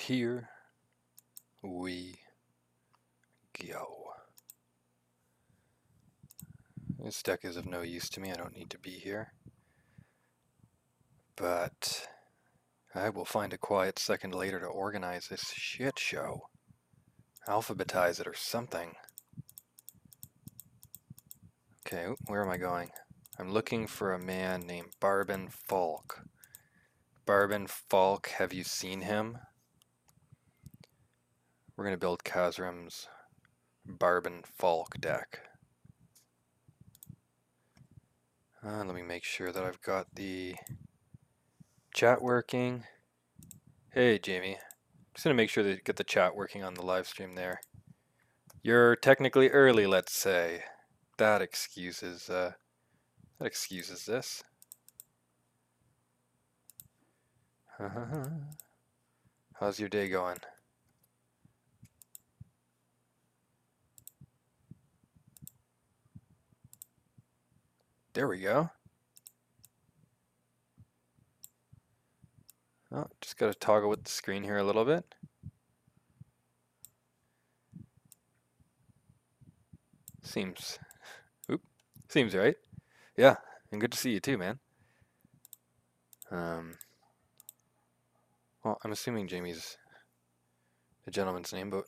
here we go. This deck is of no use to me. I don't need to be here. But I will find a quiet second later to organize this shit show. Alphabetize it or something. Okay, where am I going? I'm looking for a man named Barban Falk. Barban Falk, have you seen him? We're going to build Kazrim's Barban Falk deck. Let me make sure that I've got the chat working. Hey, Jamie. Just going to make sure that you get the chat working on the live stream there. You're technically early, let's say. That excuses this. How's your day going? There we go. Oh, just got to toggle with the screen here a little bit. Seems right. Yeah, and good to see you too, man. Well, I'm assuming Jamie's the gentleman's name, but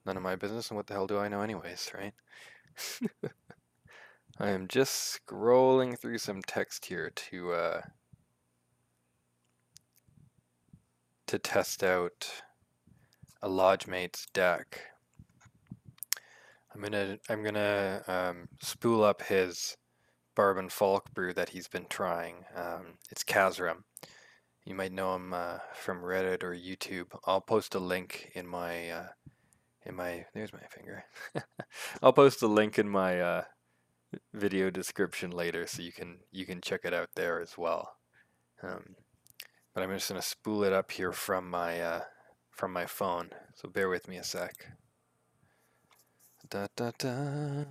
none of my business, and what the hell do I know anyways, right? I am just scrolling through some text here to test out a lodge mate's deck. I'm gonna spool up his Barban Falk brew that he's been trying. It's Kazrim. You might know him from Reddit or YouTube. I'll post a link in my there's my finger. I'll post a link in my video description later, so you can check it out there as well. But I'm just gonna spool it up here from my phone. So bear with me a sec. Da da da.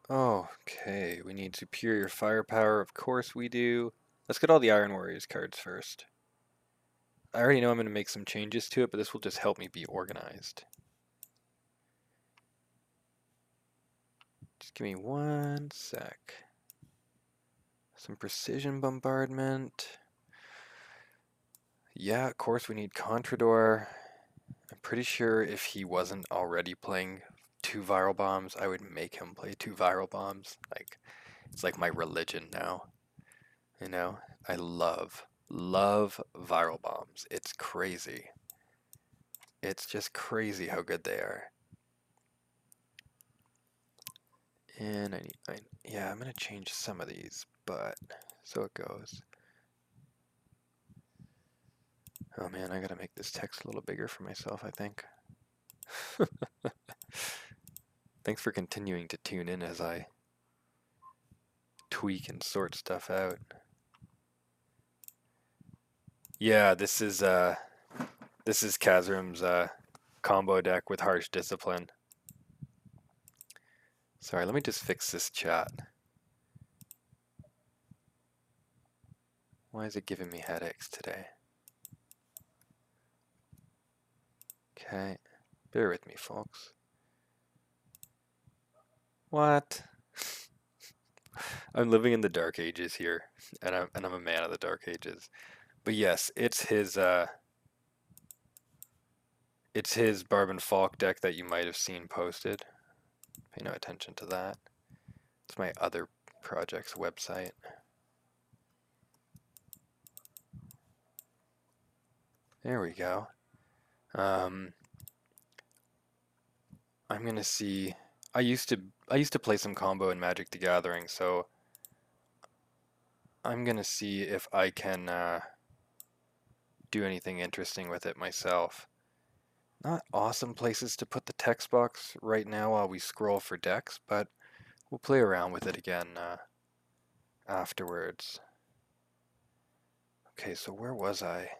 Okay, we need superior firepower. Of course we do. Let's get all the Iron Warriors cards first. I already know I'm going to make some changes to it, but this will just help me be organized. Just give me one sec. Some precision bombardment. Yeah, of course we need Contrador. I'm pretty sure if he wasn't already playing 2 viral bombs, I would make him play 2 viral bombs. Like, it's like my religion now. You know, I love viral bombs. It's crazy. It's just crazy how good they are. And I'm gonna change some of these, but so it goes. Oh man, I gotta make this text a little bigger for myself, I think. Thanks for continuing to tune in as I tweak and sort stuff out. Yeah, this is Kazrim's combo deck with Harsh Discipline. Sorry, let me just fix this chat. Why is it giving me headaches today? Okay, bear with me, folks. What? I'm living in the Dark Ages here, and I'm a man of the Dark Ages. But yes, it's his Barban Falk deck that you might have seen posted. Pay no attention to that. It's my other project's website. There we go. I'm gonna see. I used to play some combo in Magic the Gathering, so I'm gonna see if I can do anything interesting with it myself. Not awesome places to put the text box right now while we scroll for decks, but we'll play around with it again afterwards. Okay, so where was I?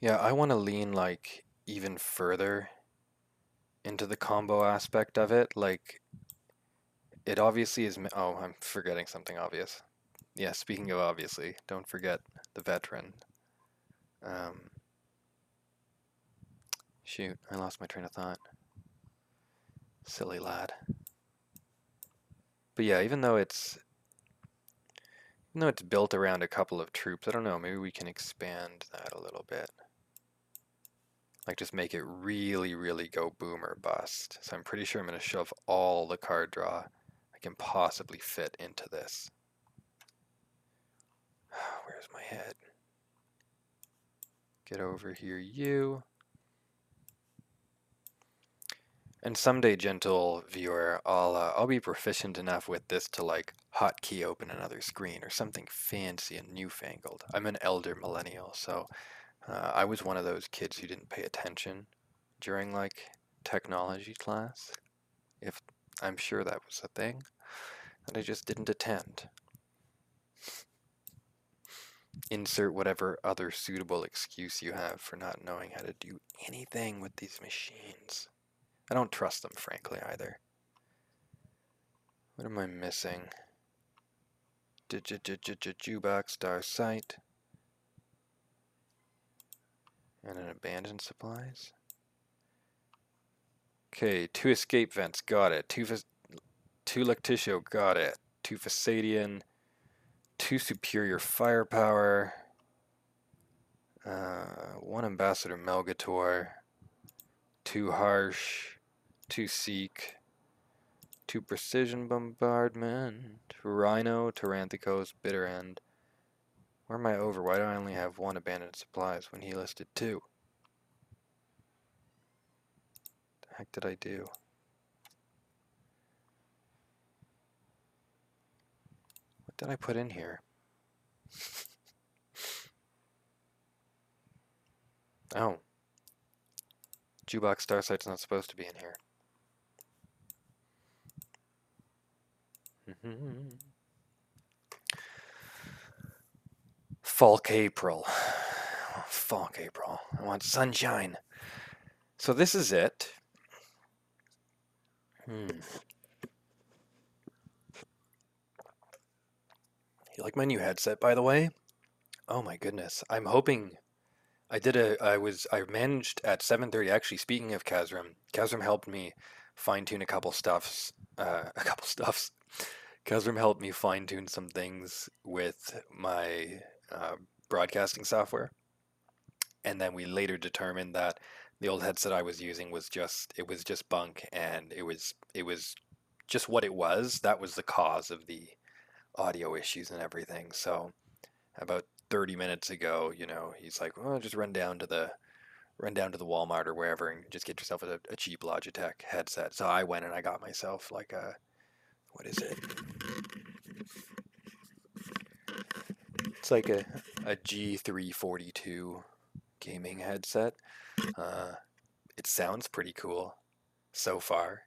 Yeah, I want to lean like even further into the combo aspect of it. Like, it obviously is. Oh, I'm forgetting something obvious. Yeah, speaking of obviously, don't forget the veteran. Shoot, I lost my train of thought. Silly lad. But yeah, even though it's built around a couple of troops, I don't know, maybe we can expand that a little bit. Like just make it really, really go boom or bust. So I'm pretty sure I'm going to shove all the card draw I can possibly fit into this. Where's my head? Get over here, you. And someday, gentle viewer, I'll be proficient enough with this to like hotkey open another screen or something fancy and newfangled. I'm an elder millennial, so I was one of those kids who didn't pay attention during like technology class. If I'm sure that was a thing, and I just didn't attend. Insert whatever other suitable excuse you have for not knowing how to do anything with these machines. I don't trust them, frankly, either. What am I missing? Jukebox, star site, and an abandoned supplies. Okay, 2 escape vents, got it. 2 Lactitio, got it. 2 Facadian, 2 superior firepower, 1 ambassador Melgator, 2 harsh, 2 seek, 2 precision bombardment, Rhino, Taranthicos, bitter end. Where am I over? Why do I only have 1 abandoned supplies when he listed 2? The heck did I do? What did I put in here? Oh. Jukebox Starsight's not supposed to be in here. Falk April. Falk April. I want sunshine. So this is it. You like my new headset, by the way? Oh my goodness. I'm hoping I managed at 7:30, actually, speaking of Kazrim helped me fine-tune a couple stuffs. Kazrim helped me fine-tune some things with my broadcasting software. And then we later determined that the old headset I was using was just bunk, and it was just what it was. That was the cause of the audio issues and everything. So about 30 minutes ago, he's like, well, just run down to the Walmart or wherever and just get yourself a cheap Logitech headset. So I went and I got myself like a, what is it? It's like a G342 gaming headset. It sounds pretty cool so far.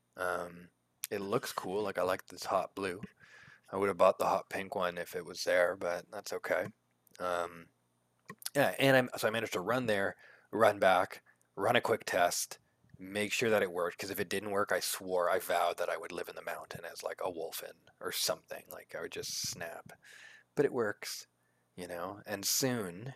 It looks cool. Like I like this hot blue. I would have bought the hot pink one if it was there, but that's okay. Yeah, and I managed to run there, run back, run a quick test, make sure that it worked. Because if it didn't work, I vowed that I would live in the mountain as like a wolfen or something. Like I would just snap. But it works, And soon.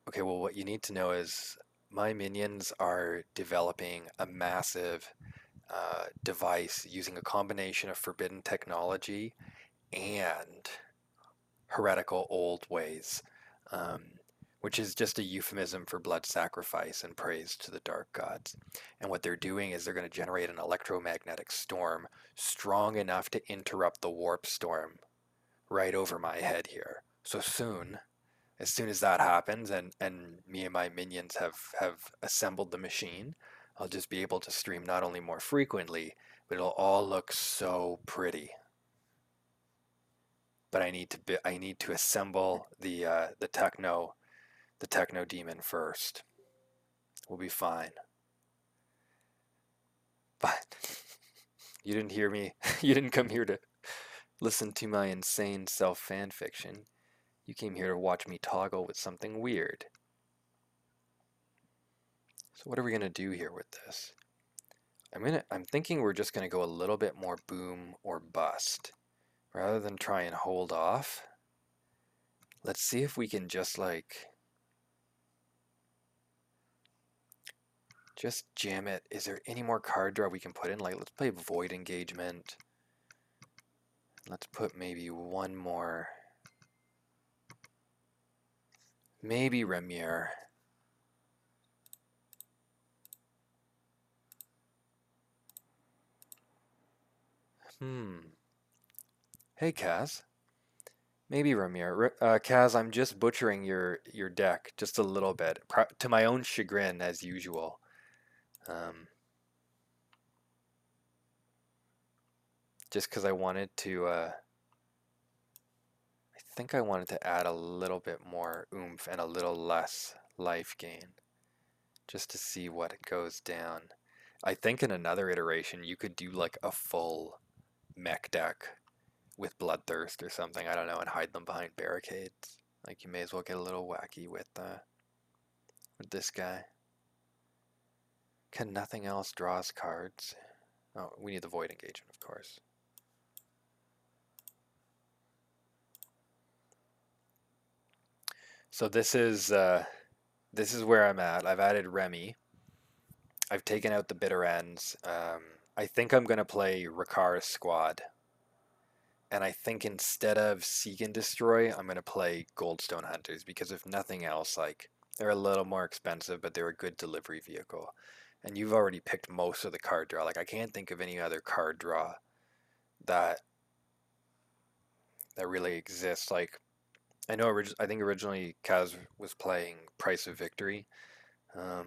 Okay, well, what you need to know is my minions are developing a massive device using a combination of forbidden technology and heretical old ways, which is just a euphemism for blood sacrifice and praise to the dark gods. And what they're doing is they're going to generate an electromagnetic storm strong enough to interrupt the warp storm right over my head here. So as soon as that happens and me and my minions have assembled the machine, I'll just be able to stream not only more frequently, but it'll all look so pretty. But I need to assemble the techno demon first. We'll be fine. But you didn't hear me. You didn't come here to listen to my insane self fanfiction. You came here to watch me toggle with something weird. So what are we going to do here with this? I'm thinking we're just gonna go a little bit more boom or bust. Rather than try and hold off, let's see if we can just like just jam it. Is there any more card draw we can put in? Like, let's play Void Engagement. Let's put maybe one more. Maybe Remier. Hey, Kaz. Maybe Remier. Kaz, I'm just butchering your deck just a little bit, to my own chagrin, as usual. Just because I wanted to, I think I wanted to add a little bit more oomph and a little less life gain, just to see what it goes down. I think in another iteration you could do like a full mech deck with Bloodthirst or something, I don't know, and hide them behind barricades. Like, you may as well get a little wacky with this guy. Can nothing else draw us cards? Oh, we need the Void Engagement, of course. So this is where I'm at. I've added Remy. I've taken out the bitter ends. I think I'm gonna play Rakar's squad. And I think instead of Seek and Destroy, I'm gonna play Goldstone Hunters, because if nothing else, like, they're a little more expensive, but they're a good delivery vehicle. And you've already picked most of the card draw. Like, I can't think of any other card draw that really exists. Like, I know I think originally Kaz was playing Price of Victory. I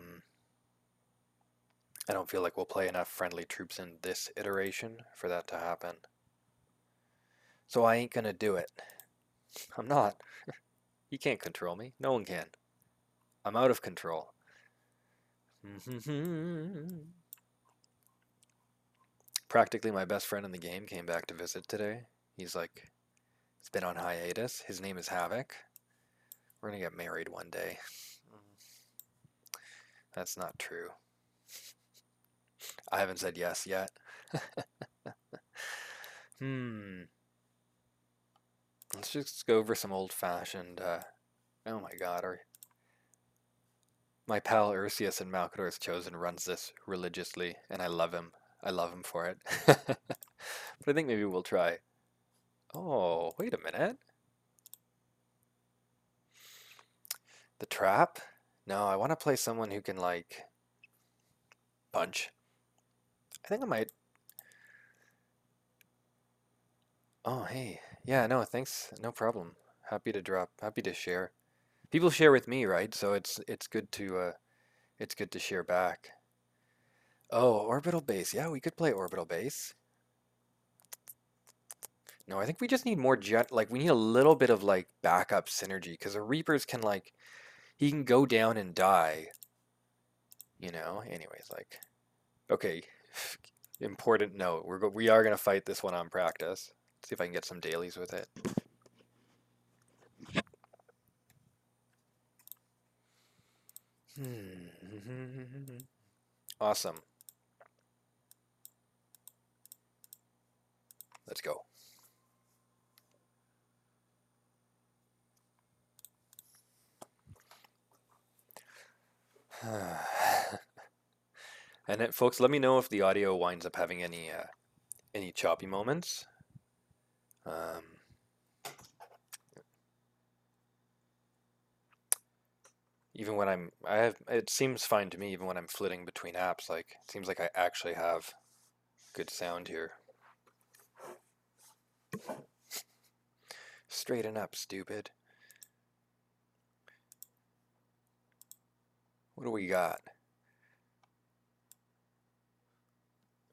don't feel like we'll play enough friendly troops in this iteration for that to happen. So I ain't gonna do it. I'm not. You can't control me. No one can. I'm out of control. Practically my best friend in the game came back to visit today. He's like, it's been on hiatus. His name is Havoc. We're gonna get married one day. That's not true. I haven't said yes yet. Let's just go over some old-fashioned, oh my god, my pal Ursius in Malkador's Chosen runs this religiously, and I love him. I love him for it. But I think maybe we'll try. Oh, wait a minute. The trap? No, I want to play someone who can, like, punch. I think I might. Oh, hey. Yeah, no, thanks. No problem. Happy to share. People share with me, right? So it's good to share back. Oh, orbital base. Yeah, we could play orbital base. No, I think we just need more like, we need a little bit of like backup synergy, because the Reapers can, like, he can go down and die. You know? Anyways, like, okay. Important note. We are gonna fight this one on practice. See if I can get some dailies with it. Awesome. Let's go. And folks, let me know if the audio winds up having any choppy moments. Even when it seems fine to me even when I'm flitting between apps. Like, it seems like I actually have good sound here. Straighten up, stupid. What do we got?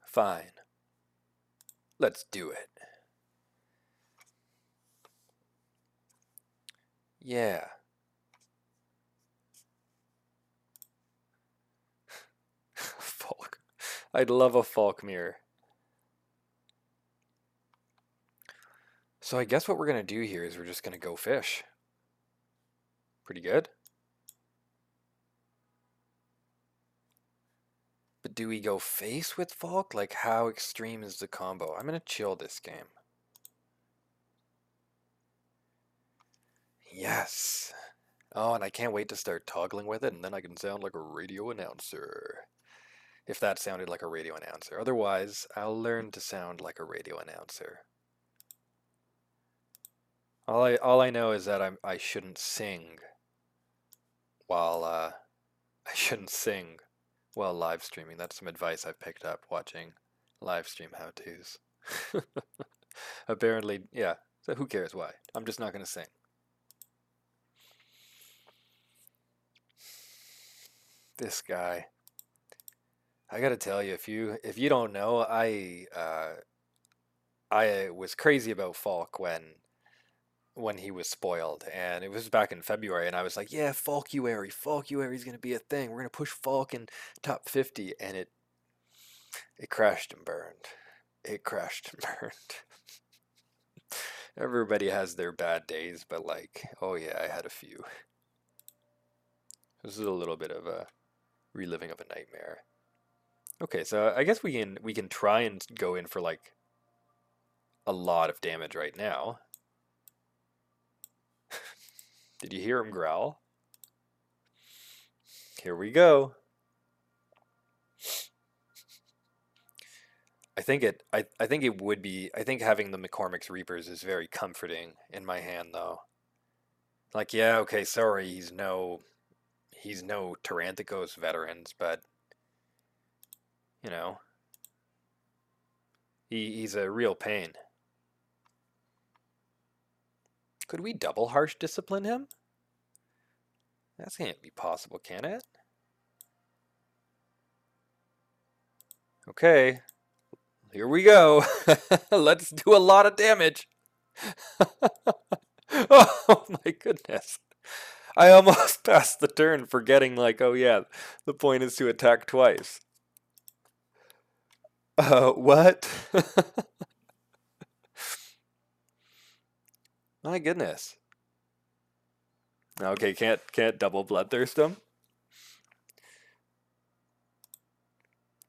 Fine. Let's do it. Yeah. Falk. I'd love a Falk mirror. So I guess what we're going to do here is we're just going to go fish. Pretty good. But do we go face with Falk? Like, how extreme is the combo? I'm gonna chill this game. Yes. Oh, and I can't wait to start toggling with it, and then I can sound like a radio announcer. If that sounded like a radio announcer. Otherwise, I'll learn to sound like a radio announcer. All I know is that I shouldn't sing while I shouldn't sing while live streaming. That's some advice I've picked up watching live stream how-tos. Apparently, yeah. So who cares why? I'm just not gonna sing. This guy. I gotta tell you, if you don't know, I was crazy about Falk when he was spoiled, and it was back in February, and I was like, yeah, Falkuary is gonna be a thing. We're gonna push Falk in top 50, and it crashed and burned. It crashed and burned. Everybody has their bad days, but like, oh yeah, I had a few. This is a little bit of a reliving of a nightmare. Okay, so I guess we can try and go in for like a lot of damage right now. Did you hear him growl? Here we go. I think it would be, I think having the McCormick's Reapers is very comforting in my hand though. Like, yeah, okay, sorry, he's no Taranthicos veterans, but you know, he's a real pain. Could we double harsh discipline him? That can't be possible, can it? Okay, here we go. Let's do a lot of damage. Oh my goodness. I almost passed the turn forgetting like, oh yeah, the point is to attack twice. What? My goodness. Okay, can't double bloodthirst him.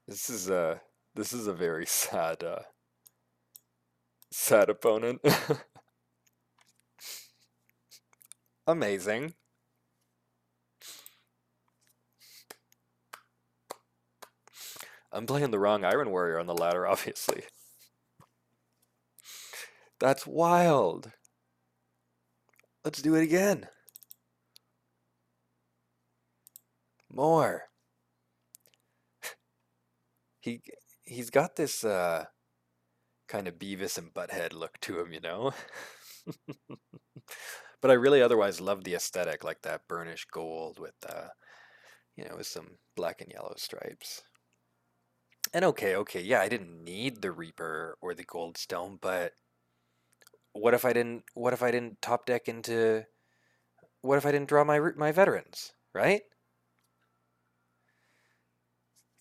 This is a very sad sad opponent. Amazing. I'm playing the wrong Iron Warrior on the ladder, obviously. That's wild. Let's do it again. More. He he's got this kind of Beavis and Butthead look to him, you know? But I really otherwise love the aesthetic, like that burnished gold with you know, with some black and yellow stripes. And okay, yeah, I didn't need the Reaper or the Goldstone, but what if I didn't top deck into what if I didn't draw my veterans, right?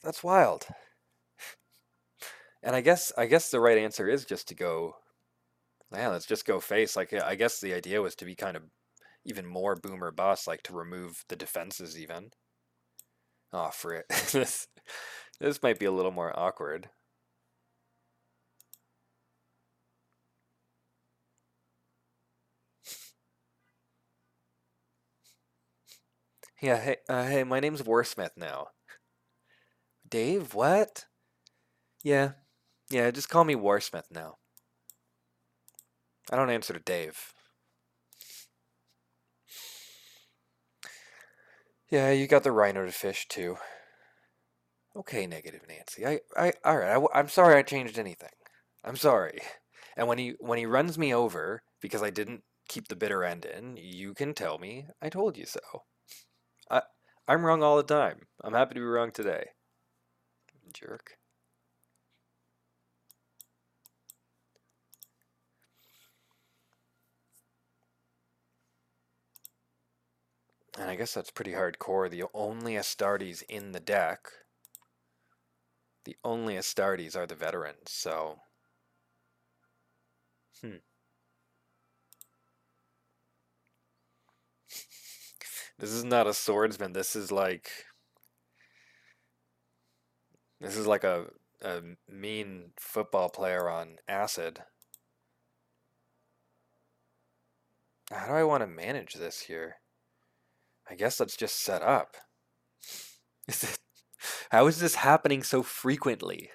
That's wild. And I guess the right answer is just to go, yeah, let's just go face. Like I guess the idea was to be kind of even more boomer bust, like to remove the defenses even. Oh, frick. This might be a little more awkward. Yeah, hey, my name's Warsmith now. Dave, what? Yeah, yeah, just call me Warsmith now. I don't answer to Dave. Yeah, you got the rhino to fish too. Okay, negative Nancy. All right. I'm sorry I changed anything. I'm sorry. And when he runs me over because I didn't keep the bitter end in, you can tell me I told you so. I I'm wrong all the time. I'm happy to be wrong today. Jerk. And I guess that's pretty hardcore. The only Astartes in the deck, the only Astartes are the veterans, so. This is not a swordsman. This is like. This is like a mean football player on acid. How do I want to manage this here? I guess let's just set up. How is this happening so frequently?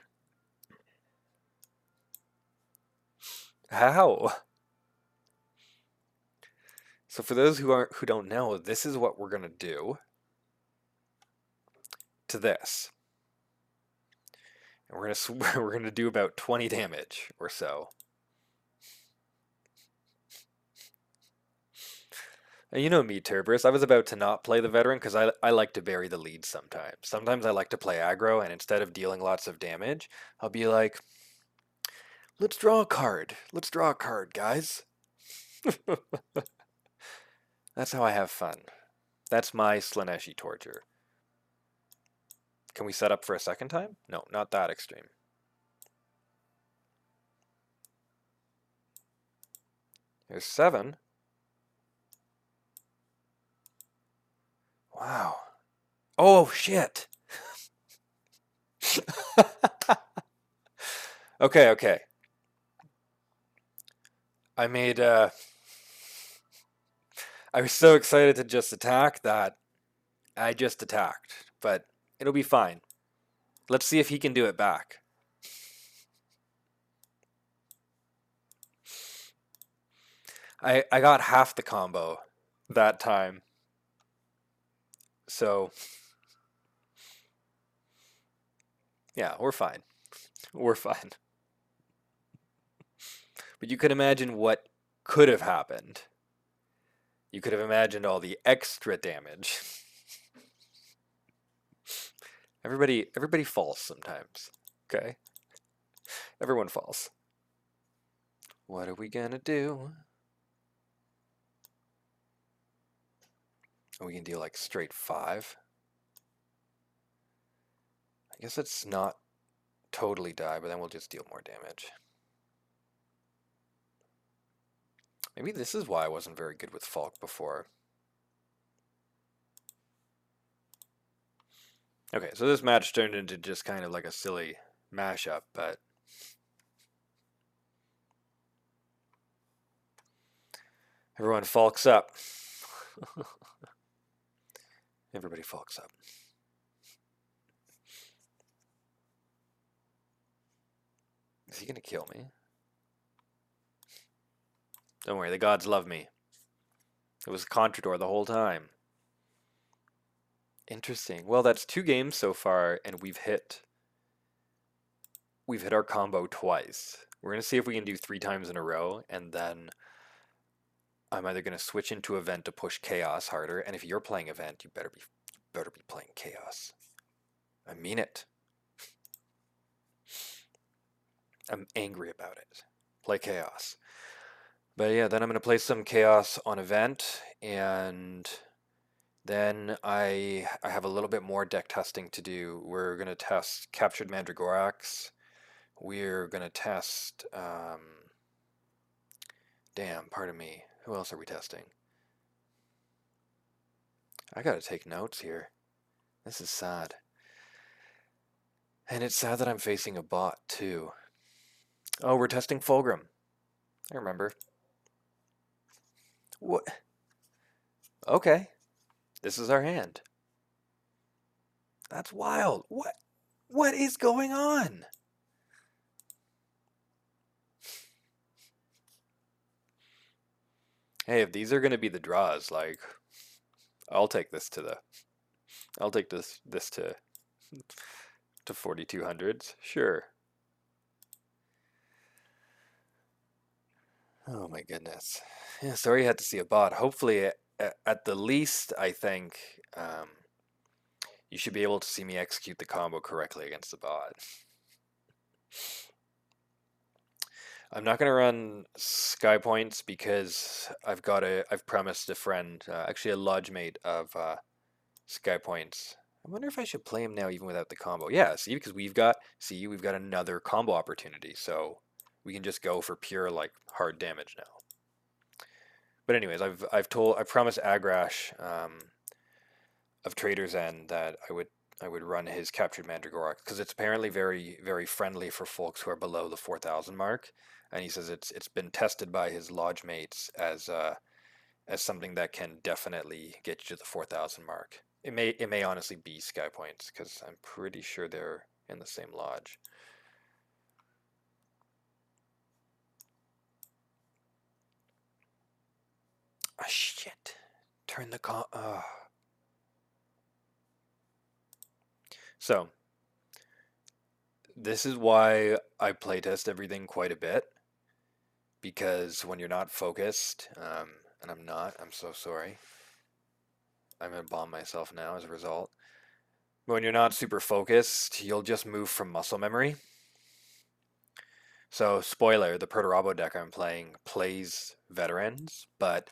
How? So for those who don't know, this is what we're gonna do to this. And we're gonna do about 20 damage or so. And you know me, Terberus, I was about to not play the veteran because I like to bury the lead sometimes. Sometimes I like to play aggro, and instead of dealing lots of damage, I'll be like, let's draw a card. Let's draw a card, guys. That's how I have fun. That's my Slaneshi torture. Can we set up for a second time? No, not that extreme. There's 7. Wow. Oh, shit. Okay. I was so excited to just attack that I just attacked, but it'll be fine. Let's see if he can do it back. I got half the combo that time. So, yeah, we're fine. We're fine. But you can imagine what could have happened. You could have imagined all the extra damage. Everybody falls sometimes. Okay? Everyone falls. What are we gonna do? We can deal like straight 5. I guess it's not totally die, but then we'll just deal more damage. Maybe this is why I wasn't very good with Falk before. Okay, so this match turned into just kind of like a silly mashup, but everyone Falks up. Everybody Falks up. Is he gonna kill me? Don't worry, the gods love me. It was Contrador the whole time. Interesting. Well, that's 2 games so far, and we've hit our combo twice. We're gonna see if we can do 3 times in a row, and then I'm either gonna switch into event to push chaos harder, and if you're playing event, you better be playing chaos. I mean it. I'm angry about it. Play chaos. But yeah, then I'm gonna play some chaos on event, and then I have a little bit more deck testing to do. We're gonna test Captured Mandragorax. We're gonna test damn, pardon me. Who else are we testing? I gotta take notes here. This is sad. And it's sad that I'm facing a bot too. Oh, we're testing Fulgrim. I remember. What? Okay. This is our hand. That's wild. What is going on? Hey, if these are going to be the draws, like, I'll take this to to 4200s. Sure. Oh my goodness. Yeah, sorry you had to see a bot. Hopefully, at the least, I think you should be able to see me execute the combo correctly against the bot. I'm not going to run Sky Points because I've promised a friend, actually a lodge mate of Sky Points. I wonder if I should play him now even without the combo. Yeah, see, because we've got another combo opportunity, so we can just go for pure like hard damage now. But anyways, I promised Agrash of Trader's End that I would run his Captured Mandragora, because it's apparently very, very friendly for folks who are below the 4,000 mark. And he says it's been tested by his lodge mates as something that can definitely get you to the 4,000 mark. It may honestly be Sky Points, because I'm pretty sure they're in the same lodge. Ah, shit. Turn the So, this is why I playtest everything quite a bit, because when you're not focused, and I'm not, I'm so sorry. I'm gonna bomb myself now as a result. But when you're not super focused, you'll just move from muscle memory. So, spoiler, the Perturabo deck I'm playing plays veterans, but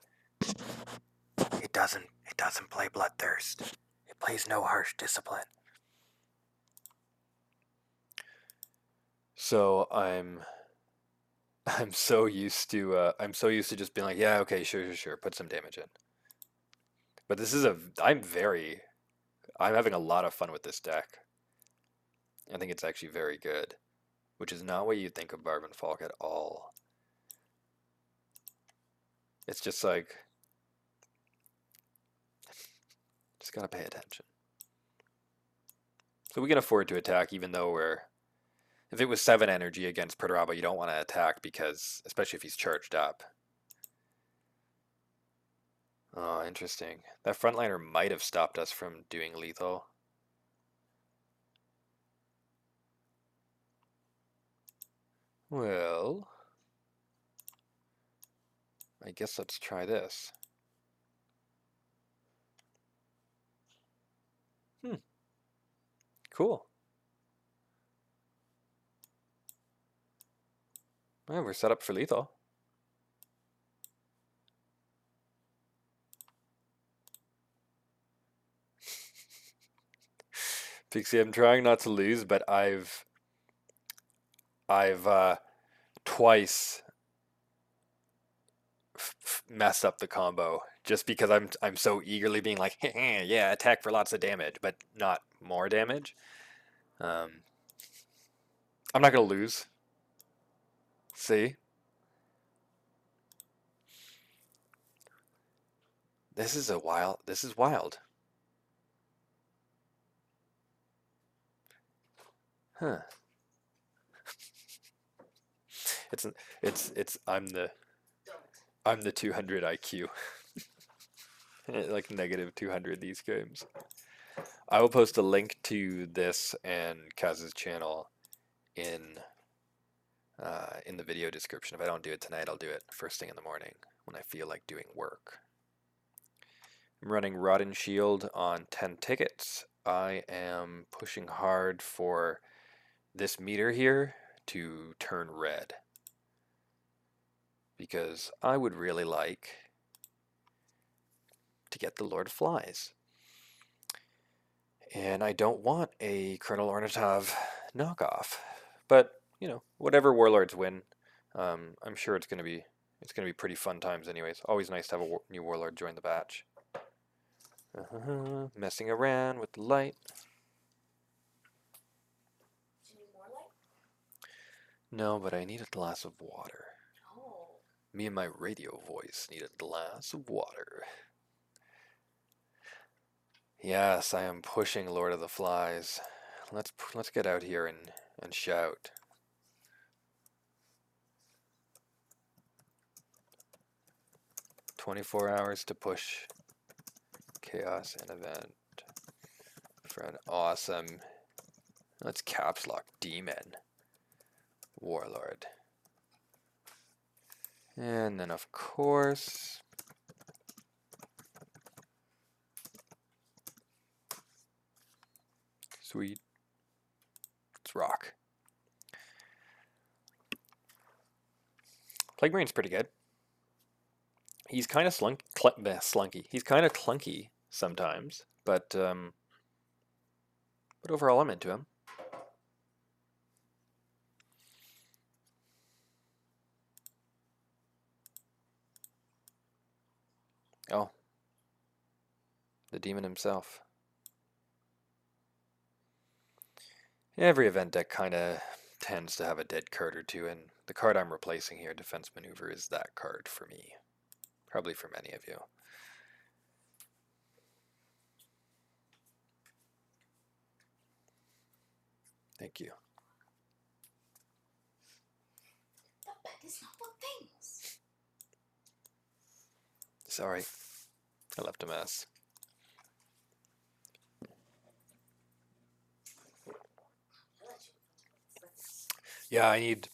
it doesn't play Bloodthirst. It plays no harsh discipline. So I'm so used to just being like, yeah, okay, sure, put some damage in. But this is I'm having a lot of fun with this deck. I think it's actually very good, which is not what you think of Barban Falk at all. It's just like, just gotta pay attention. So we can afford to attack, even though if it was 7 energy against Perturabo, you don't want to attack because, especially if he's charged up. Oh, interesting. That frontliner might have stopped us from doing lethal. Well, I guess let's try this. Cool. Well, we're set up for lethal. Pixie, I'm trying not to lose, but I've twice messed up the combo just because I'm so eagerly being like, yeah, attack for lots of damage, but not more damage. I'm not gonna lose. See, this is wild. This is wild. Huh. It's it's I'm the 200 IQ. Like negative 200 these games. I will post a link to this and Kaz's channel in the video description. If I don't do it tonight, I'll do it first thing in the morning when I feel like doing work. I'm running Rod and Shield on 10 tickets. I am pushing hard for this meter here to turn red, because I would really like to get the Lord of Flies. And I don't want a Colonel Ornitov knockoff. But, you know, whatever Warlords win, I'm sure it's gonna be pretty fun times anyways. Always nice to have a new Warlord join the batch. Messing around with the light. Do you need more light? No, but I need a glass of water. Oh. Me and my radio voice need a glass of water. Yes, I am pushing Lord of the Flies. Let's get out here and shout. "24 hours to push Chaos and Event for an awesome." Let's caps lock Demon Warlord. And then of course, sweet. Let's rock. Plague Marine's pretty good. He's kind of slunky. He's kind of clunky sometimes, but overall I'm into him. Oh, the demon himself. Every event deck kind of tends to have a dead card or two, and the card I'm replacing here, Defense Maneuver, is that card for me. Probably for many of you. Thank you. That bag is not for things. Sorry, I left a mess. Yeah, I need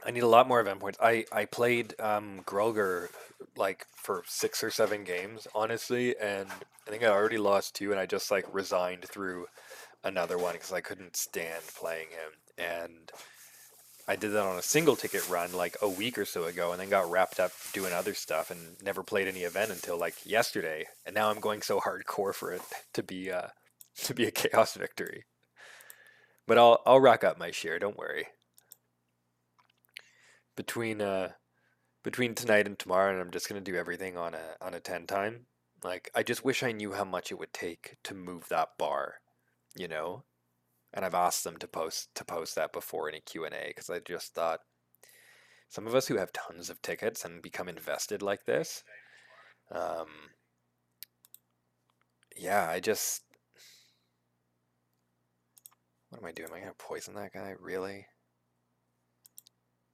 a lot more event points. I played Grolger like for 6 or 7 games, honestly, and I think I already lost 2, and I just like resigned through another one because I couldn't stand playing him. And I did that on a single ticket run like a week or so ago, and then got wrapped up doing other stuff and never played any event until like yesterday. And now I'm going so hardcore for it to be to be a chaos victory. But I'll rack up my share. Don't worry. Between between tonight and tomorrow, and I'm just gonna do everything on a 10 time. Like I just wish I knew how much it would take to move that bar, you know. And I've asked them to post that before in a Q&A because I just thought some of us who have tons of tickets and become invested like this, um, yeah, I just what am I doing? Am I gonna poison that guy? Really?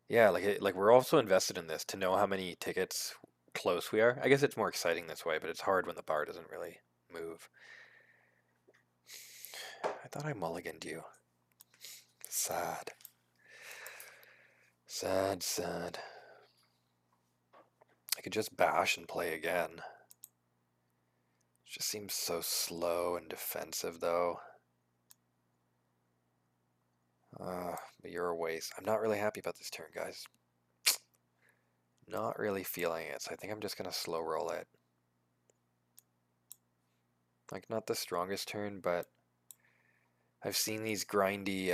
Yeah, like we're also invested in this to know how many tickets close we are. I guess it's more exciting this way, but it's hard when the bar doesn't really move. I thought I mulliganed you. Sad. Sad, sad. I could just bash and play again. It just seems so slow and defensive, though. But you're a waste. I'm not really happy about this turn, guys. Not really feeling it, so I think I'm just gonna slow roll it. Like, not the strongest turn, but I've seen these grindy,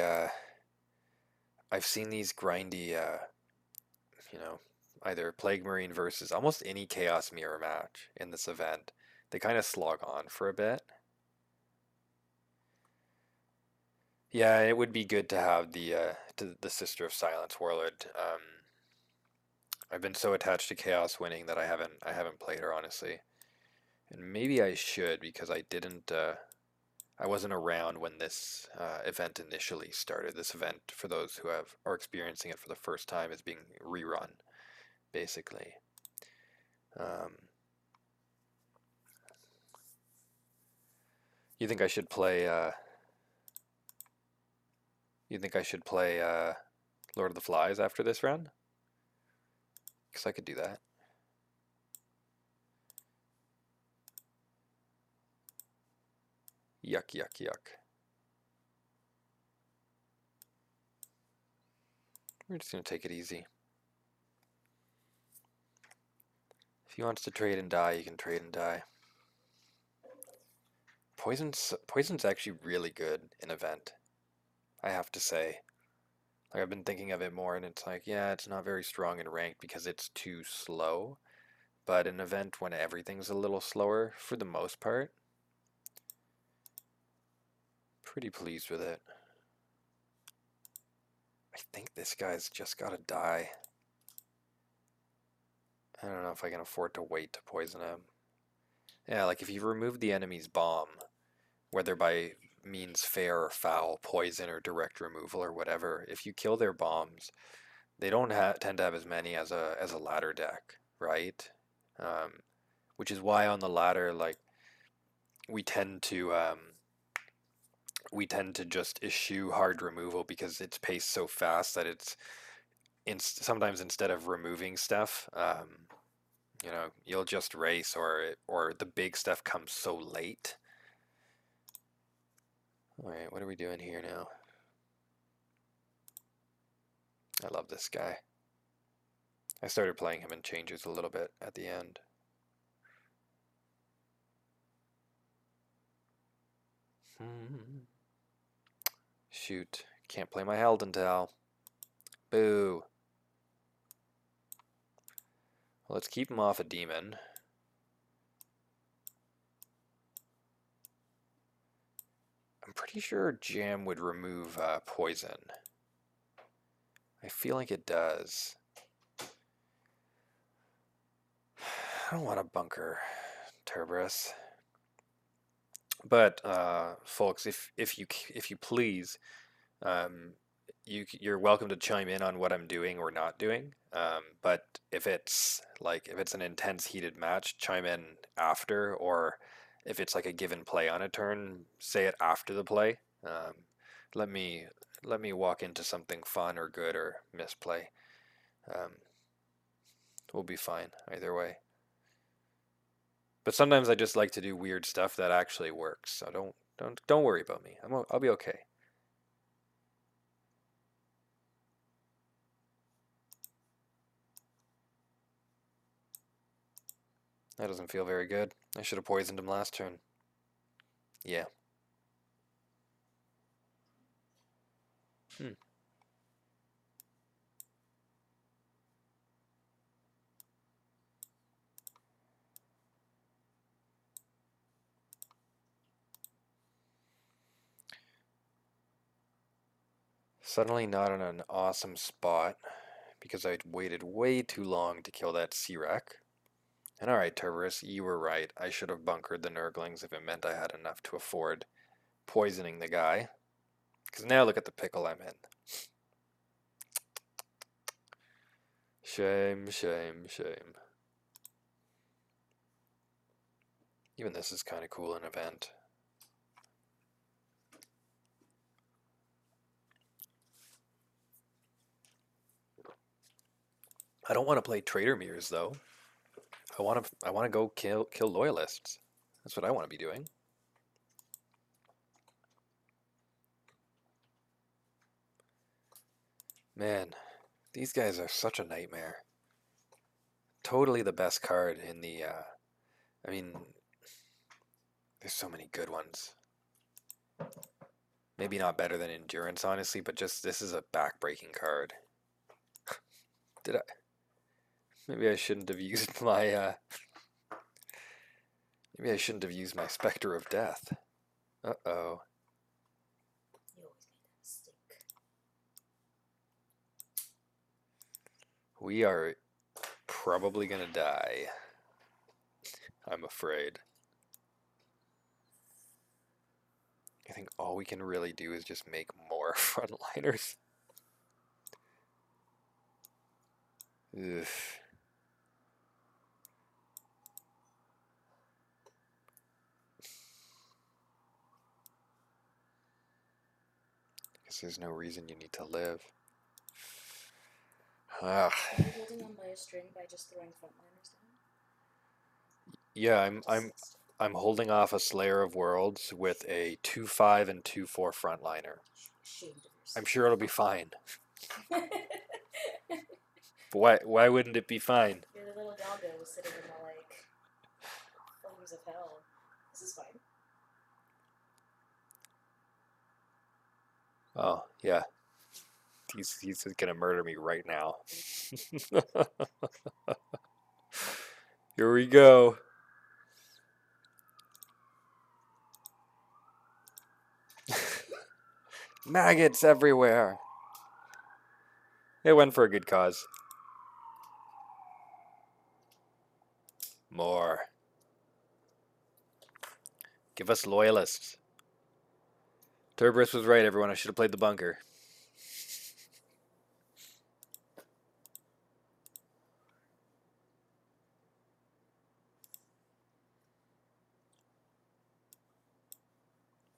you know, either Plague Marine versus almost any Chaos Mirror match in this event. They kind of slog on for a bit. Yeah, it would be good to have the Sister of Silence Warlord. I've been so attached to Chaos winning that I haven't played her, honestly. And maybe I should because I wasn't around when this event initially started. This event, for those who are experiencing it for the first time, is being rerun, basically. Um, you think I should play? You think I should play Lord of the Flies after this run? Because I could do that. Yuck, yuck, yuck. We're just going to take it easy. If he wants to trade and die, you can trade and die. Poison's actually really good in event, I have to say. Like I've been thinking of it more, and it's like, yeah, it's not very strong in ranked because it's too slow. But in event when everything's a little slower, for the most part, pretty pleased with it. I think this guy's just gotta die. I don't know if I can afford to wait to poison him. Yeah, like if you remove the enemy's bomb, whether by means fair or foul, poison or direct removal or whatever, if you kill their bombs, they don't tend to have as many as a ladder deck, right? Which is why on the ladder, like we tend to just issue hard removal because it's paced so fast that it's sometimes instead of removing stuff, you'll just race or the big stuff comes so late. All right, what are we doing here now? I love this guy. I started playing him in changes a little bit at the end. Shoot, can't play my Heldental. Boo. Well, let's keep him off a demon. I'm pretty sure jam would remove poison. I feel like it does. I don't want to bunker Terberus. But folks, if you please, you're welcome to chime in on what I'm doing or not doing. But if it's an intense heated match, chime in after, or if it's like a given play on a turn, say it after the play. Let me walk into something fun or good or misplay. We'll be fine either way. But sometimes I just like to do weird stuff that actually works. So don't worry about me. I'll be okay. That doesn't feel very good. I should have poisoned him last turn. Yeah. Suddenly not in an awesome spot because I'd waited way too long to kill that C-Wreck. And alright, Terberus, you were right. I should have bunkered the Nurglings if it meant I had enough to afford poisoning the guy. Because now look at the pickle I'm in. Shame, shame, shame. Even this is kind of cool an event. I don't want to play Traitor Mirrors though. I want to go kill loyalists. That's what I want to be doing. Man, these guys are such a nightmare. Totally the best card in the I mean, there's so many good ones. Maybe not better than Endurance, honestly, but just this is a back-breaking card. Did I? Maybe I shouldn't have used my maybe I shouldn't have used my Spectre of Death. Uh-oh. You always make that mistake. We are probably gonna die. I'm afraid. I think all we can really do is just make more frontliners. Ugh. Guess there's no reason you need to live. Ah. Are you holding on by a string by just throwing frontliners down? Yeah, I'm holding off a Slayer of Worlds with a 2/5 and 2/4 frontliner. Ashamed of yourself. I'm sure it'll be fine. But why wouldn't it be fine? You're the little doggo sitting in the flames of hell. This is fine. Oh, yeah. He's gonna murder me right now. Here we go. Maggots everywhere. It went for a good cause. More. Give us loyalists. Terberus was right, everyone. I should have played the bunker.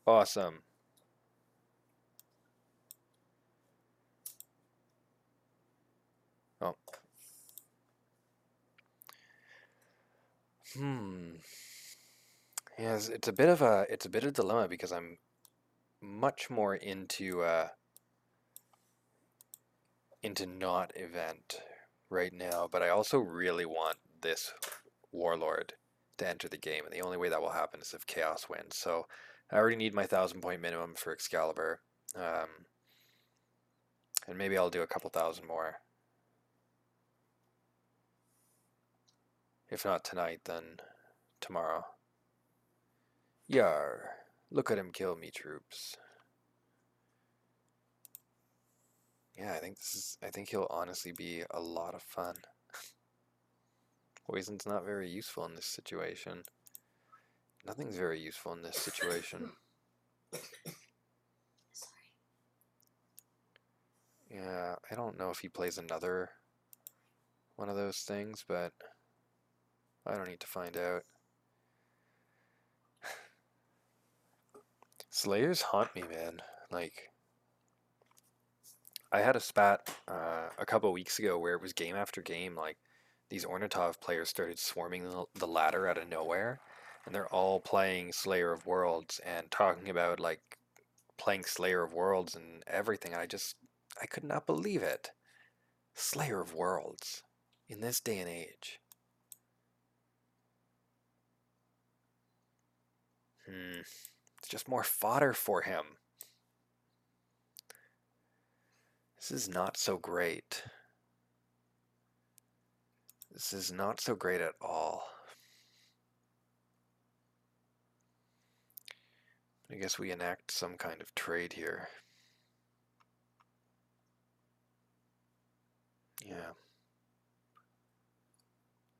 Awesome. Oh. Yes, it's a bit of a dilemma because I'm much more into not event right now, but I also really want this Warlord to enter the game, and the only way that will happen is if Chaos wins. So I already need my 1,000-point minimum for Excalibur, and maybe I'll do a couple thousand more. If not tonight, then tomorrow. Yar. Look at him kill me, troops. Yeah, I think he'll honestly be a lot of fun. Poison's not very useful in this situation. Nothing's very useful in this situation. Sorry. Yeah, I don't know if he plays another one of those things, but I don't need to find out. Slayers haunt me, man. Like, I had a spat a couple weeks ago where it was game after game. Like, these Ornitov players started swarming the ladder out of nowhere, and they're all playing Slayer of Worlds and talking about like playing Slayer of Worlds and everything. And I could not believe it. Slayer of Worlds in this day and age. It's just more fodder for him. This is not so great. This is not so great at all. I guess we enact some kind of trade here. Yeah.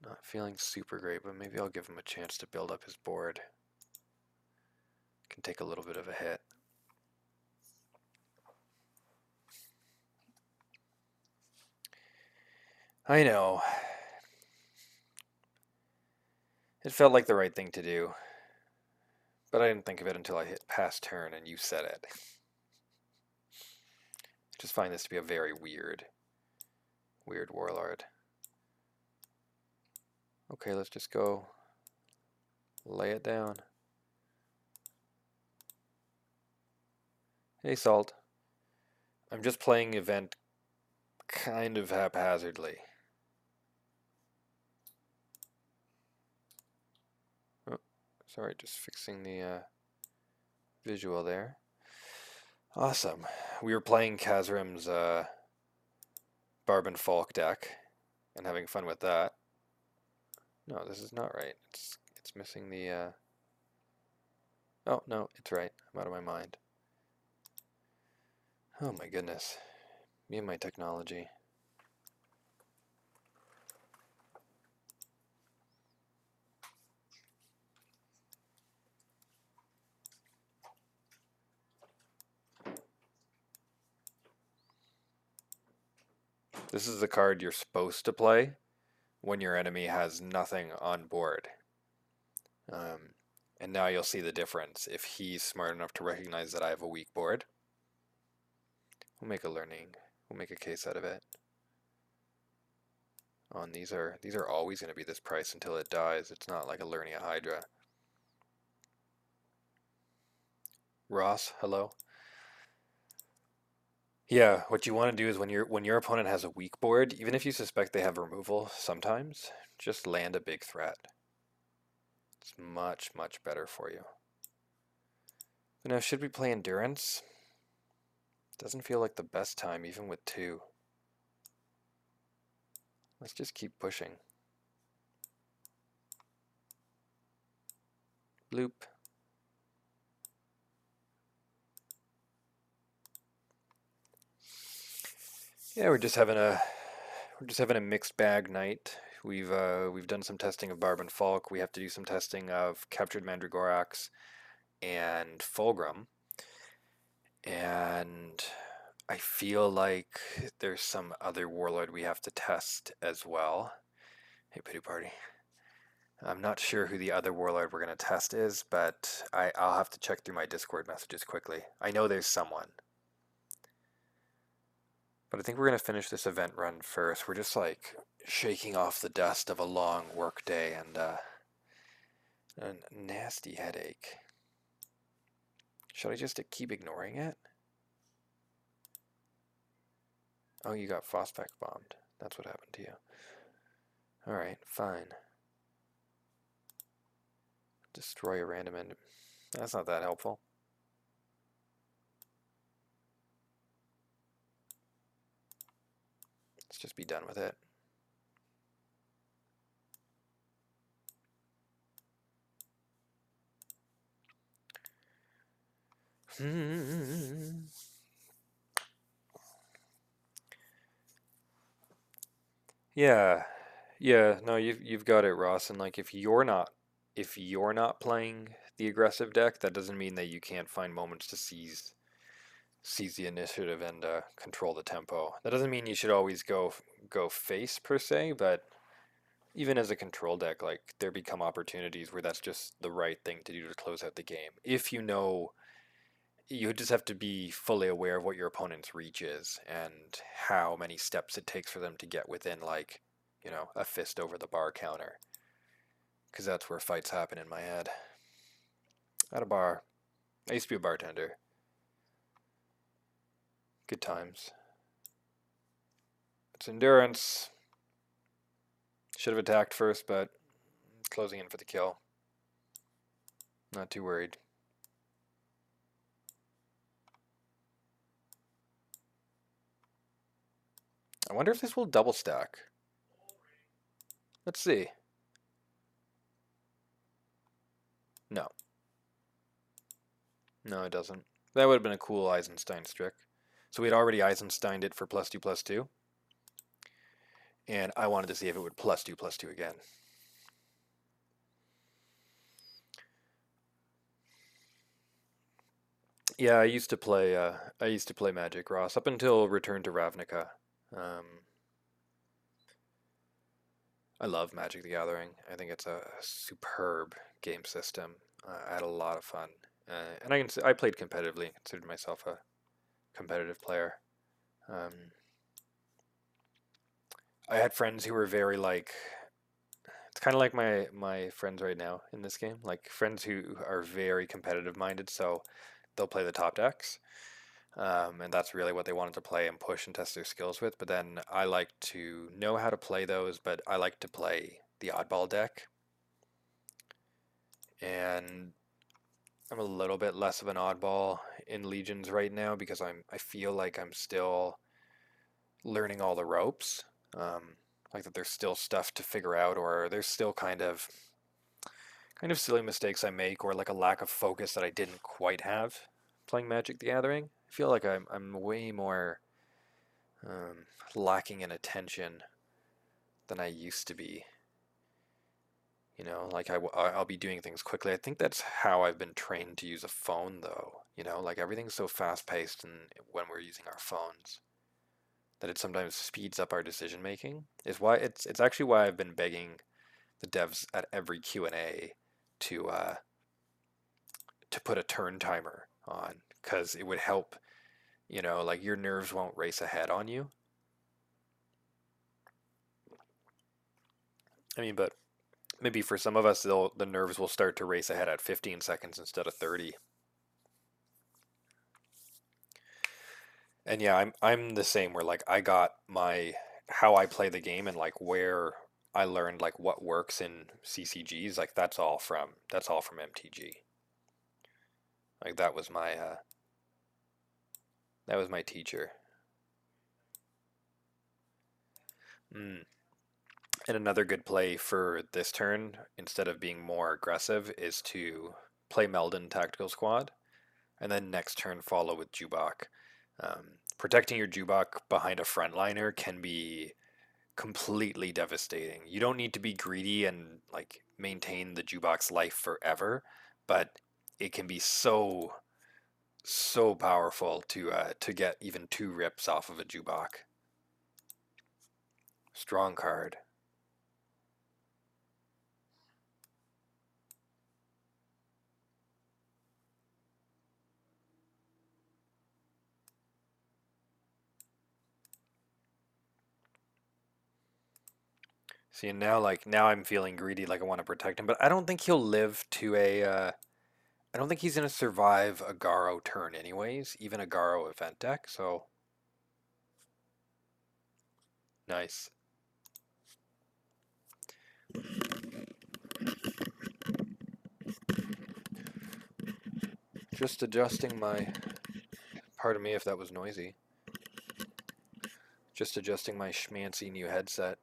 Not feeling super great, but maybe I'll give him a chance to build up his board. Can take a little bit of a hit. I know. It felt like the right thing to do. But I didn't think of it until I hit pass turn and you said it. I just find this to be a very weird warlord. Okay, let's just go lay it down. Hey, Salt. I'm just playing event kind of haphazardly. Oh, sorry, just fixing the visual there. Awesome. We were playing Kazrim's Barban Falk deck and having fun with that. No, this is not right. It's missing the oh, no, it's right. I'm out of my mind. Oh my goodness. Me and my technology. This is the card you're supposed to play when your enemy has nothing on board. And now you'll see the difference if he's smart enough to recognize that I have a weak board. We'll make a case out of it. Oh, and these are always going to be this price until it dies. It's not like a Lernia Hydra. Ross, hello. Yeah, what you want to do is when your opponent has a weak board, even if you suspect they have removal, sometimes just land a big threat. It's much, much better for you. But now, should we play Endurance? Doesn't feel like the best time, even with 2. Let's just keep pushing. Bloop. Yeah, we're just having a mixed bag night. We've done some testing of Barban Falk. We have to do some testing of Captured Mandragorax and Fulgrim. And I feel like there's some other warlord we have to test as well. Hey, pity party. I'm not sure who the other warlord we're going to test is, but I'll have to check through my Discord messages quickly. I know there's someone. But I think we're going to finish this event run first. We're just like shaking off the dust of a long work day and a nasty headache. Should I just keep ignoring it? Oh, you got Phosphax bombed. That's what happened to you. Alright, fine. Destroy a random end. That's not that helpful. Let's just be done with it. Yeah, yeah, no, you've got it, Ross. And like if you're not playing the aggressive deck, that doesn't mean that you can't find moments to seize the initiative and control the tempo. That doesn't mean you should always go face per se, but even as a control deck, like there become opportunities where that's just the right thing to do to close out the game. If you know, you just have to be fully aware of what your opponent's reach is and how many steps it takes for them to get within, like, a fist over the bar counter. Because that's where fights happen in my head. At a bar. I used to be a bartender. Good times. It's endurance. Should have attacked first, but closing in for the kill. Not too worried. I wonder if this will double stack. Let's see. No. No, it doesn't. That would have been a cool Eisenstein trick. So we'd already Eisensteined it for +2/+2. And I wanted to see if it would +2/+2 again. Yeah, I used to play Magic, Ross, up until Return to Ravnica. Um, I love Magic the Gathering. I think it's a superb game system. I had a lot of fun, and I played competitively. Considered myself a competitive player. Um, I had friends who were very like. It's kind of like my friends right now in this game, like friends who are very competitive minded. So they'll play the top decks, and that's really what they wanted to play and push and test their skills with. But then I like to know how to play those, but I like to play the oddball deck, and I'm a little bit less of an oddball in Legions right now because I feel like I'm still learning all the ropes. Like that there's still stuff to figure out, or there's still kind of silly mistakes I make, or like a lack of focus that I didn't quite have playing Magic the Gathering. I feel like I'm way more um, lacking in attention than I used to be. Like I'll be doing things quickly. I think that's how I've been trained to use a phone, though. Like everything's so fast paced, and when we're using our phones, that it sometimes speeds up our decision making. It's actually why I've been begging the devs at every Q&A to to put a turn timer on, because it would help. Like your nerves won't race ahead on you. I mean, but maybe for some of us, the nerves will start to race ahead at 15 seconds instead of 30. And yeah, I'm the same where like I got my how I play the game and like where I learned like what works in CCGs, like that's all from MTG. Like that was my teacher. Mm. And another good play for this turn, instead of being more aggressive, is to play Meldon Tactical Squad, and then next turn follow with Jubak. Protecting your Jubak behind a frontliner can be completely devastating. You don't need to be greedy and like maintain the Jubak's life forever, but it can be so powerful to get even 2 rips off of a Jubak. Strong card. See, and now I'm feeling greedy, like I want to protect him, but I don't think he'll live to a. I don't think he's gonna survive a Garo turn, anyways. Even a Garo event deck. So nice. Just adjusting my. Pardon me if that was noisy. Just adjusting my schmancy new headset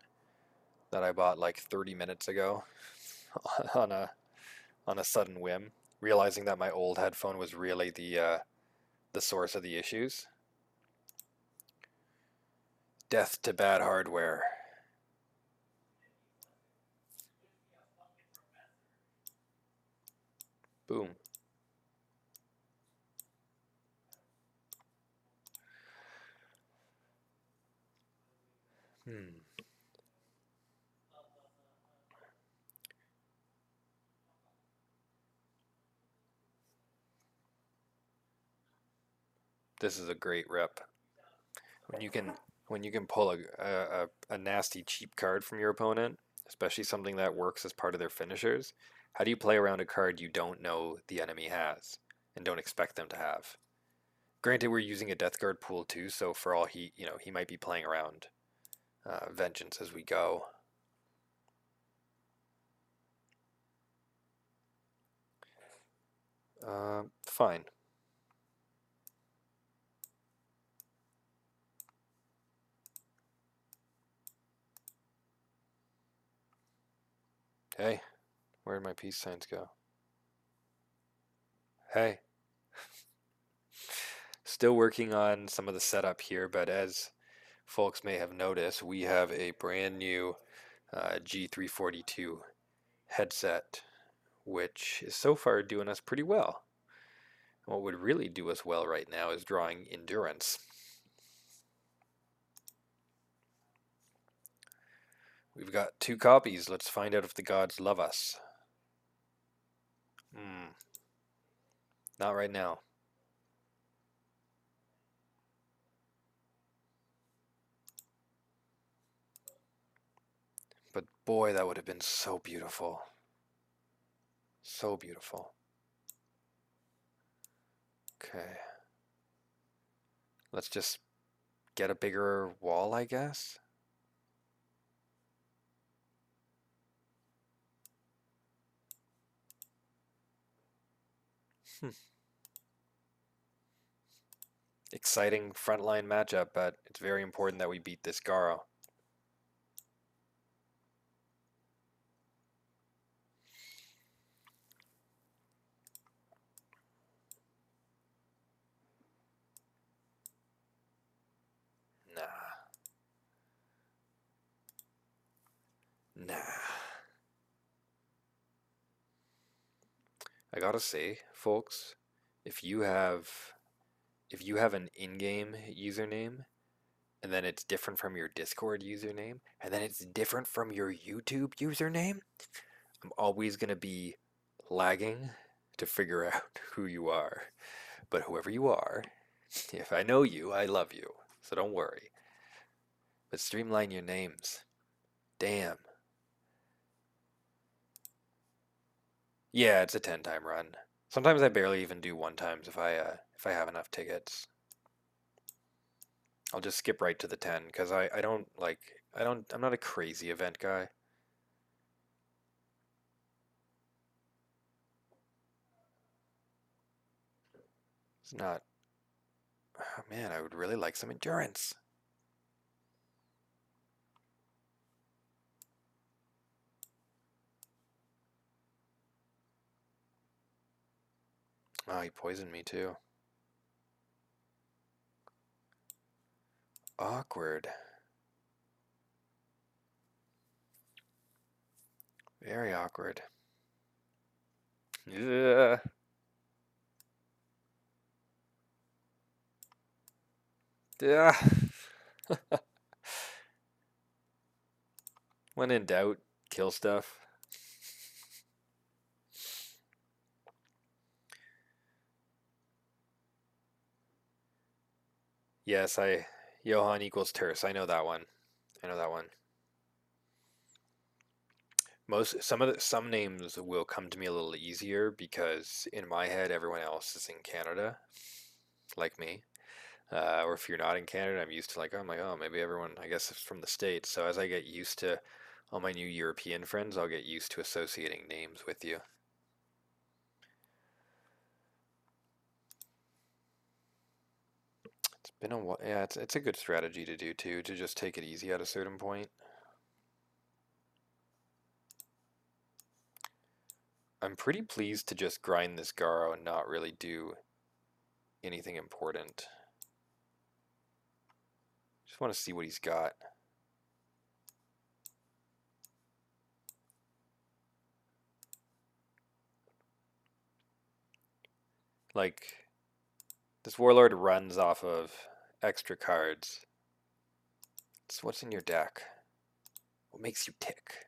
that I bought like 30 minutes ago on a sudden whim, realizing that my old headphone was really the the source of the issues. Death to bad hardware. Boom. This is a great rep. When you can pull a nasty cheap card from your opponent, especially something that works as part of their finishers, how do you play around a card you don't know the enemy has and don't expect them to have? Granted, we're using a death guard pool too, so for all he might be playing around vengeance as we go. Fine. Hey, where did my peace signs go? Hey. Still working on some of the setup here, but as folks may have noticed, we have a brand new G342 headset, which is so far doing us pretty well. What would really do us well right now is drawing endurance. We've got 2 copies. Let's find out if the gods love us. Not right now. But boy, that would have been so beautiful. So beautiful. Okay. Let's just get a bigger wall, I guess. Exciting frontline matchup, but it's very important that we beat this Garo. Nah. I gotta say, folks, if you have an in-game username, and then it's different from your Discord username, and then it's different from your YouTube username, I'm always gonna be lagging to figure out who you are. But whoever you are, if I know you, I love you, so don't worry. But streamline your names. Damn. Yeah, it's a 10-time run. Sometimes I barely even do 1-times if I have enough tickets. I'll just skip right to the 10 because I'm not a crazy event guy. It's not. Oh man, I would really like some endurance. Oh, he poisoned me too. Awkward. Very awkward. Yeah. Yeah. When in doubt, kill stuff. Yes, Johann equals terse. I know that one. I know that one. Some names will come to me a little easier because in my head everyone else is in Canada, like me. Or if you're not in Canada, I'm used to I'm like, oh, maybe everyone, I guess, is from the States. So as I get used to all my new European friends, I'll get used to associating names with you. It's been a while. Yeah, it's a good strategy to do too, to just take it easy at a certain point. I'm pretty pleased to just grind this Garo and not really do anything important. Just want to see what he's got. Like, this Warlord runs off of extra cards. So what's in your deck? What makes you tick?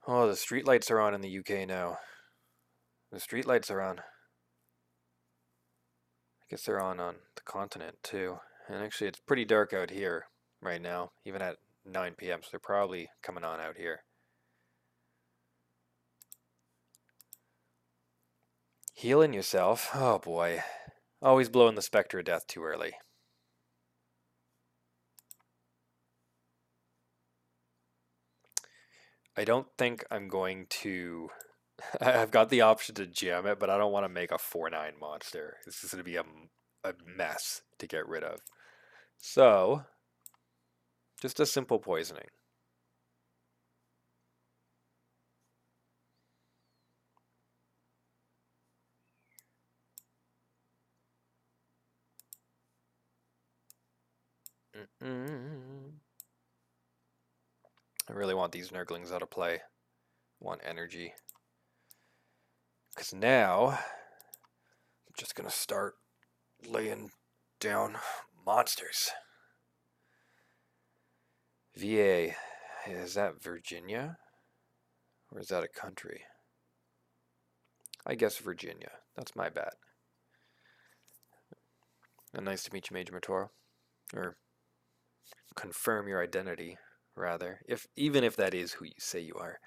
Oh, the streetlights are on in the UK now. The streetlights are on. I guess they're on the continent too. And actually, it's pretty dark out here right now, even at 9 p.m. So they're probably coming on out here. Healing yourself. Oh boy. Always blowing the Spectre of Death too early. I don't think I'm going to... I've got the option to jam it, but I don't want to make a 4/9 monster. This is going to be a mess to get rid of. So, just a simple poisoning. I really want these Nurglings out of play. I want energy. Because now, I'm just going to start laying down monsters. VA, is that Virginia? Or is that a country? I guess Virginia. That's my bad. And nice to meet you, Major Matoro. Or confirm your identity, rather. Even if that is who you say you are.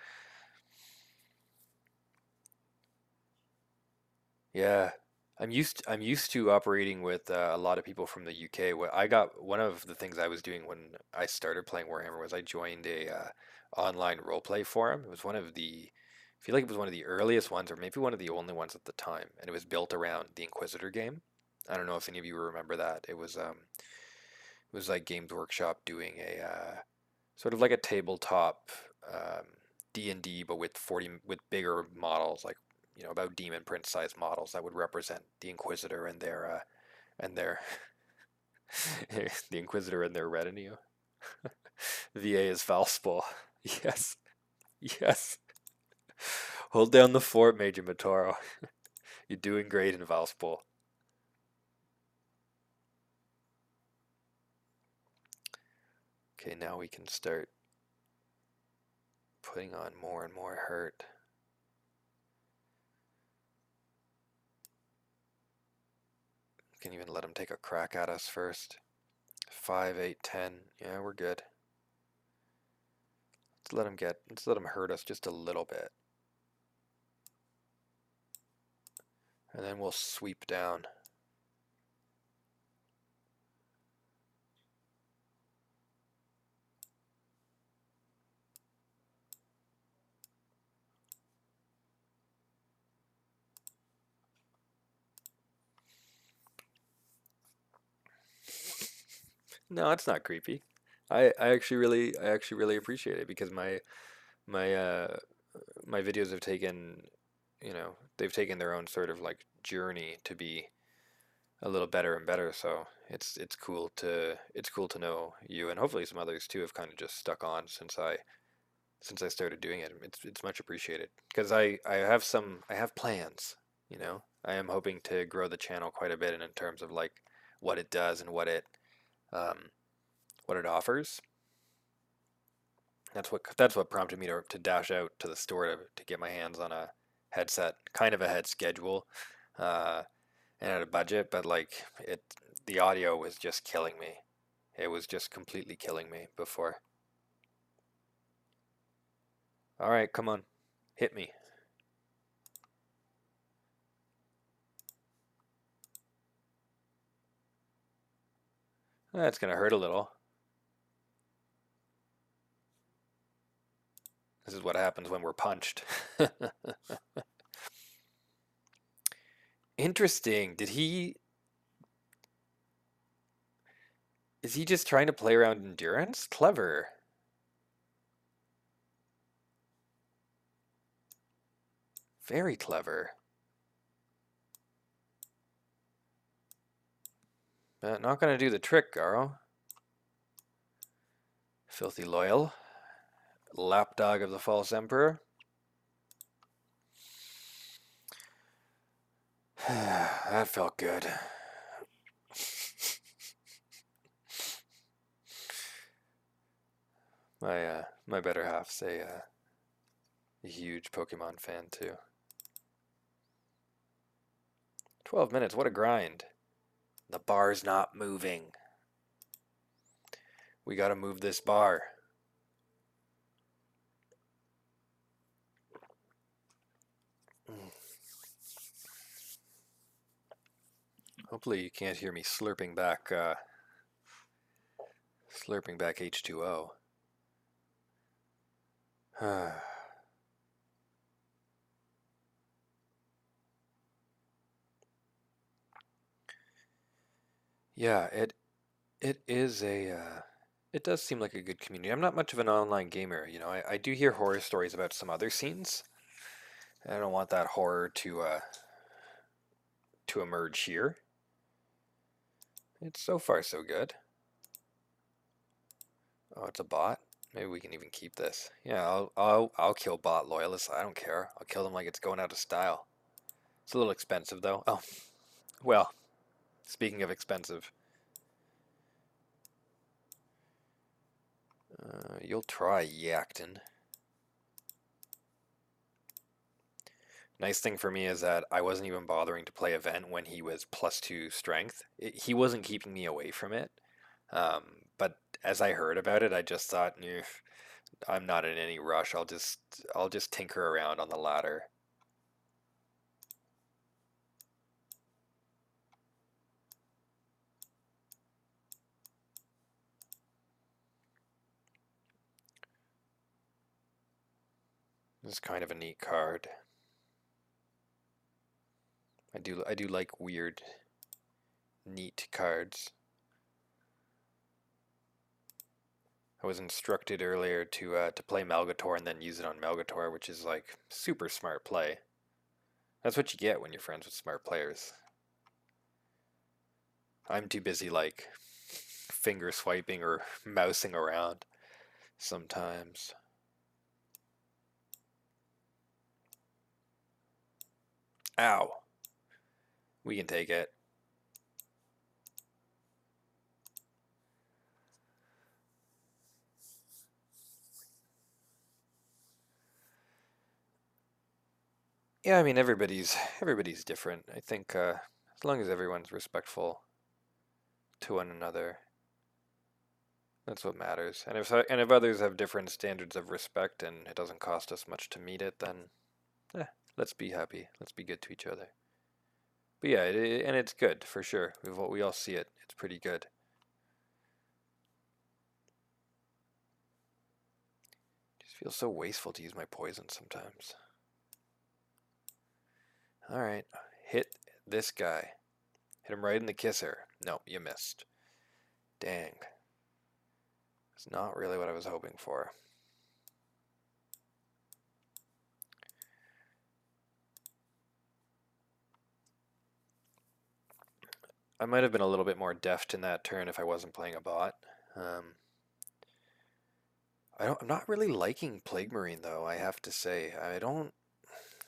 Yeah. I'm used to operating with a lot of people from the UK. I got one of the things I was doing when I started playing Warhammer was I joined a online roleplay forum. It was one of the, I feel like it was one of the earliest ones, or maybe one of the only ones at the time, and it was built around the Inquisitor game. I don't know if any of you remember that. It was like Games Workshop doing a sort of like a tabletop D&D, but with bigger models, like about Demon Prince size models that would represent the Inquisitor and their the Inquisitor and their retinue. VA is Valspol. Yes, yes. Hold down the fort, Major Matoro. You're doing great in Valspol. Okay, now we can start putting on more and more hurt. Can even let him take a crack at us first. 5, 8, 10. Yeah, we're good. Let's let him hurt us just a little bit. And then we'll sweep down. No, it's not creepy. I actually really appreciate it because my my videos have taken, they've taken their own sort of like journey to be a little better and better. So it's cool to know you, and hopefully some others too have kind of just stuck on since I started doing it. It's much appreciated because I have plans. I am hoping to grow the channel quite a bit in terms of like what it does and um, what it offers. That's what prompted me to dash out to the store to get my hands on a headset, kind of ahead schedule, uh, and at a budget. But like the audio was just killing me. It was just completely killing me before. All right, come on, hit me. That's gonna hurt a little. This is what happens when we're punched. Interesting. Is he just trying to play around endurance? Clever. Very clever. But not gonna do the trick, Garo. Filthy loyal. Lapdog of the false emperor. That felt good. My better half's a huge Pokemon fan too. 12 minutes, what a grind. The bar's not moving. We gotta move this bar. Hopefully you can't hear me slurping back H2O. Yeah, it is it does seem like a good community. I'm not much of an online gamer, you know. I do hear horror stories about some other scenes. I don't want that horror to emerge here. It's so far so good. Oh, it's a bot. Maybe we can even keep this. Yeah, I'll kill bot loyalists. I don't care. I'll kill them like it's going out of style. It's a little expensive though. Oh, well. Speaking of expensive, you'll try Yakton. Nice thing for me is that I wasn't even bothering to play event when he was +2 strength. He wasn't keeping me away from it. But as I heard about it, I just thought, I'm not in any rush. I'll just tinker around on the ladder. This is kind of a neat card. I do like weird, neat cards. I was instructed earlier to play Melgator and then use it on Melgator, which is like super smart play. That's what you get when you're friends with smart players. I'm too busy like finger swiping or mousing around sometimes. Ow. We can take it. Yeah, I mean everybody's different. I think as long as everyone's respectful to one another, that's what matters. And if others have different standards of respect and it doesn't cost us much to meet it, then let's be happy. Let's be good to each other. But yeah, and it's good for sure. We all see it. It's pretty good. Just feels so wasteful to use my poison sometimes. All right, hit this guy. Hit him right in the kisser. No, you missed. Dang. It's not really what I was hoping for. I might have been a little bit more deft in that turn if I wasn't playing a bot. I'm not really liking Plague Marine though, I have to say. I don't,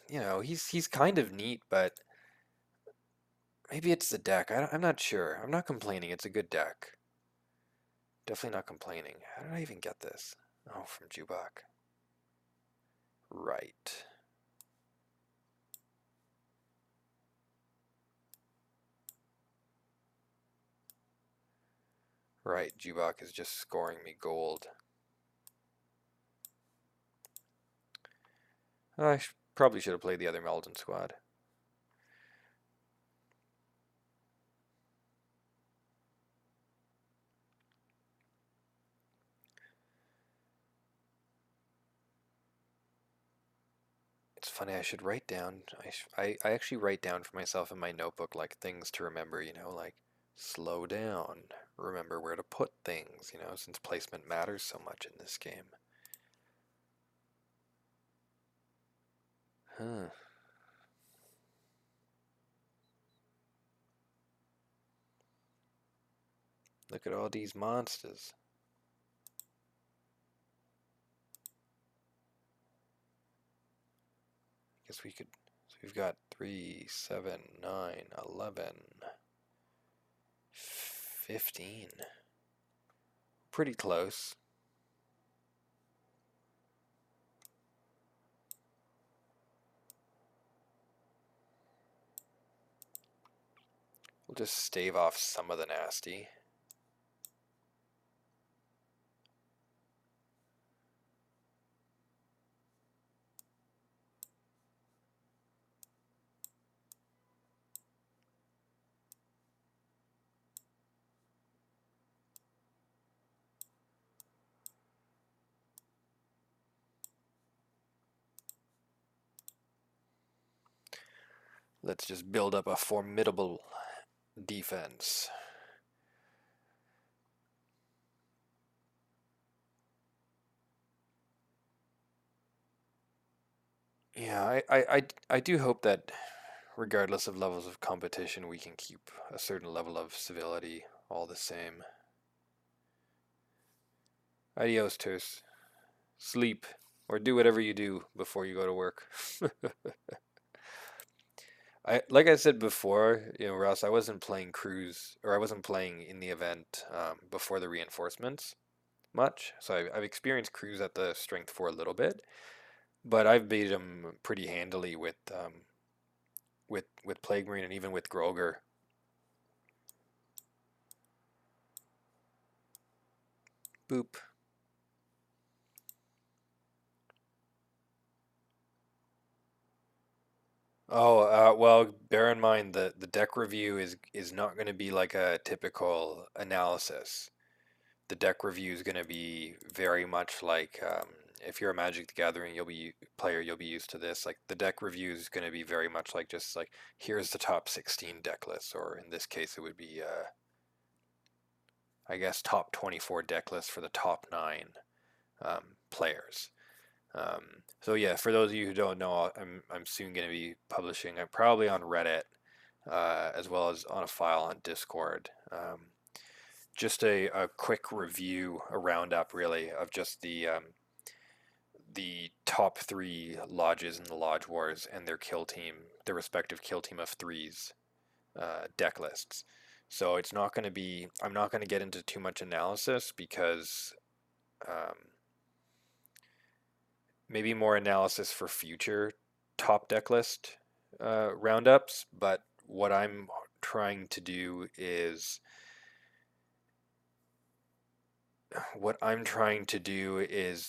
he's kind of neat, but maybe it's the deck. I'm not sure. I'm not complaining. It's a good deck. Definitely not complaining. How did I even get this? Oh, from Jubak. Right. Right, Jubak is just scoring me gold. I probably should have played the other Meldon squad. It's funny, I should write down, I actually write down for myself in my notebook like things to remember, like slow down, remember where to put things, since placement matters so much in this game. Huh. Look at all these monsters. I guess we could, so we've got 3, 7, 9, 11, 15. Pretty close. We'll just stave off some of the nasty. Let's just build up a formidable defense. Yeah, I do hope that regardless of levels of competition, we can keep a certain level of civility all the same. Adios, Terce. Sleep, or do whatever you do before you go to work. Like I said before, Ross, I wasn't playing crews, or I wasn't playing in the event before the reinforcements much. So I've experienced crews at the strength 4 a little bit, but I've beat them pretty handily with Plague Marine and even with Groger. Boop. Oh, well, bear in mind that the deck review is not going to be like a typical analysis. The deck review is going to be very much like if you're a Magic the Gathering you'll be used to this. Like the deck review is going to be very much like just like here's the top 16 deck lists, or in this case it would be I guess top 24 deck lists for the top 9 players. So yeah, for those of you who don't know, I'm soon going to be publishing, probably on Reddit, as well as on a file on Discord. Just a quick review, a roundup really of just the top 3 lodges in the Lodge Wars and their kill team, their respective kill team of 3s deck lists. So it's not going to be, I'm not going to get into too much analysis because maybe more analysis for future top deck list roundups, but what I'm trying to do is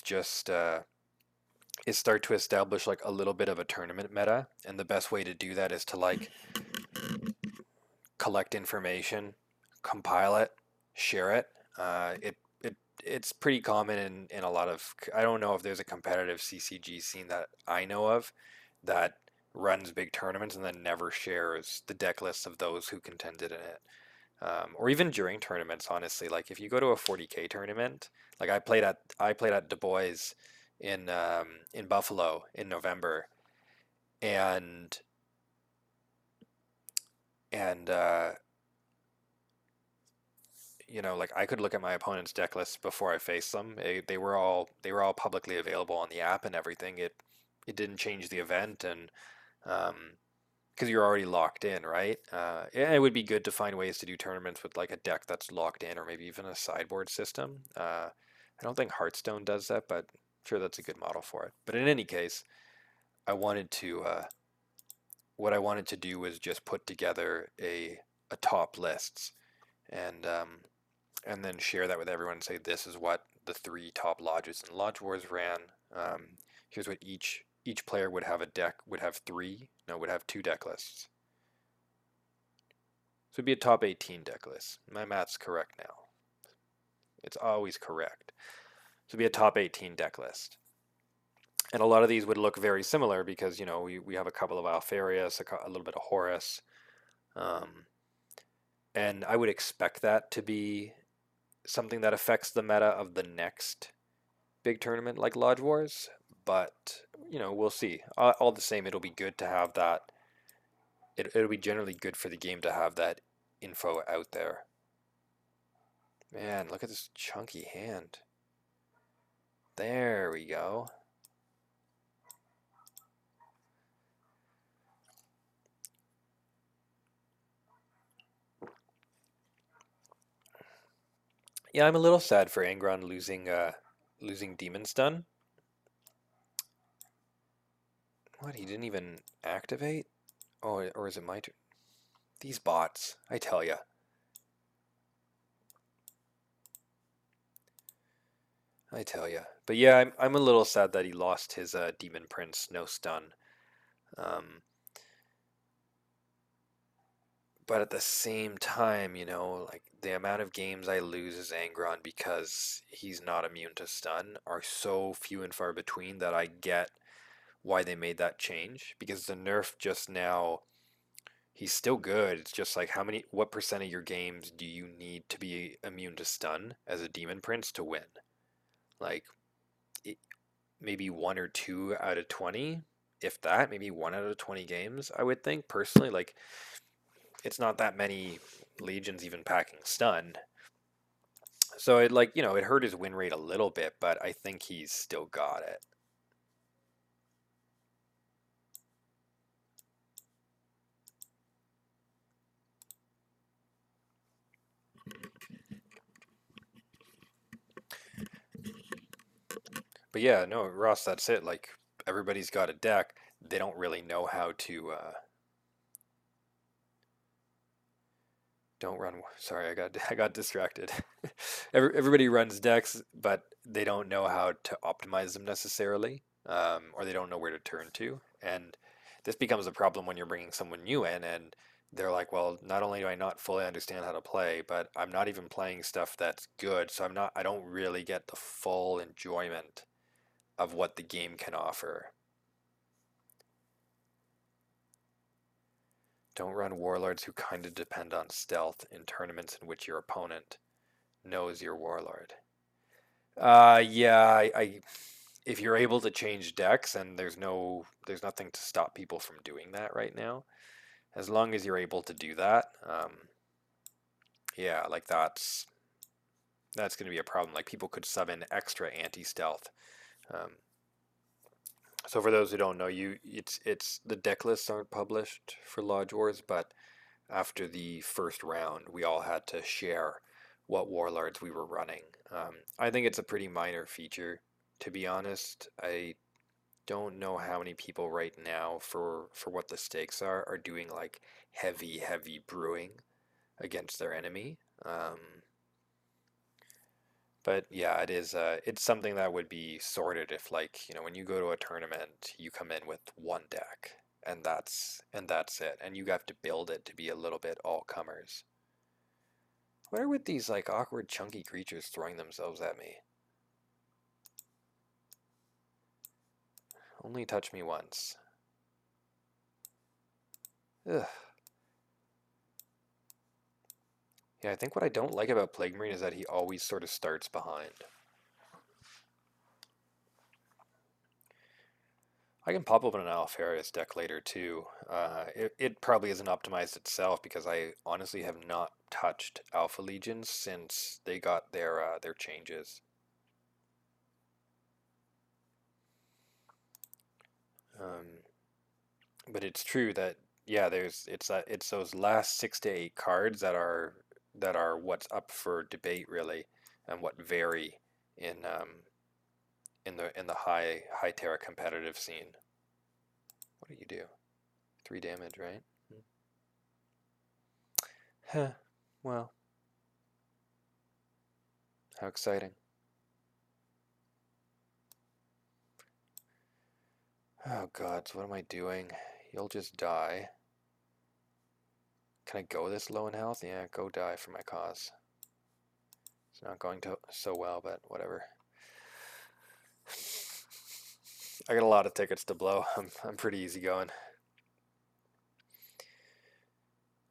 just is start to establish like a little bit of a tournament meta, and the best way to do that is to like collect information, compile it, share it. It's pretty common in a lot of, I don't know if there's a competitive CCG scene that I know of that runs big tournaments and then never shares the deck lists of those who contended in it. Or even during tournaments, honestly, like if you go to a 40K tournament, like I played at Du Bois in Buffalo in November, and and like I could look at my opponent's deck lists before I faced them. They were all publicly available on the app and everything. It didn't change the event, and because you're already locked in, right? It would be good to find ways to do tournaments with like a deck that's locked in, or maybe even a sideboard system. I don't think Hearthstone does that, but I'm sure that's a good model for it. But in any case, I wanted to what I wanted to do was just put together a top lists, and then share that with everyone and say this is what the 3 top lodges in Lodge Wars ran. Here's what each player would have would have 2 deck lists. So it'd be a top 18 deck list. My math's correct now. It's always correct. So it'd be a top 18 deck list. And a lot of these would look very similar because, we have a couple of Alfarius, a little bit of Horus. And I would expect that to be something that affects the meta of the next big tournament like Lodge Wars. But, we'll see. All the same, it'll be good to have that. It'll be generally good for the game to have that info out there. Man, look at this chunky hand. There we go. Yeah, I'm a little sad for Angron losing Demon Stun. What, he didn't even activate? Oh, or is it my turn? These bots, I tell ya. I tell ya. But yeah, I'm a little sad that he lost his Demon Prince no stun. Um, but at the same time, you know, like the amount of games I lose as Angron because he's not immune to stun are so few and far between that I get why they made that change. Because the nerf just now, he's still good. It's just like what percent of your games do you need to be immune to stun as a Demon Prince to win? Like maybe 1 or 2 out of 20, if that, maybe 1 out of 20 games, I would think personally. Like, it's not that many legions even packing stun. So it, like, it hurt his win rate a little bit, but I think he's still got it. But yeah, no, Ross, that's it. Like, everybody's got a deck. They don't really know how to don't run. Sorry, I got distracted. Everybody runs decks, but they don't know how to optimize them necessarily, or they don't know where to turn to. And this becomes a problem when you're bringing someone new in, and they're like, "Well, not only do I not fully understand how to play, but I'm not even playing stuff that's good, so I don't really get the full enjoyment of what the game can offer." Don't run warlords who kind of depend on stealth in tournaments in which your opponent knows your warlord. Yeah, if you're able to change decks and there's nothing to stop people from doing that right now, as long as you're able to do that, yeah, like that's going to be a problem. Like people could sub in extra anti-stealth. Um, so for those who don't know, it's the deck lists aren't published for Lodge Wars, but after the first round, we all had to share what warlords we were running. I think it's a pretty minor feature, to be honest. I don't know how many people right now, for what the stakes are doing like heavy brewing against their enemy. But yeah, it's something that would be sorted if, like, when you go to a tournament, you come in with one deck and that's it, and you have to build it to be a little bit all comers. What are with these like awkward chunky creatures throwing themselves at me? Only touch me once. Ugh. Yeah, I think what I don't like about Plague Marine is that he always sort of starts behind. I can pop open an Alfarius deck later too. It probably isn't optimized itself because I honestly have not touched Alpha Legions since they got their changes. Um, but it's true that, yeah, it's those last 6 to 8 cards that are what's up for debate really, and what vary in the high Terra competitive scene. What do you do? 3 damage, right? Huh. Well, how exciting. Oh god, so what am I doing? You'll just die. Can I go this low in health? Yeah, go die for my cause. It's not going to so well, but whatever. I got a lot of tickets to blow. I'm pretty easygoing.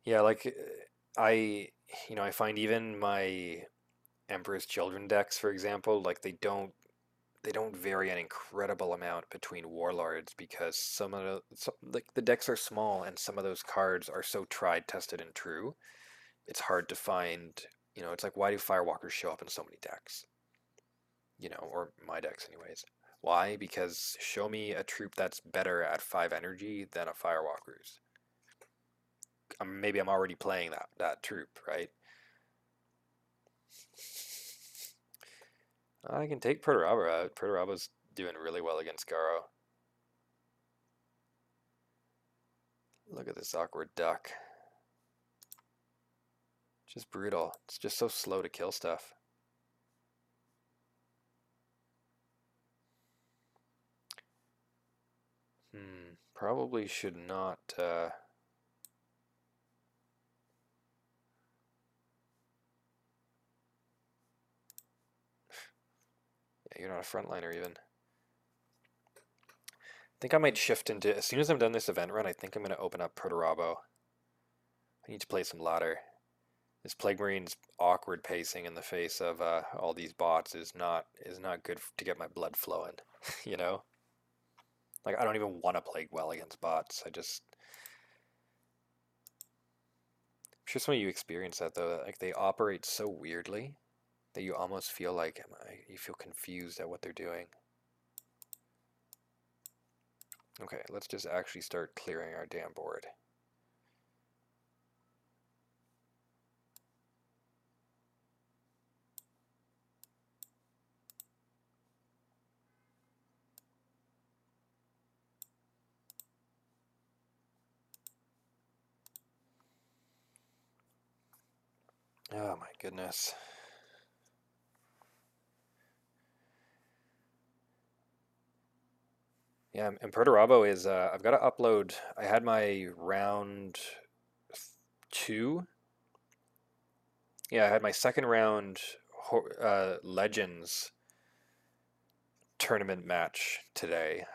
Yeah, like I find even my Emperor's Children decks, for example, like they don't vary an incredible amount between warlords because like the decks are small and some of those cards are so tried, tested, and true. It's hard to find You know, it's like, why do Firewalkers show up in so many decks? You know, or my decks anyways. Why? Because show me a troop that's better at 5 energy than a Firewalkers. Maybe I'm already playing that troop, right? I can take Perturabo out. Perturabo's doing really well against Garo. Look at this awkward duck. Just brutal. It's just so slow to kill stuff. Probably should not. Yeah, you're not a frontliner even. I think I might shift into, as soon as I'm done this event run, I think I'm going to open up Perturabo. I need to play some ladder. This Plague Marine's awkward pacing in the face of all these bots is not good to get my blood flowing. You know, like I don't even want to play well against bots. I'm sure some of you experience that though. Like they operate so weirdly that you almost feel like you feel confused at what they're doing. Okay, let's just actually start clearing our damn board. Oh my goodness. Yeah, and Perturabo is, I've got to upload, I had my round 2. Yeah, I had my second round Legends tournament match today.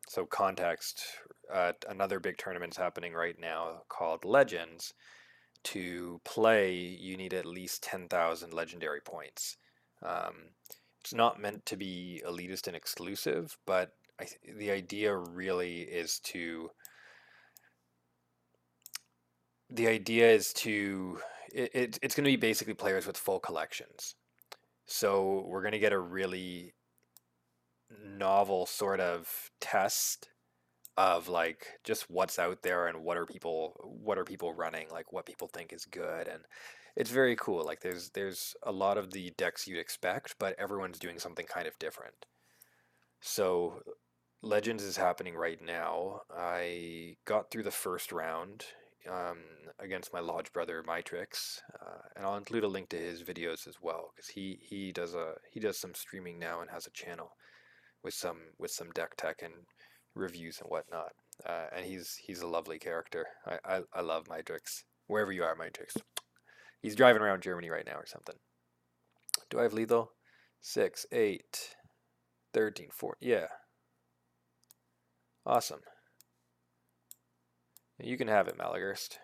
So context, another big tournament's happening right now called Legends. To play, you need at least 10,000 legendary points. It's not meant to be elitist and exclusive, but the idea really is to. The idea is to. It's going to be basically players with full collections. So we're going to get a really novel sort of test of like just what's out there and what are people running, like what people think is good, and it's very cool. Like there's a lot of the decks you'd expect, but everyone's doing something kind of different. So Legends is happening right now. I got through the first round um, against my lodge brother Mitrix, and I'll include a link to his videos as well because he does some streaming now and has a channel with some deck tech and reviews and whatnot. And he's a lovely character. I love Mitrix. Wherever you are, Mitrix. He's driving around Germany right now or something. Do I have lethal? 6, 8, 13, 4. Yeah. Awesome. You can have it, Malagurst.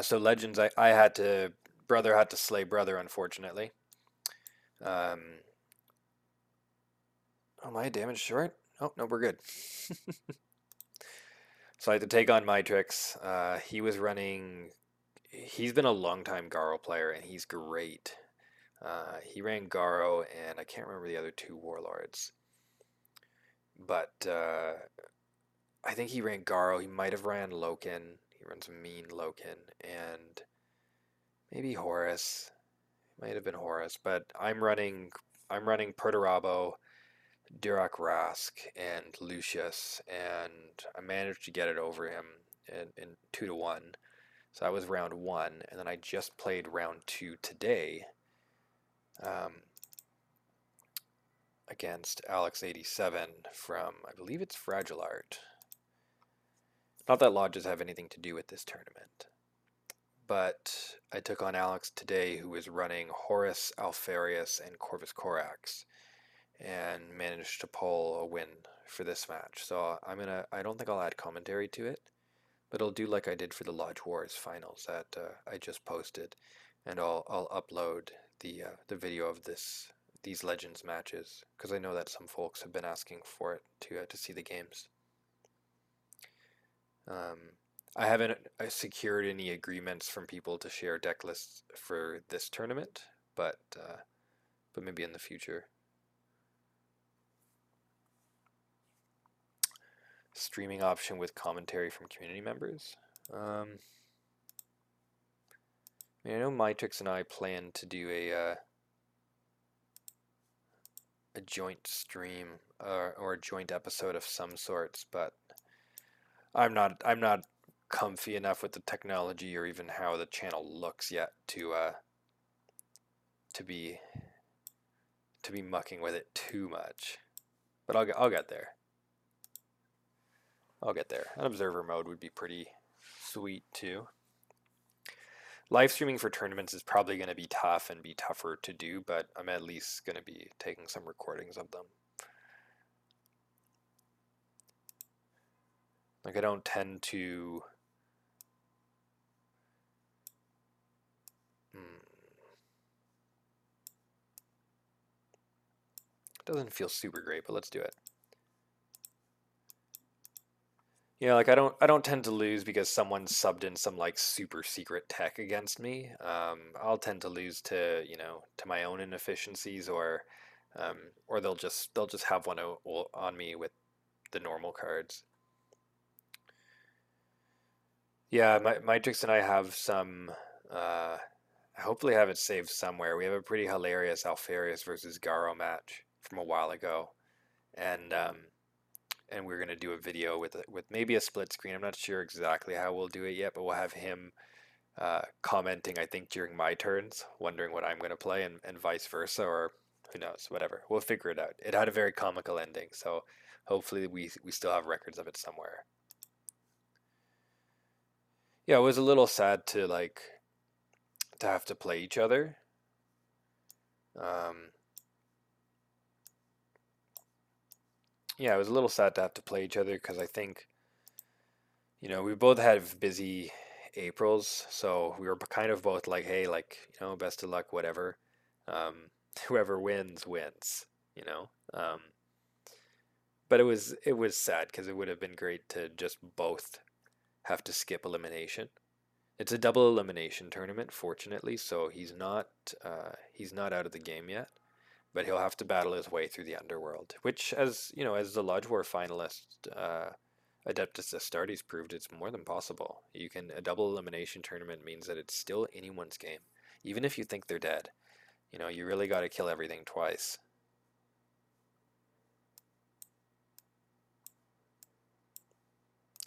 So Legends, I had to, brother had to slay brother, unfortunately. Oh, my damage short? Oh, no, we're good. So I had to take on Mitrix. He's been a long time Garo player, and he's great. He ran Garo, and I can't remember the other 2 warlords. But I think he ran Garo. He might have ran Loken. He runs mean Loken, and maybe Horus. Might have been Horus, but I'm running Perturabo, Durak Rask, and Lucius, and I managed to get it over him in 2-1. So that was round 1, and then I just played round 2 today against Alex87 from, I believe it's Fragile Art. Not that lodges have anything to do with this tournament, but I took on Alex today, who is running Horus, Alfarius, and Corvus Corax, and managed to pull a win for this match. So I don't think I'll add commentary to it, but I'll do like I did for the Lodge Wars finals that I just posted, and I'll upload the video of these Legends matches because I know that some folks have been asking for it to see the games. I haven't secured any agreements from people to share deck lists for this tournament, but maybe in the future. Streaming option with commentary from community members. I know Mytrix and I plan to do a joint stream or a joint episode of some sorts, but I'm not comfy enough with the technology or even how the channel looks yet to be mucking with it too much. But I'll get there. I'll get there. An observer mode would be pretty sweet too. Live streaming for tournaments is probably going to be tough and be tougher to do, but I'm at least going to be taking some recordings of them. Like, I don't tend to... It doesn't feel super great, but let's do it. Yeah, like I don't tend to lose because someone subbed in some like super secret tech against me. I'll tend to lose to, to my own inefficiencies, or they'll just have one on me with the normal cards. Yeah, Matrix and I have some. I hopefully have it saved somewhere. We have a pretty hilarious Alfarius versus Garo match from a while ago, and we're gonna do a video with maybe a split screen. I'm not sure exactly how we'll do it yet, but we'll have him commenting, I think, during my turns, wondering what I'm gonna play, and vice versa, or who knows, whatever. We'll figure it out. It had a very comical ending, so hopefully we still have records of it somewhere. Yeah, it was a little sad to have to play each other. Yeah, it was a little sad to have to play each other because I think, we both had busy Aprils, so we were kind of both like, hey, best of luck, whatever. Whoever wins, wins, you know. But it was sad because it would have been great to just both have to skip elimination. It's a double elimination tournament, fortunately, so he's not out of the game yet, but he'll have to battle his way through the underworld, which, as you know, as the Lodge War finalist, Adeptus Astartes proved, it's more than possible. A double elimination tournament means that it's still anyone's game, even if you think they're dead. You really got to kill everything twice.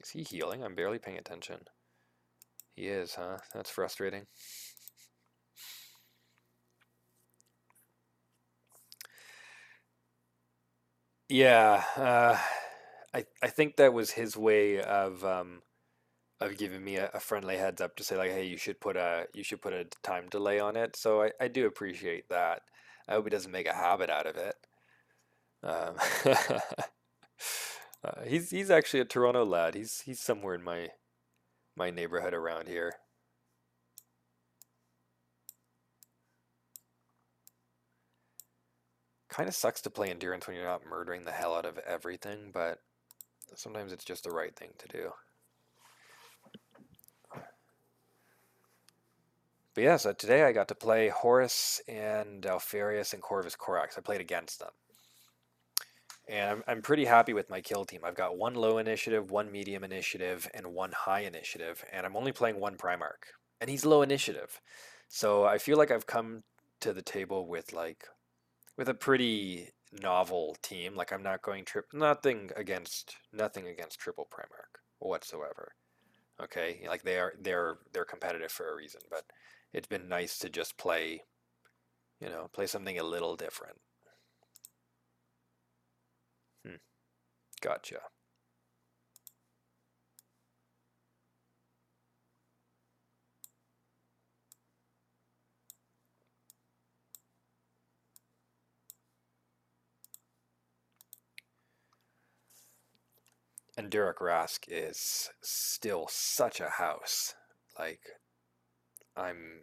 Is he healing? I'm barely paying attention. He is, huh? That's frustrating. Yeah, I think that was his way of giving me a friendly heads up to say like, hey, you should put a time delay on it. So I do appreciate that. I hope he doesn't make a habit out of it. Um, he's actually a Toronto lad. He's somewhere in my neighborhood around here. Kind of sucks to play endurance when you're not murdering the hell out of everything, but sometimes it's just the right thing to do. But yeah, so today I got to play Horus and Alfarius and Corvus Corax. I played against them. And I'm pretty happy with my kill team. I've got one low initiative, one medium initiative, and one high initiative, and I'm only playing one Primarch. And he's low initiative. So I feel like I've come to the table with a pretty novel team. Like, I'm not going nothing against triple Primarch whatsoever. Okay? Like, they're competitive for a reason, but it's been nice to just play something a little different. Gotcha. And Durek Rask is still such a house. Like, I'm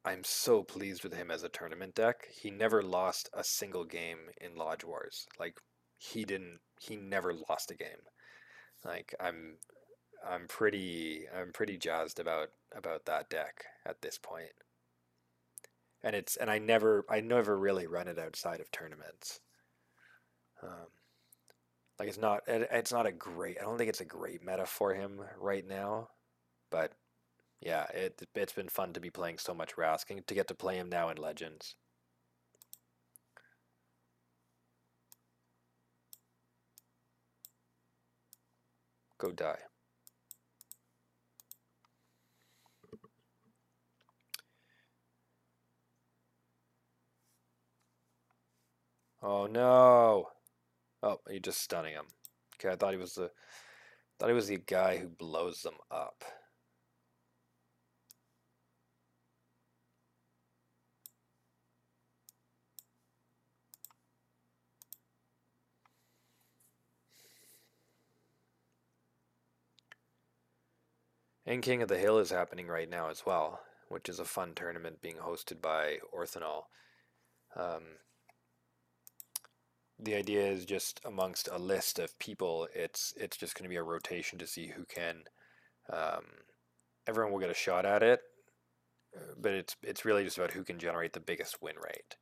I'm so pleased with him as a tournament deck. He never lost a single game in Lodge Wars. Like, he never lost a game. Like, I'm pretty jazzed about that deck at this point. And I never really run it outside of tournaments. Um, like it's not a great. I don't think it's a great meta for him right now, but yeah, it's been fun to be playing so much Rask and to get to play him now in Legends. Go die. Oh no! Oh, you're just stunning him. Okay, I thought he was the guy who blows them up. And King of the Hill is happening right now as well, which is a fun tournament being hosted by Orthanol. Um, the idea is just amongst a list of people, it's just going to be a rotation to see who can. Um, everyone will get a shot at it, but it's really just about who can generate the biggest win rate.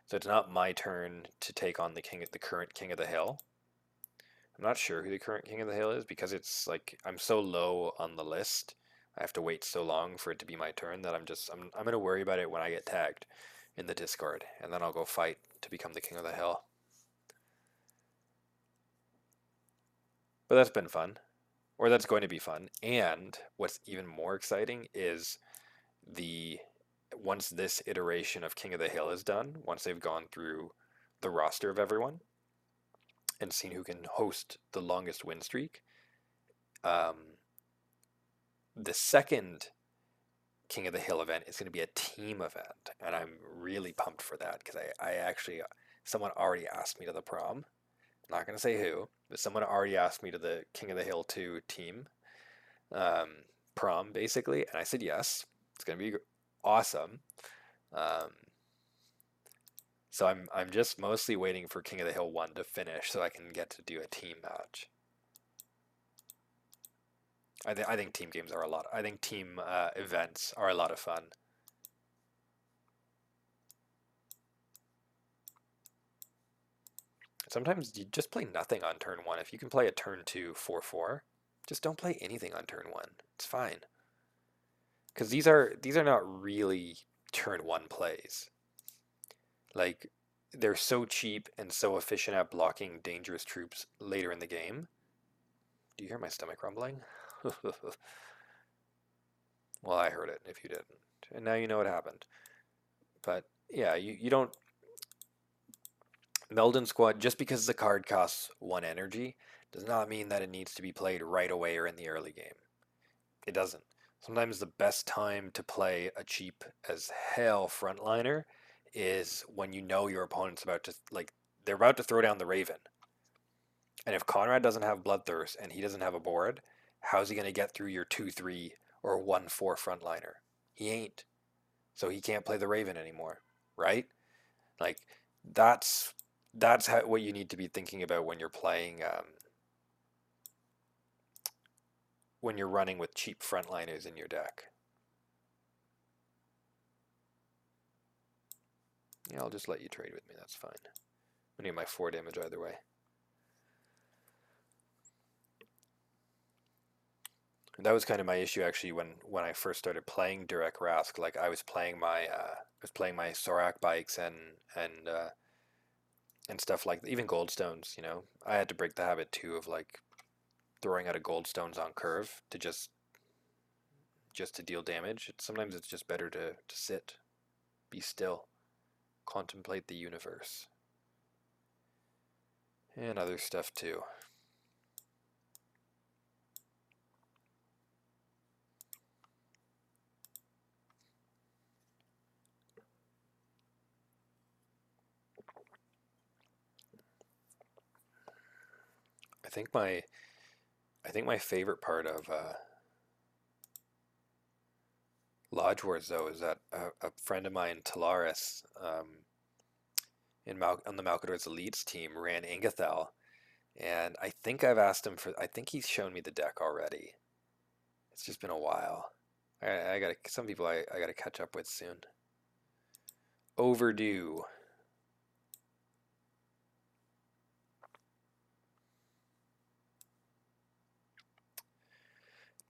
So it's not my turn to take on the current King of the Hill. I'm not sure who the current King of the Hill is because it's like I'm so low on the list. I have to wait so long for it to be my turn that I'm gonna worry about it when I get tagged in the Discord, and then I'll go fight to become the King of the Hill. But that's been fun, or that's going to be fun. And what's even more exciting is the once this iteration of King of the Hill is done, once they've gone through the roster of everyone and seen who can host the longest win streak, um, the second King of the Hill event is going to be a team event, and I'm really pumped for that because I actually someone already asked me to the prom. I'm not going to say who, but someone already asked me to the King of the Hill 2 team um, prom basically, and I said yes. It's going to be awesome. Um, so I'm just mostly waiting for King of the Hill 1 to finish so I can get to do a team match. I think team games are a lot. I think team events are a lot of fun. Sometimes you just play nothing on turn 1. If you can play a turn 2 4/4, just don't play anything on turn 1. It's fine. Because these are not really turn 1 plays. Like they're so cheap and so efficient at blocking dangerous troops later in the game. Do you hear my stomach rumbling? Well, I heard it if you didn't. And now you know what happened. But yeah, you don't. Meldon Squad, just because the card costs 1 energy, does not mean that it needs to be played right away or in the early game. It doesn't. Sometimes the best time to play a cheap as hell frontliner is when you know your opponent's about to, like, they're about to throw down the Raven. And if Conrad doesn't have Bloodthirst and he doesn't have a board, how's he going to get through your 2-3 or 1-4 frontliner? He ain't. So he can't play the Raven anymore, right? Like that's what you need to be thinking about when you're playing when you're running with cheap frontliners in your deck. Yeah, I'll just let you trade with me. That's fine. I need my 4 damage either way. That was kind of my issue actually when I first started playing Direct Rask. Like I was playing my Sorak bikes and stuff like even Goldstones. You know, I had to break the habit too of like throwing out a Goldstones on curve to just to deal damage. Sometimes it's just better to sit, be still, contemplate the universe, and other stuff too. I think my I think my favorite part of Lodge Wars though is that a friend of mine, Talaris, on the Malkador's Elites team, ran Ingathal, and I think I've asked him for. I think he's shown me the deck already. It's just been a while. I gotta, some people I gotta catch up with soon. Overdue.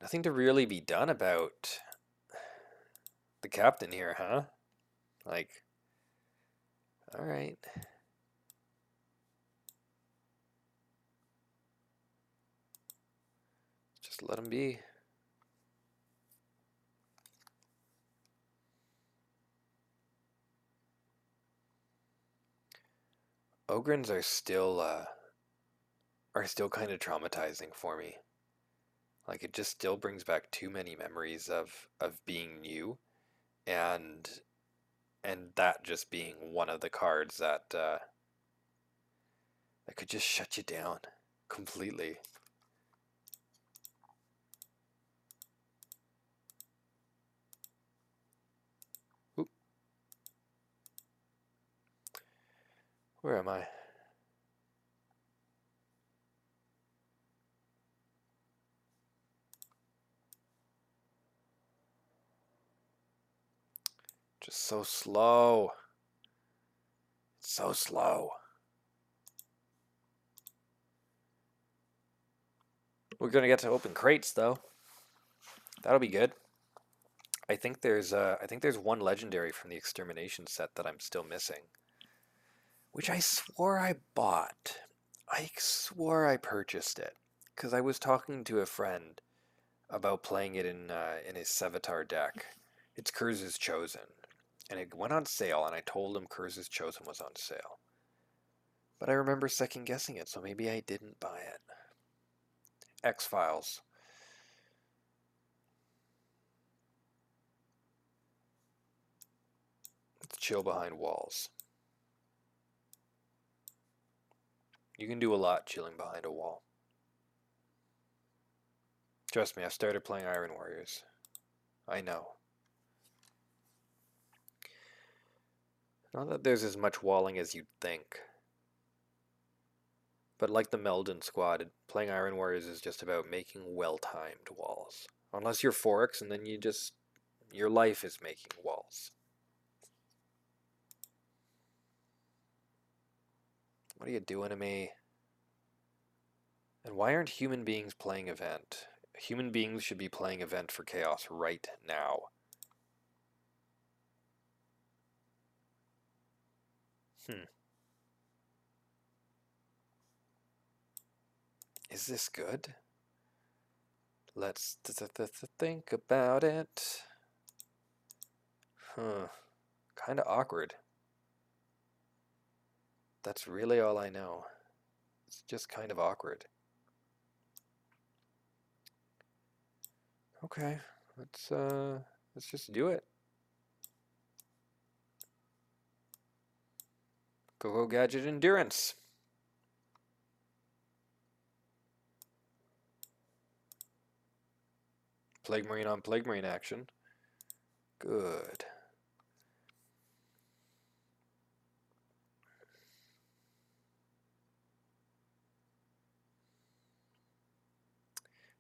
Nothing to really be done about the captain here, huh? Like, alright. Just let him be. Ogrins are still kind of traumatizing for me. Like it just still brings back too many memories of being new, and that just being one of the cards that that could just shut you down completely. Oop. Where am I? Just so slow. So slow. We're gonna get to open crates though. That'll be good. I think there's one legendary from the extermination set that I'm still missing, which I swore I bought. I swore I purchased it because I was talking to a friend about playing it in his Sevatar deck. It's Kurz's Chosen, and it went on sale, and I told him Kurz's Chosen was on sale. But I remember second guessing it, so maybe I didn't buy it. X-Files. Let's chill behind walls. You can do a lot chilling behind a wall. Trust me, I started playing Iron Warriors. I know. Not that there's as much walling as you'd think. But like the Meldon squad, playing Iron Warriors is just about making well-timed walls. Unless you're Forex, and then your life is making walls. What are you doing to me? And why aren't human beings playing event? Human beings should be playing event for chaos right now. Is this good? Let's think about it. Kind of awkward. That's really all I know. It's just kind of awkward. Okay, let's just do it. Go Gadget Endurance. Plague Marine on Plague Marine action. Good.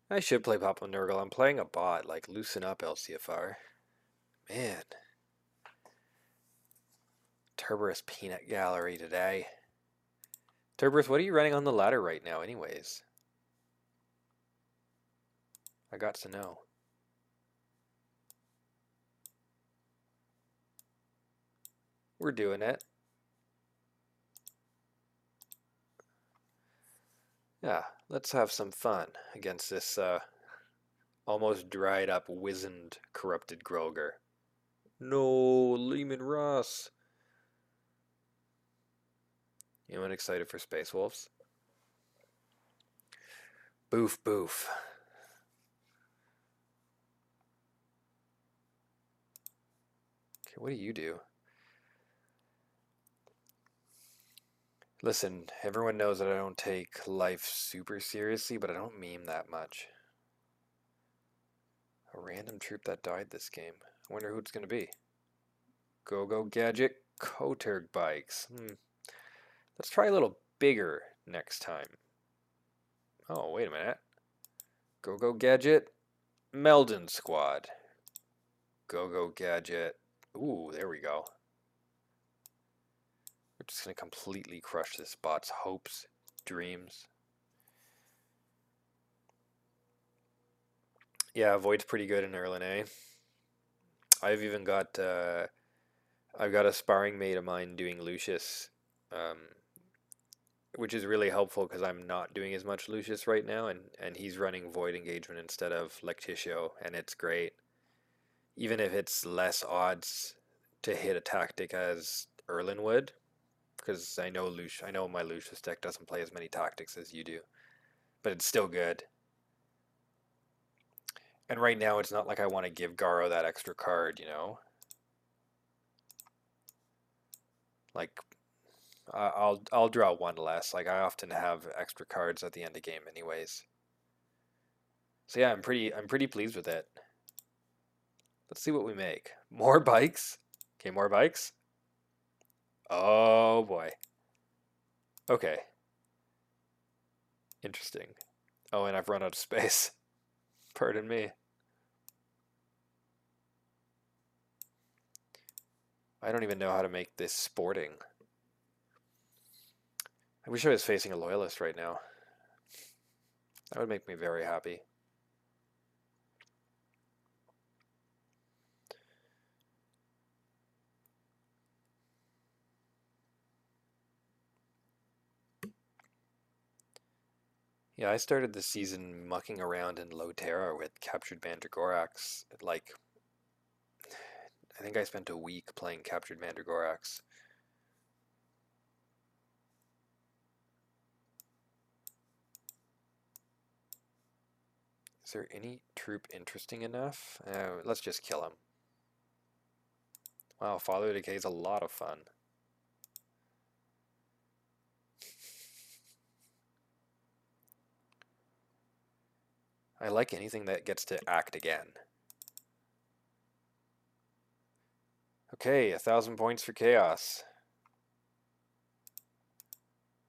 I should play Papa Nurgle. I'm playing a bot. Like, loosen up, LCFR. Man. Turberus Peanut Gallery today. Turberus, what are you running on the ladder right now anyways? I got to know. We're doing it. Yeah, let's have some fun against this almost dried up, wizened, corrupted Grolger. No, Lehman Ross. Anyone excited for Space Wolves? Boof, boof. Okay, what do you do? Listen, everyone knows that I don't take life super seriously, but I don't meme that much. A random troop that died this game. I wonder who it's going to be. Go Gadget Koturg bikes. Let's try a little bigger next time. Oh, wait a minute. Go Gadget Meldon Squad. Go Gadget. Ooh, there we go. We're just going to completely crush this bot's hopes, dreams. Yeah, Void's pretty good in Erlen A. I've even got I've got a sparring mate of mine doing Lucius, um, which is really helpful because I'm not doing as much Lucius right now, and he's running Void engagement instead of Lecticio, and it's great. Even if it's less odds to hit a tactic as Erlen would, because I know my Lucius deck doesn't play as many tactics as you do, but it's still good. And right now, it's not like I want to give Garo that extra card, you know? Like, I'll draw one less. Like, I often have extra cards at the end of game anyways. So yeah, I'm pretty pleased with it. Let's see what we make. More bikes? Okay, more bikes? Oh boy. Okay. Interesting. Oh, and I've run out of space. Pardon me. I don't even know how to make this sporting. I wish I was facing a loyalist right now. That would make me very happy. Yeah, I started the season mucking around in Low Terra with Captured Mandragorax. Like, I think I spent a week playing Captured Mandragorax. Is there any troop interesting enough? Let's just kill him. Wow, Father Decay is a lot of fun. I like anything that gets to act again. Okay, 1,000 points for Chaos.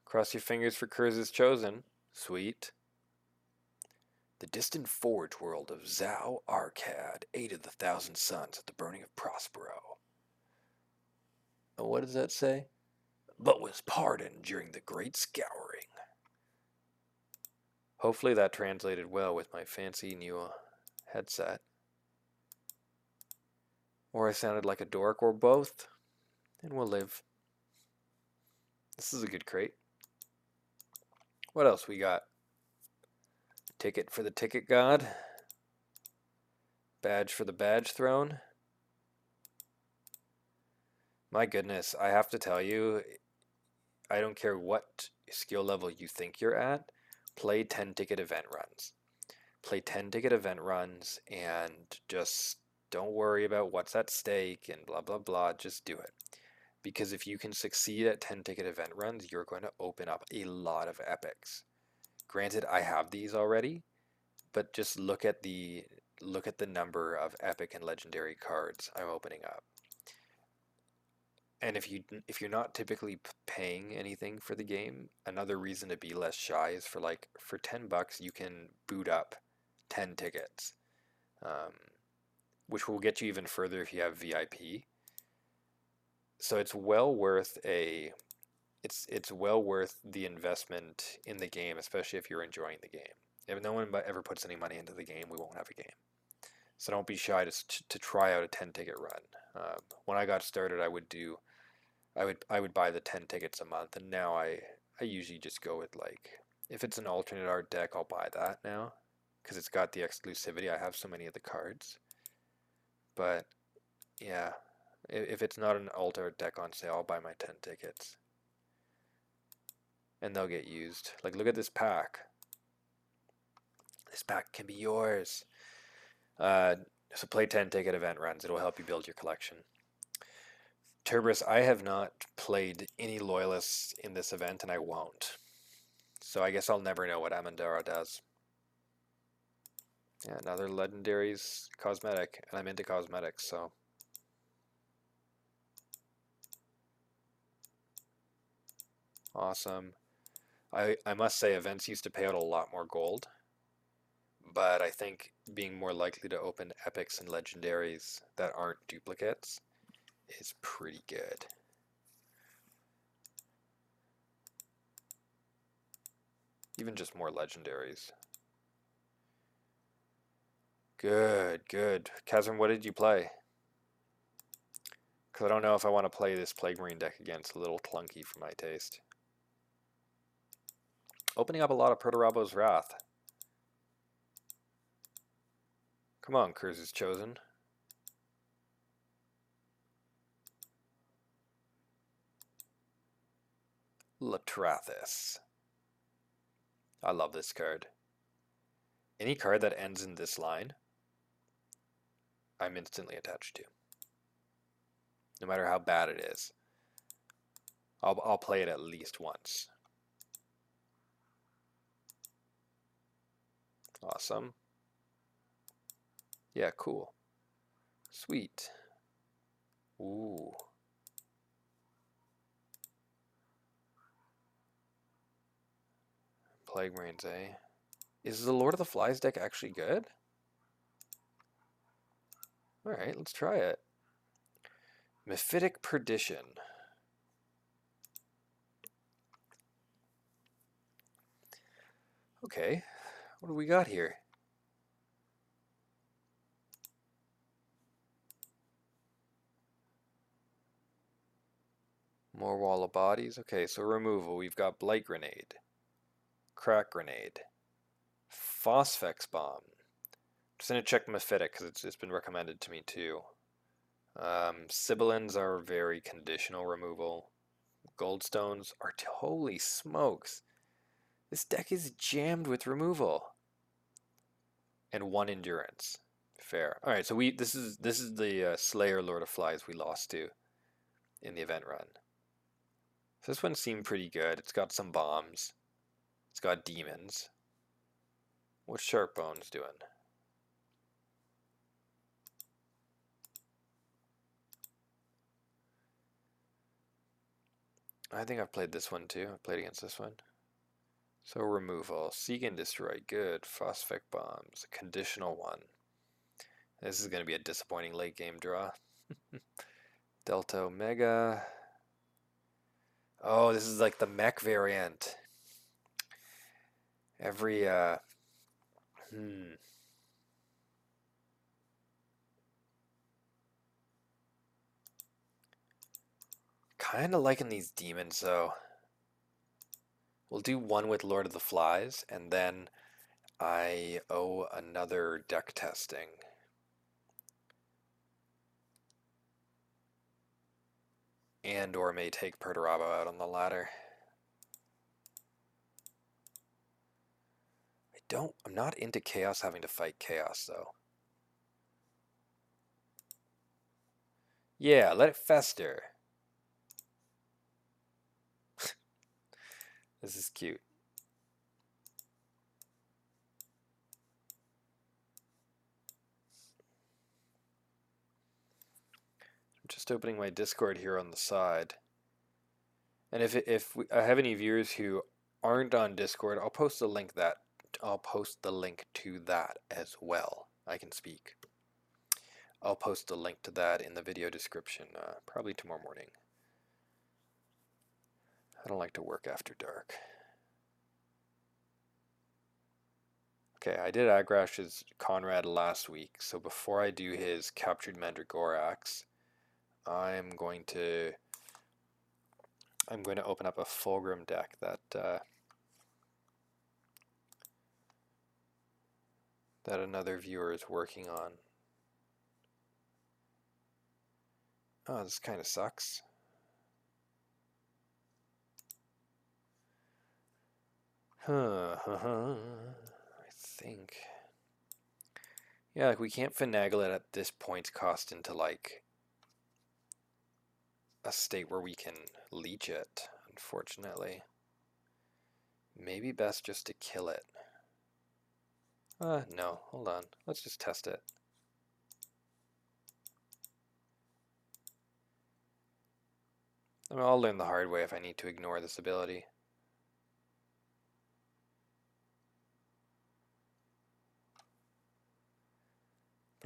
Cross your fingers for Kurz's Chosen. Sweet. The distant forge world of Zao Arcad aided the Thousand Suns at the burning of Prospero. Oh, what does that say? But was pardoned during the Great Scouring. Hopefully that translated well with my fancy new headset. Or I sounded like a dork, or both, and we'll live. This is a good crate. What else we got? Ticket for the Ticket God. Badge for the Badge Throne. My goodness, I have to tell you, I don't care what skill level you think you're at, play 10 ticket event runs. Play 10 ticket event runs and just don't worry about what's at stake and blah blah blah, just do it. Because if you can succeed at 10 ticket event runs, you're going to open up a lot of epics. Granted, I have these already, but just look at the number of epic and legendary cards I'm opening up. And if you're not typically paying anything for the game, another reason to be less shy is for $10 you can boot up 10 tickets, which will get you even further if you have VIP. So it's well worth it's well worth the investment in the game, especially if you're enjoying the game. If no one ever puts any money into the game, we won't have a game. So don't be shy to try out a 10 ticket run. When I got started, I would buy the 10 tickets a month, and now I usually just go with, like, if it's an alternate art deck, I'll buy that now because it's got the exclusivity. I have so many of the cards. But yeah, if it's not an alt art deck on sale, I'll buy my 10 tickets. And they'll get used. Like, look at this pack. This pack can be yours. So play 10 ticket event runs. It'll help you build your collection. Turbris, I have not played any loyalists in this event, and I won't. So I guess I'll never know what Amandara does. Yeah, another legendary's cosmetic, and I'm into cosmetics, so. Awesome. I must say, events used to pay out a lot more gold, but I think being more likely to open epics and legendaries that aren't duplicates is pretty good. Even just more legendaries. Good, good. Kazrim, what did you play? Because I don't know if I want to play this Plague Marine deck again. It's a little clunky for my taste. Opening up a lot of Perturabo's Wrath. Come on, Curse's Chosen. Latrathis. I love this card. Any card that ends in this line, I'm instantly attached to. No matter how bad it is. I'll play it at least once. Awesome. Yeah, cool. Sweet. Ooh. Plague Marines, eh? Is the Lord of the Flies deck actually good? Alright, let's try it. Mephitic Perdition. Okay, what do we got here? More Wall of Bodies. Okay, so removal. We've got Blight Grenade, Crack Grenade, Phosphex Bomb. Just gonna check Mephitic because it's been recommended to me too. Sibilants are very conditional removal. Goldstones are holy smokes. This deck is jammed with removal. And 1 endurance. Fair. All right, so this is the Slayer Lord of Flies we lost to in the event run. So this one seemed pretty good. It's got some bombs. It's got demons. What's Sharp Bones doing? I think I've played this one too. I've played against this one. So removal. Seek and Destroy. Good. Phosphic Bombs. A conditional one. This is going to be a disappointing late game draw. Delta Omega. Oh, this is like the mech variant. Every, Kind of liking these demons, though. We'll do one with Lord of the Flies, and then I owe another deck testing. And or may take Perturabo out on the ladder. I'm not into Chaos having to fight Chaos, though. Yeah, let it fester. This is cute. I'm just opening my Discord here on the side. And if I have any viewers who aren't on Discord, I'll post the link to that as well. I can speak. I'll post a link to that in the video description, probably tomorrow morning. I don't like to work after dark. Okay, I did Agrash's Conrad last week, so before I do his Captured Mandragorax, I'm going to open up a Fulgrim deck that another viewer is working on. Oh, this kind of sucks. I think. Yeah, like we can't finagle it at this point cost into like a state where we can leech it, unfortunately. Maybe best just to kill it. No, hold on. Let's just test it. I mean, I'll learn the hard way if I need to ignore this ability.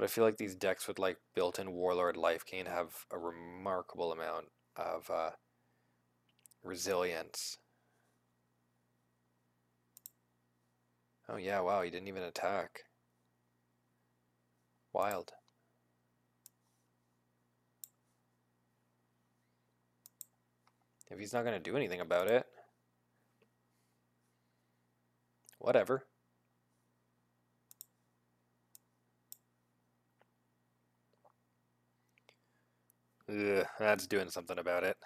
But I feel like these decks with like built-in Warlord life gain have a remarkable amount of resilience. Oh yeah, wow, he didn't even attack. Wild. If he's not going to do anything about it, whatever. Ugh, that's doing something about it.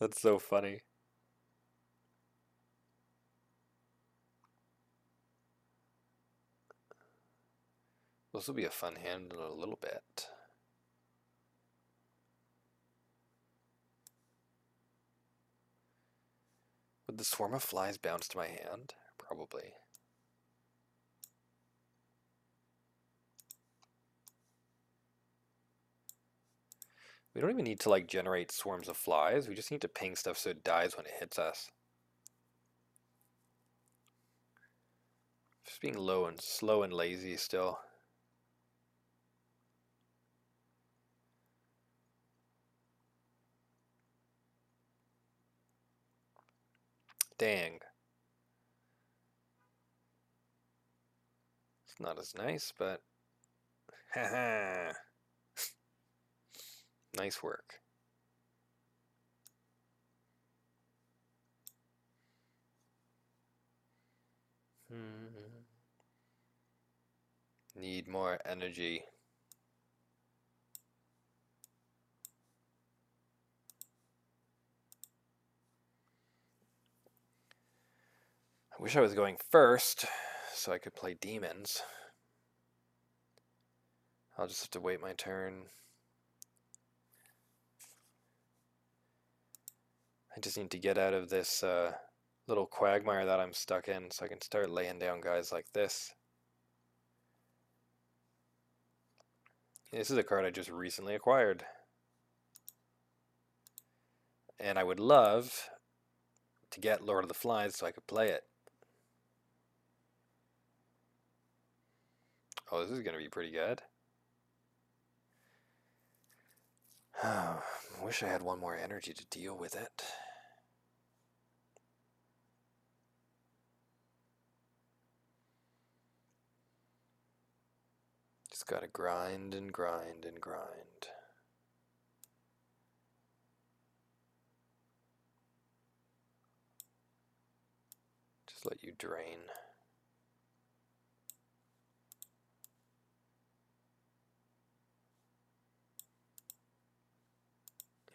That's so funny. This will be a fun hand in a little bit. Would the swarm of flies bounce to my hand? Probably. We don't even need to like generate swarms of flies. We just need to ping stuff so it dies when it hits us. Just being low and slow and lazy still. Dang. It's not as nice, but haha. Nice work. Need more energy. I wish I was going first so I could play demons. I'll just have to wait my turn. I just need to get out of this little quagmire that I'm stuck in so I can start laying down guys like this. This is a card I just recently acquired. And I would love to get Lord of the Flies so I could play it. Oh, this is going to be pretty good. I wish I had one more energy to deal with it. Just gotta grind and grind and grind. Just let you drain.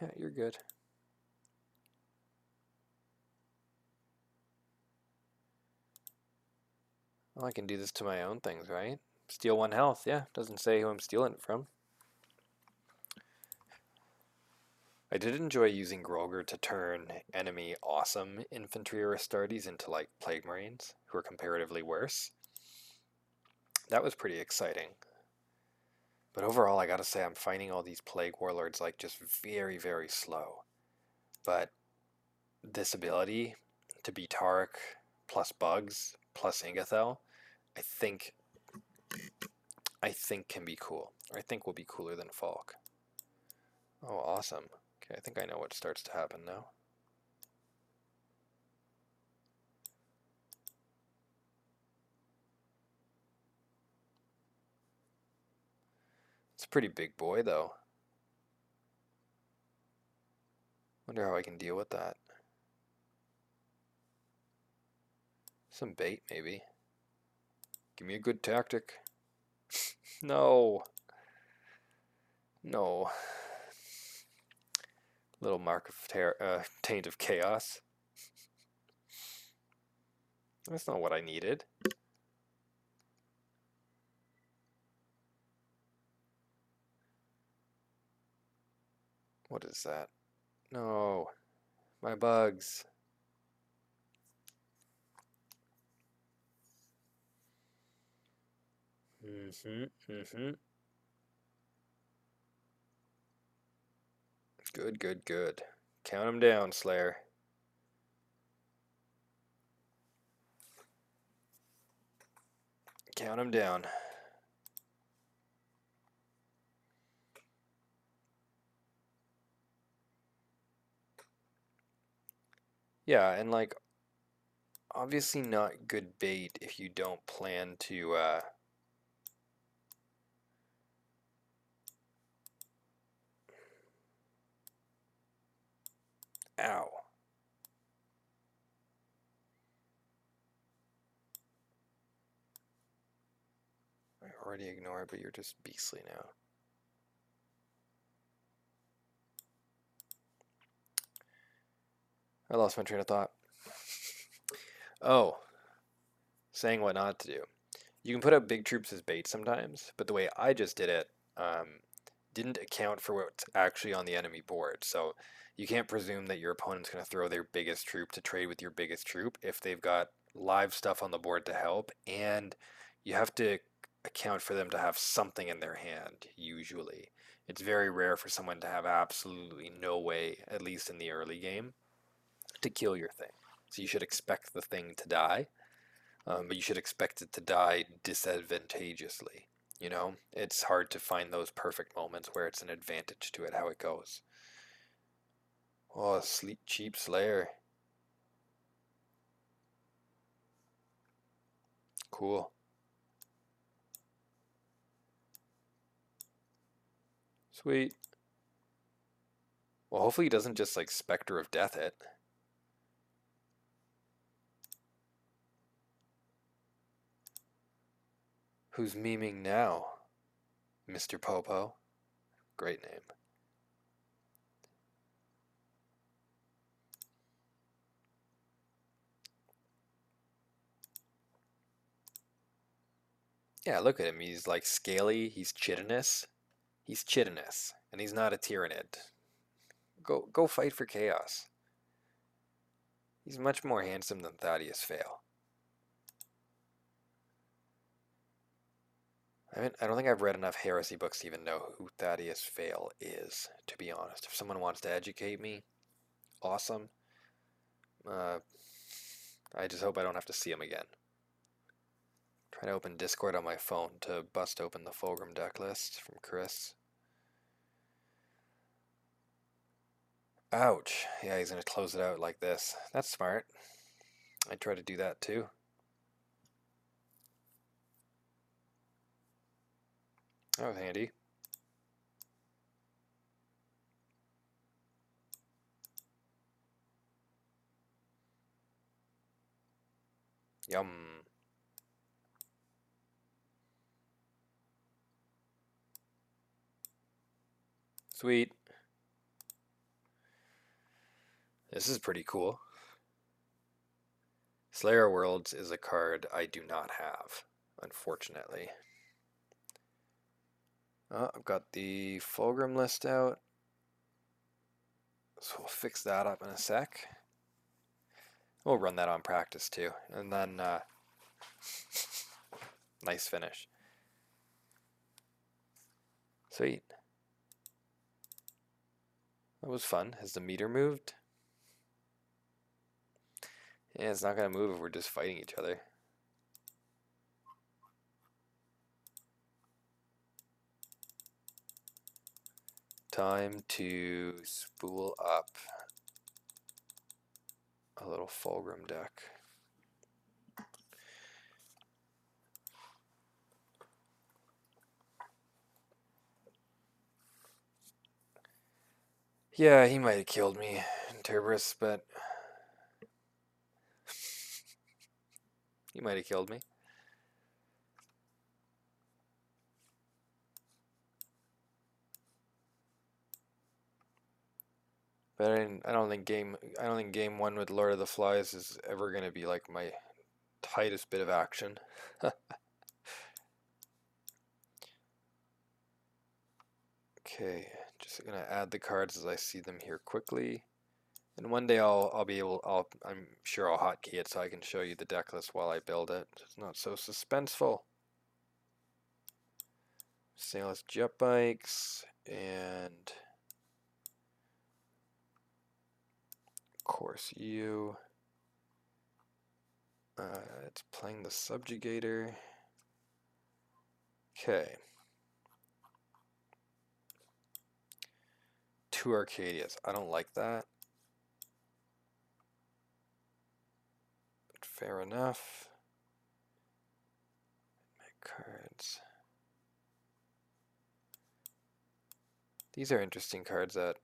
Yeah, you're good. Well, I can do this to my own things, right? Steal 1 health, yeah. Doesn't say who I'm stealing it from. I did enjoy using Grolger to turn enemy awesome infantry or Astartes into like Plague Marines, who are comparatively worse. That was pretty exciting. But overall, I gotta say, I'm finding all these Plague Warlords like just very, very slow. But this ability to be Tarek plus Bugs plus Ingathel, I think can be cool. Or I think will be cooler than Falk. Oh, awesome. Okay, I think I know what starts to happen now. It's a pretty big boy, though. Wonder how I can deal with that. Some bait, maybe. Give me a good tactic. No. No. Little mark of taint of chaos. That's not what I needed. What is that? No. My bugs. Good, good, good. Count them down, Slayer. Count them down. Yeah, and like, obviously not good bait if you don't plan to, ow. I already ignored, but you're just beastly now. I lost my train of thought. Oh, saying what not to do. You can put up big troops as bait sometimes, but the way I just did it didn't account for what's actually on the enemy board. So you can't presume that your opponent's going to throw their biggest troop to trade with your biggest troop if they've got live stuff on the board to help, and you have to account for them to have something in their hand, usually. It's very rare for someone to have absolutely no way, at least in the early game, to kill your thing. So you should expect the thing to die, but you should expect it to die disadvantageously. You know, it's hard to find those perfect moments where it's an advantage to it how it goes. Oh, sleep cheap Slayer. Cool. Sweet. Well, hopefully he doesn't just like Spectre of Death it. Who's memeing now? Mr. Popo. Great name. Yeah, look at him. He's like scaly. He's chitinous. He's chitinous. And he's not a Tyrannid. Go fight for Chaos. He's much more handsome than Thaddeus Fail. I don't think I've read enough heresy books to even know who Thaddeus Fail is, to be honest. If someone wants to educate me, awesome. I just hope I don't have to see him again. Trying to open Discord on my phone to bust open the Fulgrim deck list from Chris. Ouch. Yeah, he's going to close it out like this. That's smart. I try to do that too. That was handy. Yum. Sweet. This is pretty cool. Slayer Worlds is a card I do not have, unfortunately. I've got the Fulgrim list out. So we'll fix that up in a sec. We'll run that on practice too. And then, nice finish. Sweet. That was fun. Has the meter moved? Yeah, it's not going to move if we're just fighting each other. Time to spool up a little Fulgrim deck. Yeah, he might have killed me in Terberus, but he might have killed me. But I don't think game one with Lord of the Flies is ever gonna be like my tightest bit of action. Okay, just gonna add the cards as I see them here quickly. And one day I'm sure I'll hotkey it so I can show you the deck list while I build it. It's not so suspenseful. Stainless jet bikes and of course you. It's playing the subjugator. Okay. 2 Arcadias. I don't like that. But fair enough. My cards. These are interesting cards that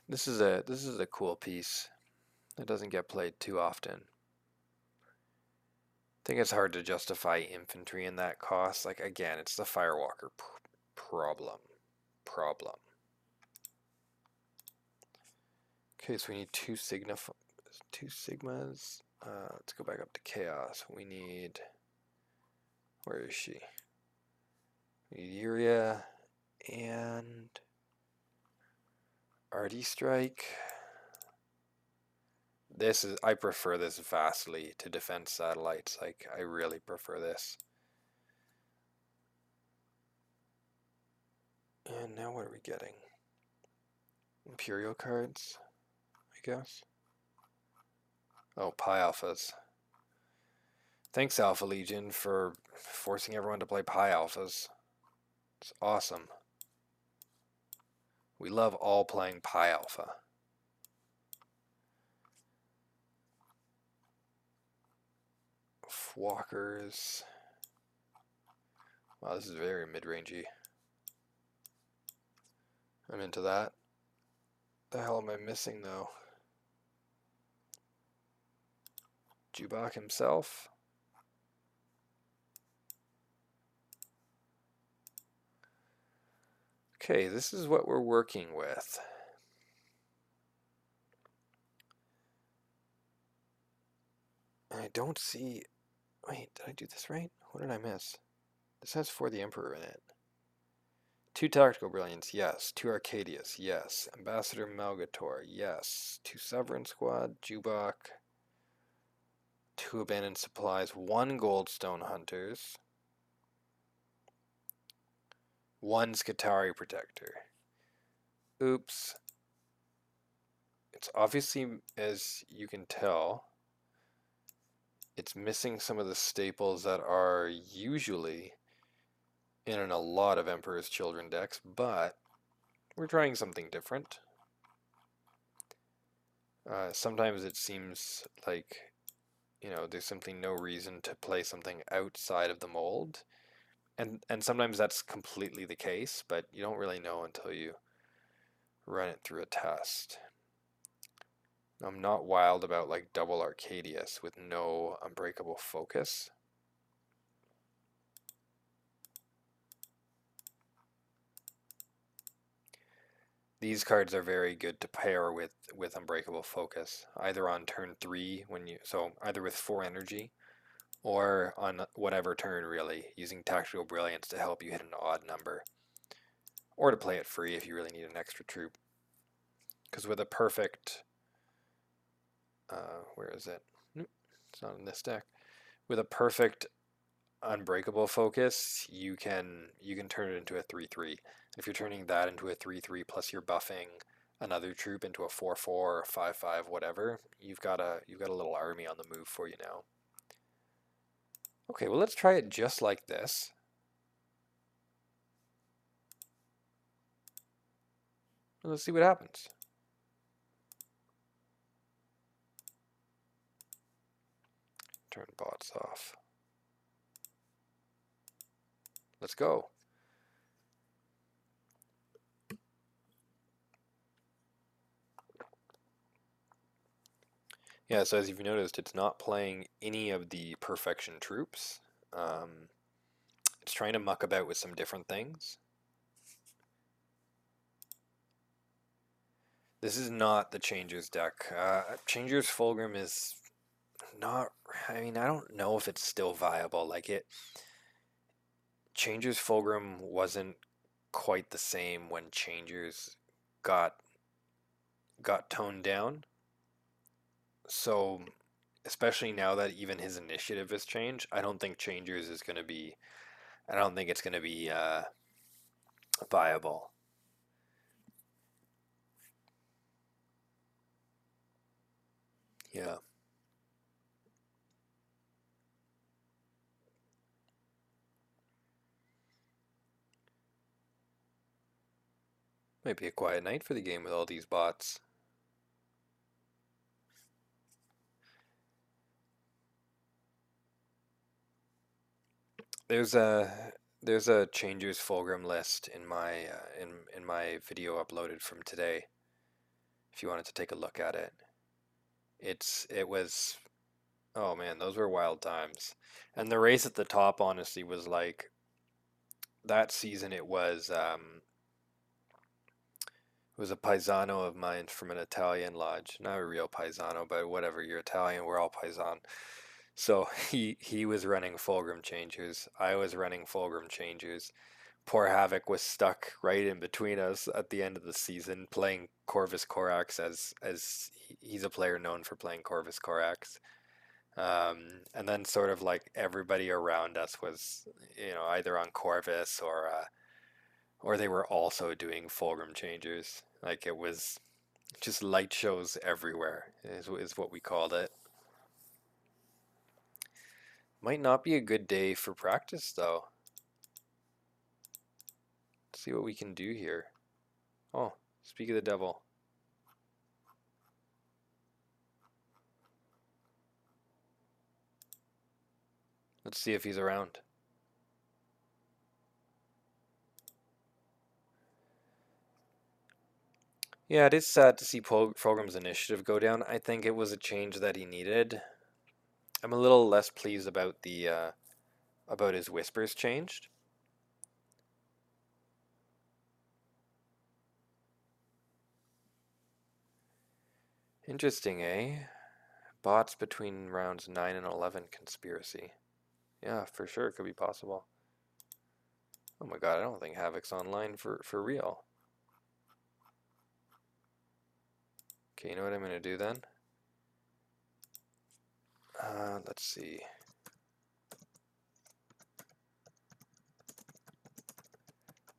this is a cool piece. It doesn't get played too often. I think it's hard to justify infantry in that cost. Like, again, it's the Firewalker problem. Okay, so we need two sigmas. Let's go back up to Chaos. We need... Where is she? We need Uria and... Artie Strike. I prefer this vastly to defense satellites. Like, I really prefer this. And now what are we getting? Imperial cards, I guess. Oh, Pi Alphas. Thanks, Alpha Legion, for forcing everyone to play Pi Alphas. It's awesome. We love all playing Pi Alpha. Walkers. Wow, this is very mid-rangey. I'm into that. The hell am I missing, though? Jubak himself. Okay, this is what we're working with. I don't see... Wait, did I do this right? What did I miss? This has For the Emperor in it. 2 Tactical Brilliance, yes. 2 Arcadius, yes. Ambassador Malgator, yes. 2 Sovereign Squad, Jubak. 2 Abandoned Supplies, 1 Goldstone Hunters. 1 Skitarii Protector. Oops. It's obviously, as you can tell, it's missing some of the staples that are usually in a lot of Emperor's Children decks, but we're trying something different. Sometimes it seems like, you know, there's simply no reason to play something outside of the mold. And sometimes that's completely the case, but you don't really know until you run it through a test. I'm not wild about like double Arcadius with no Unbreakable Focus. These cards are very good to pair with Unbreakable Focus, either on turn 3 so either with 4 energy, or on whatever turn really, using Tactical Brilliance to help you hit an odd number, or to play it free if you really need an extra troop. Because with a perfect, where is it? Nope, it's not in this deck. With a perfect Unbreakable Focus, you can turn it into a 3/3. If you're turning that into a 3/3 plus you're buffing another troop into a 4/4 or 5/5, whatever, you've got a little army on the move for you now. Okay, well let's try it just like this. And let's see what happens. Turn bots off. Let's go. Yeah, so as you've noticed, it's not playing any of the perfection troops. It's trying to muck about with some different things. This is not the Changers deck. Changers Fulgrim is not... I mean, I don't know if it's still viable. Like, Changers Fulgrim wasn't quite the same when Changers got toned down. So, especially now that even his initiative has changed, I don't think Changers is going to be... I don't think it's going to be viable. Yeah. Might be a quiet night for the game with all these bots. There's a changers fulgrim list in my in my video uploaded from today. If you wanted to take a look at it, it was, oh man, those were wild times. And the race at the top honestly was like, that season it was a paisano of mine from an Italian lodge. Not a real paisano, but whatever, you're Italian, we're all paisan. So he was running fulgrim changers. I was running fulgrim changers. Poor Havoc was stuck right in between us at the end of the season, playing Corvus Corax as he's a player known for playing Corvus Corax. And then sort of like everybody around us was, either on Corvus or they were also doing fulgrim changers. Like it was just light shows everywhere is what we called it. Might not be a good day for practice though. Let's see what we can do here. Oh, speak of the devil. Let's see if he's around. Yeah, it is sad to see Fulgrim's initiative go down. I think it was a change that he needed. I'm a little less pleased about about his whispers changed. Interesting, eh? Bots between rounds 9 and 11 conspiracy. Yeah, for sure, it could be possible. Oh my god, I don't think Havoc's online for real. Okay, you know what I'm gonna do then? Let's see.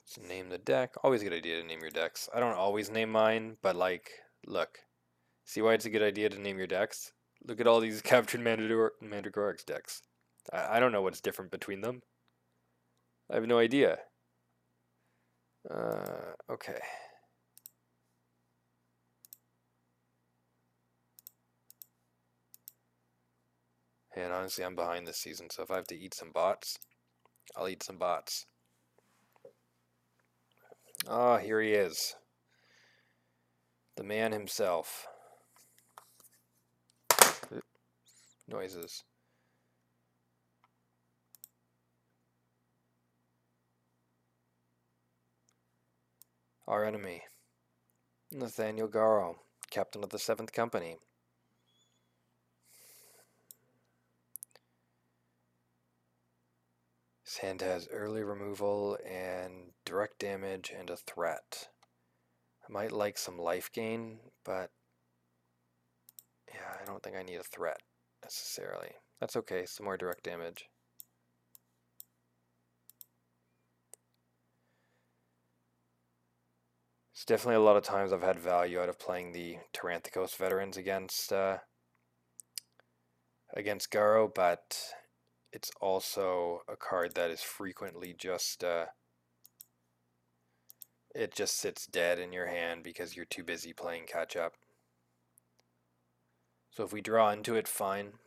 So name the deck. Always a good idea to name your decks. I don't always name mine, but like, look. See why it's a good idea to name your decks? Look at all these captured Mandragorax decks. I don't know what's different between them. I have no idea. Okay. And honestly, I'm behind this season, so if I have to eat some bots, I'll eat some bots. Ah, here he is. The man himself. Noises. Our enemy. Nathaniel Garro, captain of the 7th Company. His hand has early removal and direct damage and a threat. I might like some life gain, but yeah, I don't think I need a threat necessarily. That's okay, some more direct damage. It's definitely a lot of times I've had value out of playing the Tyranthicos veterans against Garro, but it's also a card that is frequently just it just sits dead in your hand because you're too busy playing catch up. So if we draw into it, fine.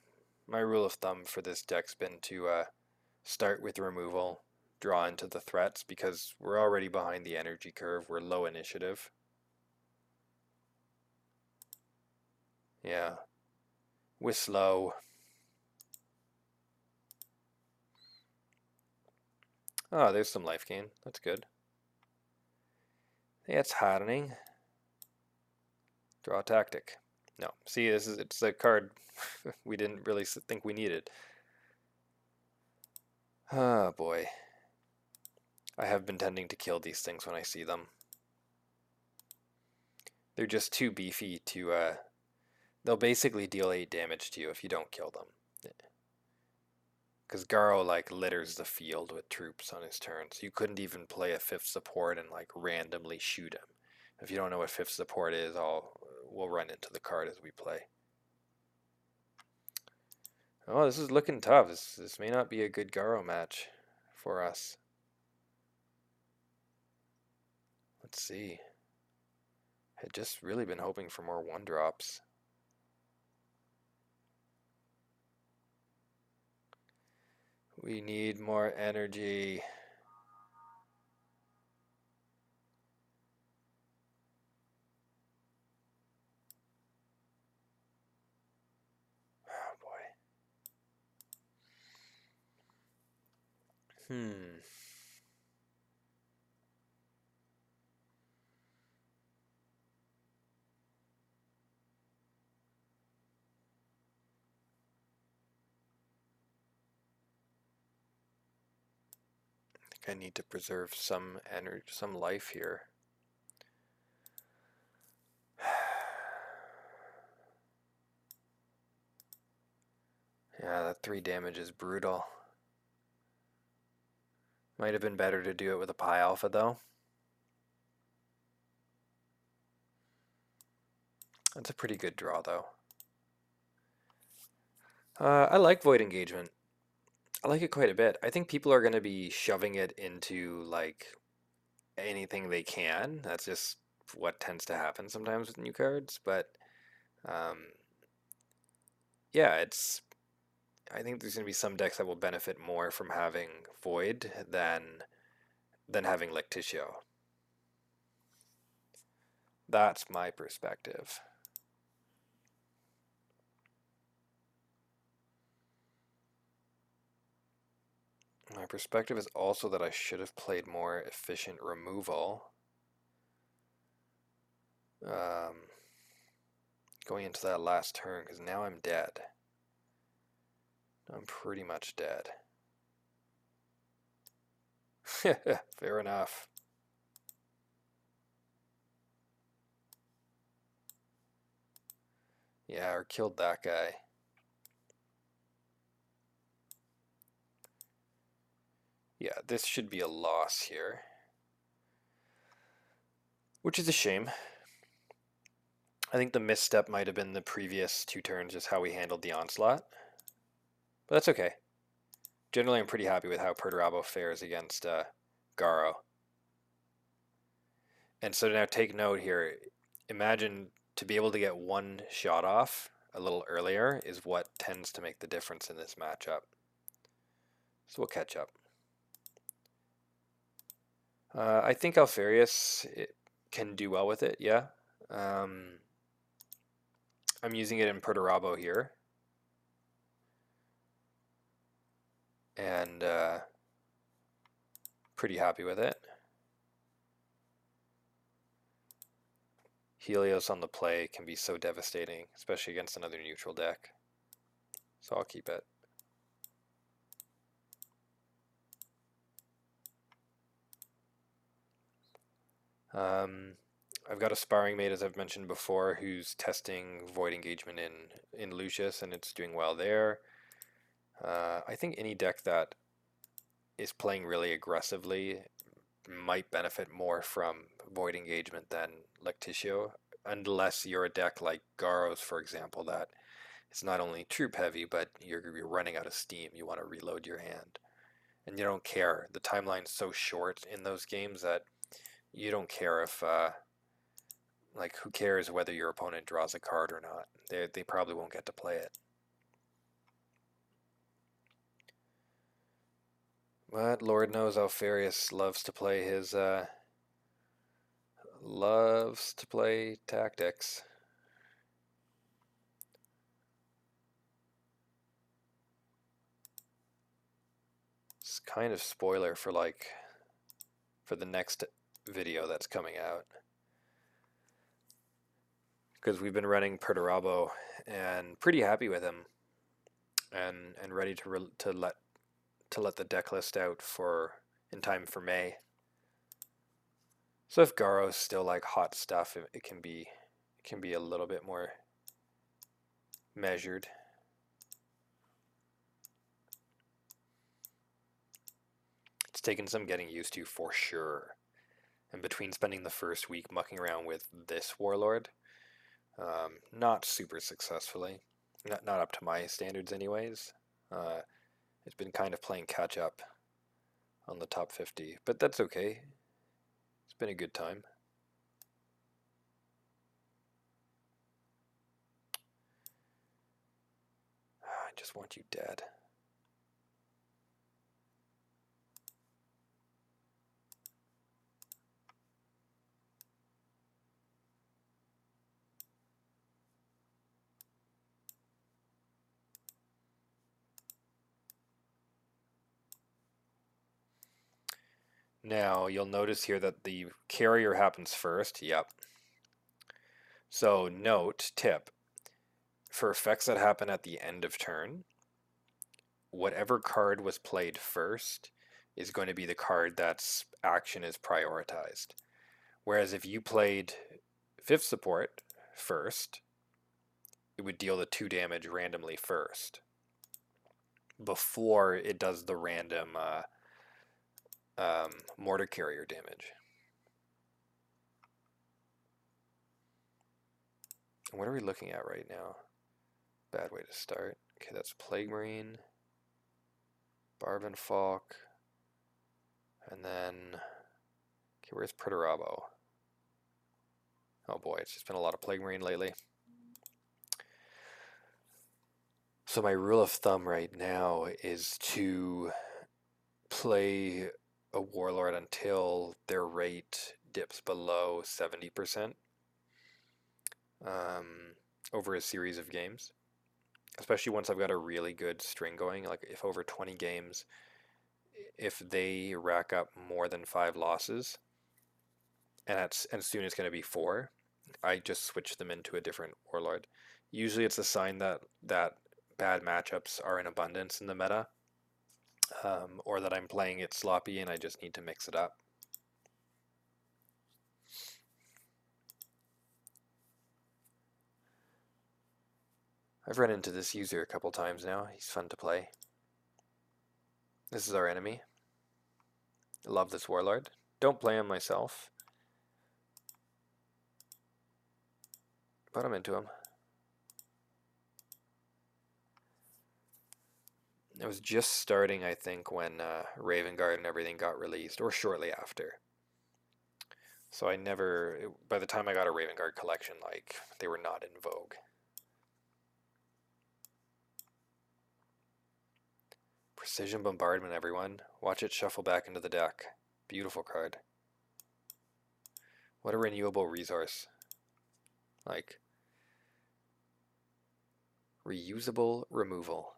My rule of thumb for this deck's been to start with removal, draw into the threats, because we're already behind the energy curve, we're low initiative. Yeah. We're slow. Oh, there's some life gain. That's good. Yeah, it's hardening. Draw tactic. No. See, it's a card we didn't really think we needed. Oh boy. I have been tending to kill these things when I see them. They're just too beefy to they'll basically deal 8 damage to you if you don't kill them. Because Garro like litters the field with troops on his turn, so you couldn't even play a 5th support and like randomly shoot him. If you don't know what 5th support is, we'll run into the card as we play. Oh, this is looking tough. This may not be a good Garro match for us. Let's see. Had just really been hoping for more 1-drops. We need more energy. Oh boy. I think I need to preserve some energy, some life here. Yeah, that 3 damage is brutal. Might have been better to do it with a Pi Alpha though. That's a pretty good draw though. I like Void Engagement. I like it quite a bit. I think people are going to be shoving it into like anything they can. That's just what tends to happen sometimes with new cards. But um, yeah, I think there's going to be some decks that will benefit more from having Void than having Lectitio. That's my perspective. My perspective is also that I should have played more efficient removal. Going into that last turn, because now I'm dead. I'm pretty much dead. Fair enough. Yeah, or killed that guy. Yeah, this should be a loss here. Which is a shame. I think the misstep might have been the previous 2 turns, just how we handled the onslaught. But that's okay. Generally, I'm pretty happy with how Perturabo fares against Garo. And so now take note here. Imagine to be able to get 1 shot off a little earlier is what tends to make the difference in this matchup. So we'll catch up. I think Alfarius can do well with it, yeah. I'm using it in Perturabo here. And pretty happy with it. Helios on the play can be so devastating, especially against another neutral deck. So I'll keep it. I've got a sparring mate, as I've mentioned before, who's testing Void Engagement in Lucius, and it's doing well there. I think any deck that is playing really aggressively might benefit more from Void Engagement than Lectitio, unless you're a deck like Garo's, for example, that it's not only troop heavy, but you're running out of steam. You want to reload your hand. And you don't care. The timeline's so short in those games that you don't care if, like, who cares whether your opponent draws a card or not. They probably won't get to play it. But Lord knows Alfarius loves to play his, loves to play tactics. It's kind of spoiler for for the next video that's coming out, because we've been running Perturabo and pretty happy with him, and ready to let the deck list out for in time for May. So if Garo's still like hot stuff, it can be a little bit more measured. It's taken some getting used to for sure. And between spending the first week mucking around with this Warlord, not super successfully, not up to my standards anyways, it's been kind of playing catch up on the top 50, but that's okay. It's been a good time. just want you dead. Now, you'll notice here that the carrier happens first. Yep. So, note, tip, for effects that happen at the end of turn, whatever card was played first is going to be the card that's action is prioritized. Whereas if you played 5th support first, it would deal the 2 damage randomly first before it does the random mortar carrier damage. What are we looking at right now? Bad way to start. Okay, that's Plague Marine, Barban Falk, and then, okay, where's Perturabo? Oh boy, it's just been a lot of Plague Marine lately. So my rule of thumb right now is to play a Warlord until their rate dips below 70% over a series of games. Especially once I've got a really good string going, like if over 20 games, if they rack up more than 5 losses, and soon it's going to be 4, I just switch them into a different Warlord. Usually it's a sign that bad matchups are in abundance in the meta, or that I'm playing it sloppy and I just need to mix it up. I've run into this user a couple times now. He's fun to play. This is our enemy. I love this Warlord. Don't play him myself, but I'm into him. It was just starting, I think, when Raven Guard and everything got released, or shortly after. So by the time I got a Raven Guard collection, like, they were not in vogue. Precision Bombardment, everyone. Watch it shuffle back into the deck. Beautiful card. What a renewable resource. Like, reusable removal.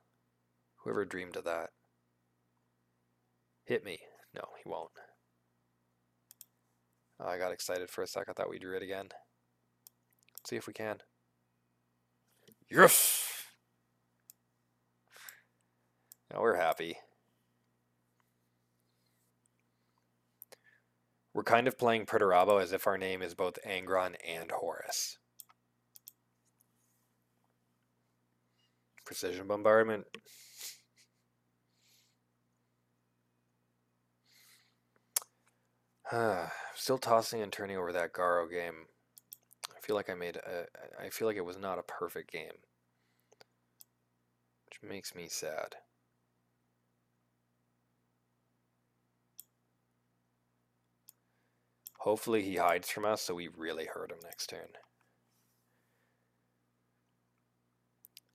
Whoever dreamed of that? Hit me. No, he won't. Oh, I got excited for a sec. I thought we drew it again. Let's see if we can. Yes! Now we're happy. We're kind of playing Perturabo as if our name is both Angron and Horus. Precision Bombardment. Still tossing and turning over that Garo game. I feel like I feel like it was not a perfect game, which makes me sad. Hopefully he hides from us so we really hurt him next turn.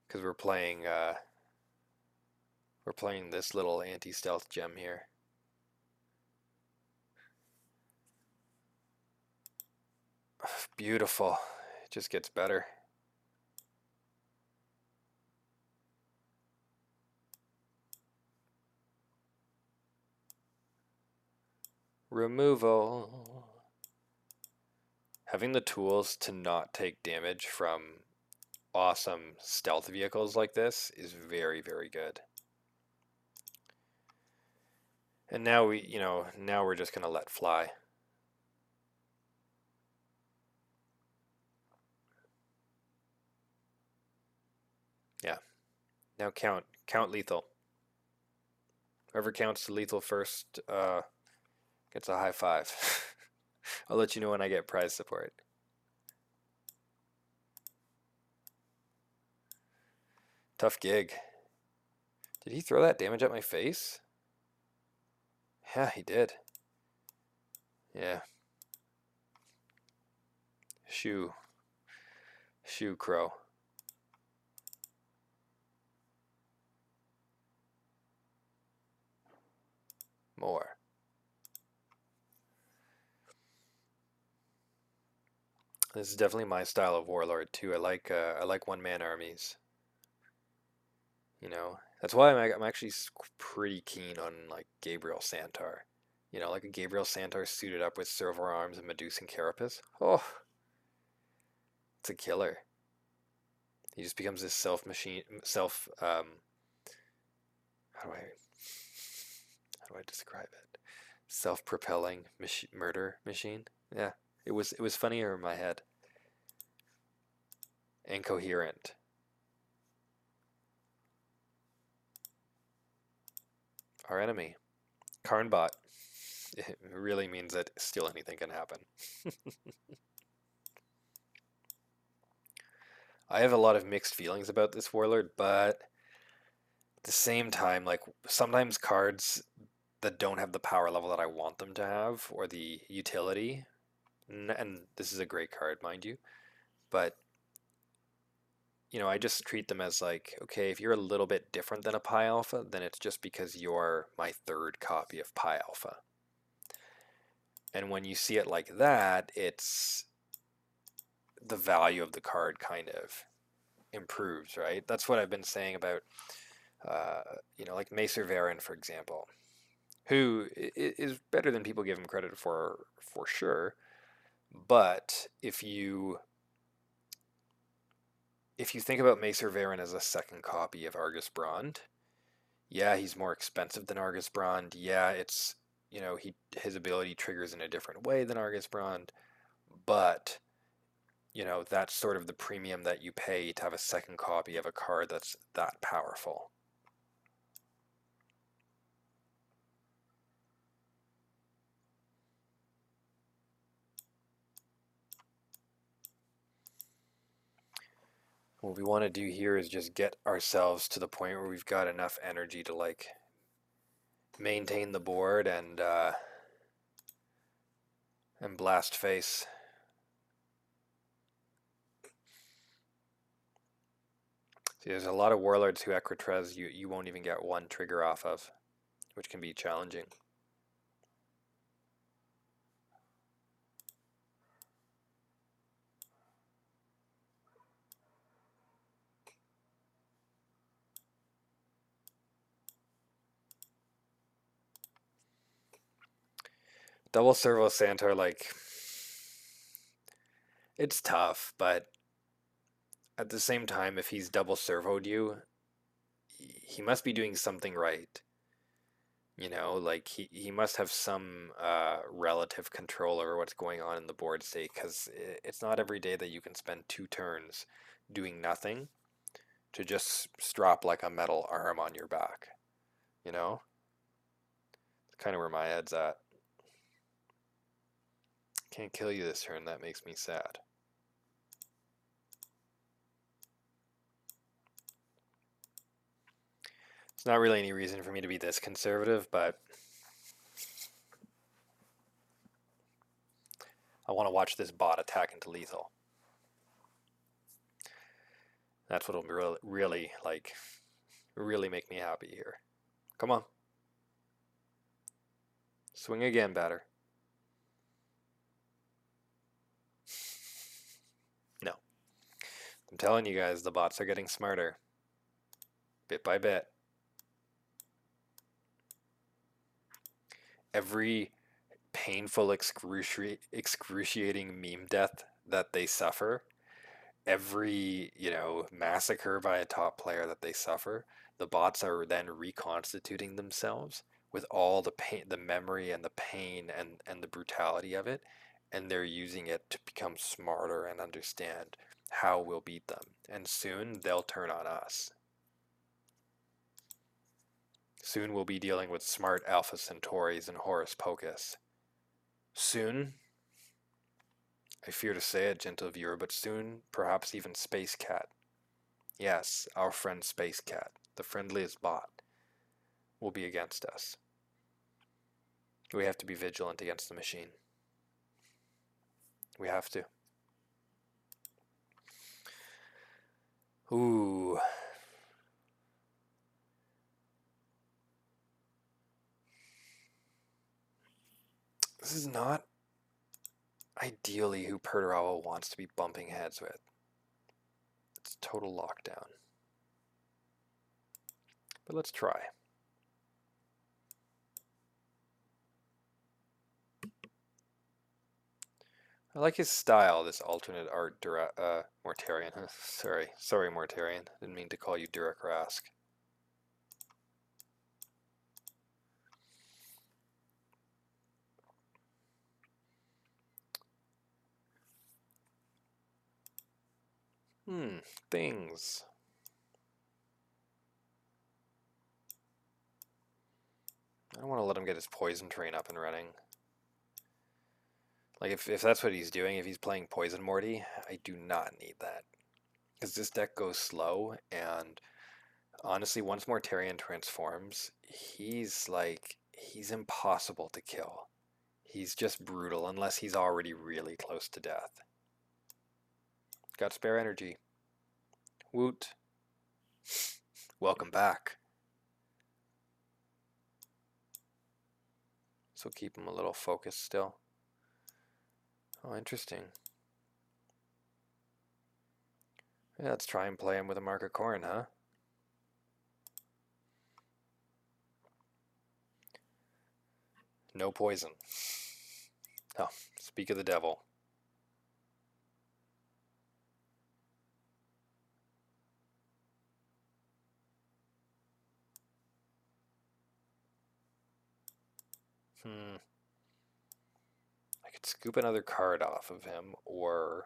Because we're playing this little anti-stealth gem here. Beautiful. It just gets better. Removal. Having the tools to not take damage from awesome stealth vehicles like this is very, very good. And now we're just going to let fly. Yeah. Now count lethal. Whoever counts to lethal first gets a high five. I'll let you know when I get prize support. Tough gig. Did he throw that damage at my face? Yeah, he did. Yeah. Shoo crow. more. This is definitely my style of warlord too. I like one-man armies. You know, that's why I'm actually pretty keen on like Gabriel Santar. You know, like a Gabriel Santar suited up with servo arms and Medusan Carapace. Oh, it's a killer. He just becomes this how do I describe it? Self-propelling murder machine. Yeah, it was funnier in my head. Incoherent. Our enemy, Karnbot. It really means that still anything can happen. I have a lot of mixed feelings about this warlord, but at the same time, like sometimes cards that don't have the power level that I want them to have or the utility, and this is a great card, mind you, but you know, I just treat them as like, okay, if you're a little bit different than a Pi Alpha, then it's just because you're my third copy of Pi Alpha. And when you see it like that, it's the value of the card kind of improves, right? That's what I've been saying about, you know, like Macer Varen, for example, who is better than people give him credit for sure. But if you think about Macer Varen as a second copy of Argus Brond, yeah, he's more expensive than Argus Brond. Yeah, it's, you know, his ability triggers in a different way than Argus Brond, but you know, that's sort of the premium that you pay to have a second copy of a card that's that powerful. What we want to do here is just get ourselves to the point where we've got enough energy to like maintain the board and blast face. See, there's a lot of warlords who Equitrez you won't even get one trigger off of, which can be challenging. Double Servo Santor, like, it's tough, but at the same time, if he's double servoed you, he must be doing something right. You know, like he must have some relative control over what's going on in the board state, because it's not every day that you can spend 2 turns doing nothing to just strap like a metal arm on your back. You know? It's kind of where my head's at. Can't kill you this turn, that makes me sad. It's not really any reason for me to be this conservative, but I want to watch this bot attack into lethal. That's what'll really, like, really make me happy here. Come on. Swing again, batter. No. I'm telling you guys, the bots are getting smarter. Bit by bit. Every painful, excruciating meme death that they suffer, every, you know, massacre by a top player that they suffer, the bots are then reconstituting themselves with all the pain, the memory and the pain and the brutality of it, and they're using it to become smarter and understand how we'll beat them. And soon they'll turn on us. Soon we'll be dealing with smart Alpha Centauris and Horus Pocus. Soon, I fear to say it, gentle viewer, but soon, perhaps even Space Cat. Yes, our friend Space Cat, the friendliest bot, will be against us. We have to be vigilant against the machine. We have to. Ooh. This is not ideally who Perturabo wants to be bumping heads with. It's total lockdown. But let's try. I like his style, this alternate art Mortarion. Sorry, Mortarion. Didn't mean to call you Durakrask. Things. I don't want to let him get his poison train up and running. Like, if that's what he's doing, if he's playing Poison Morty, I do not need that. Because this deck goes slow, and honestly, once Mortarion transforms, he's impossible to kill. He's just brutal, unless he's already really close to death. Got spare energy. Woot. Welcome back. So keep him a little focused still. Oh, interesting. Yeah, let's try and play him with a Mark of Corn, huh? No poison. Oh, speak of the devil. I could scoop another card off of him or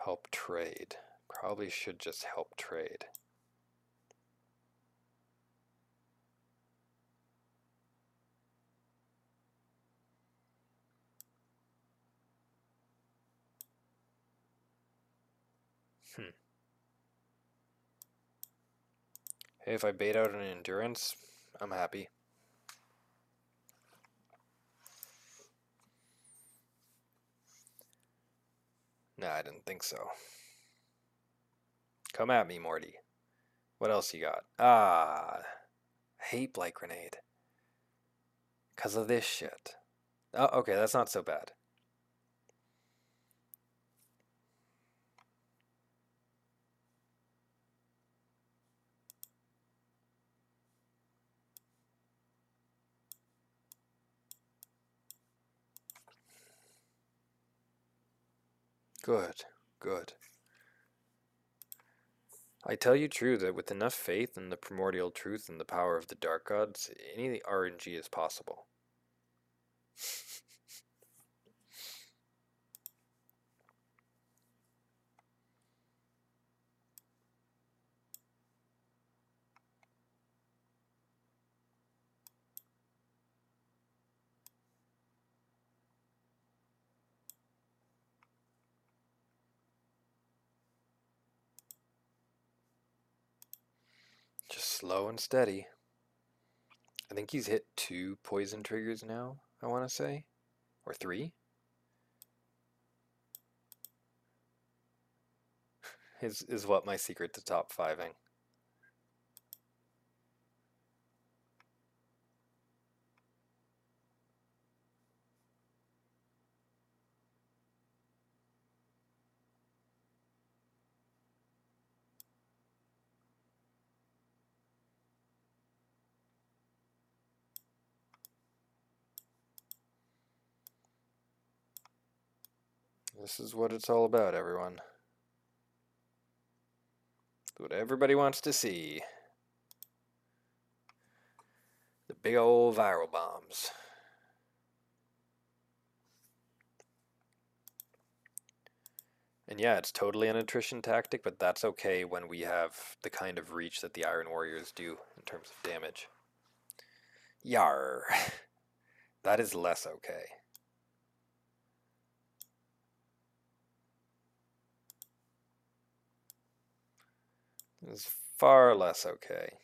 help trade. Probably should just help trade. Hey, if I bait out an endurance, I'm happy. Nah, I didn't think so. Come at me, Morty. What else you got? Ah, I hate Blight Grenade. 'Cause of this shit. Oh, okay, that's not so bad. Good, good. I tell you true that with enough faith in the primordial truth and the power of the dark gods, any RNG is possible. Just slow and steady. I think he's hit 2 poison triggers now, I want to say. Or 3? Is what my secret to top 5ing. This is what it's all about, everyone. What everybody wants to see. The big old viral bombs. And yeah, it's totally an attrition tactic, but that's okay when we have the kind of reach that the Iron Warriors do in terms of damage. Yar. That is less okay. It is far less okay.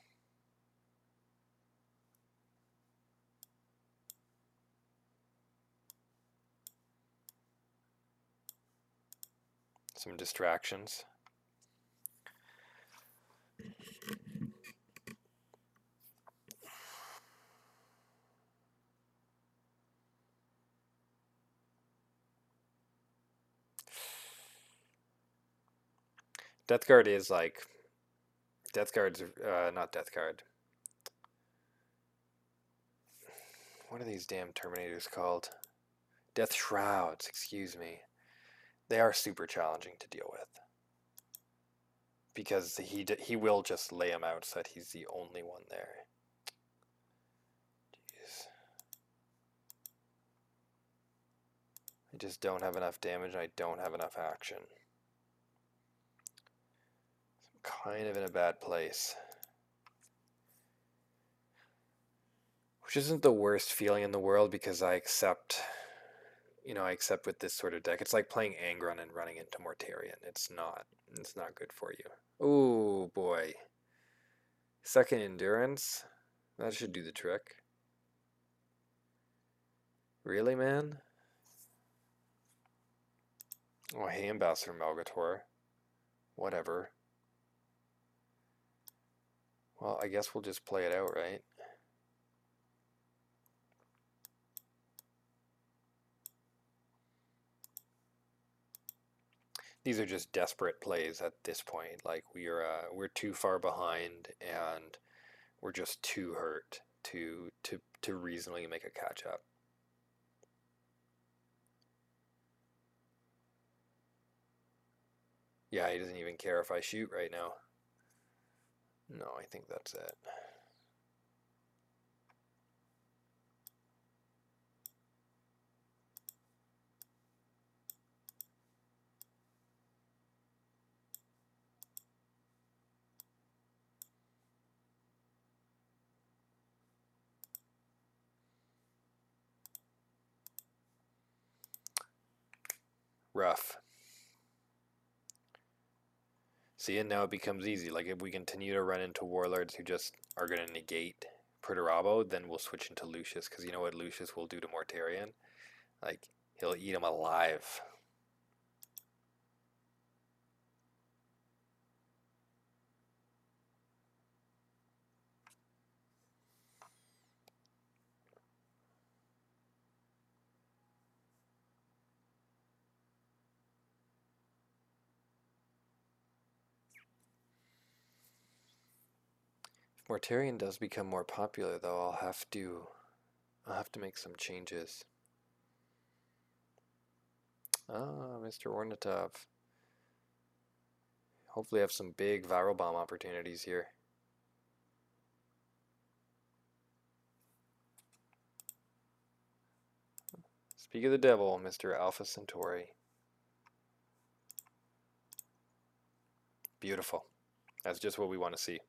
Some distractions. Death Guard is like... Death Guard's... not Death Guard. What are these damn Terminators called? Death Shrouds, excuse me. They are super challenging to deal with. Because he will just lay him out so that he's the only one there. Jeez. I just don't have enough damage and I don't have enough action. I'm kind of in a bad place. Which isn't the worst feeling in the world because I accept... You know, I accept with this sort of deck. It's like playing Angron and running into Mortarion. It's not good for you. Oh boy. Second Endurance? That should do the trick. Really, man? Oh, hey, Ambassador Melgator. Whatever. Well, I guess we'll just play it out, right? These are just desperate plays at this point. Like we're too far behind and we're just too hurt to reasonably make a catch up. Yeah, he doesn't even care if I shoot right now. No, I think that's it. Rough. See, and now it becomes easy. Like, if we continue to run into warlords who just are going to negate Perturabo, then we'll switch into Lucius, because you know what Lucius will do to Mortarion? Like, he'll eat him alive. If Mortarion does become more popular, though, I'll have to make some changes. Ah, Mr. Ornitov. Hopefully have some big viral bomb opportunities here. Speak of the devil, Mr. Alpha Centauri. Beautiful. That's just what we want to see.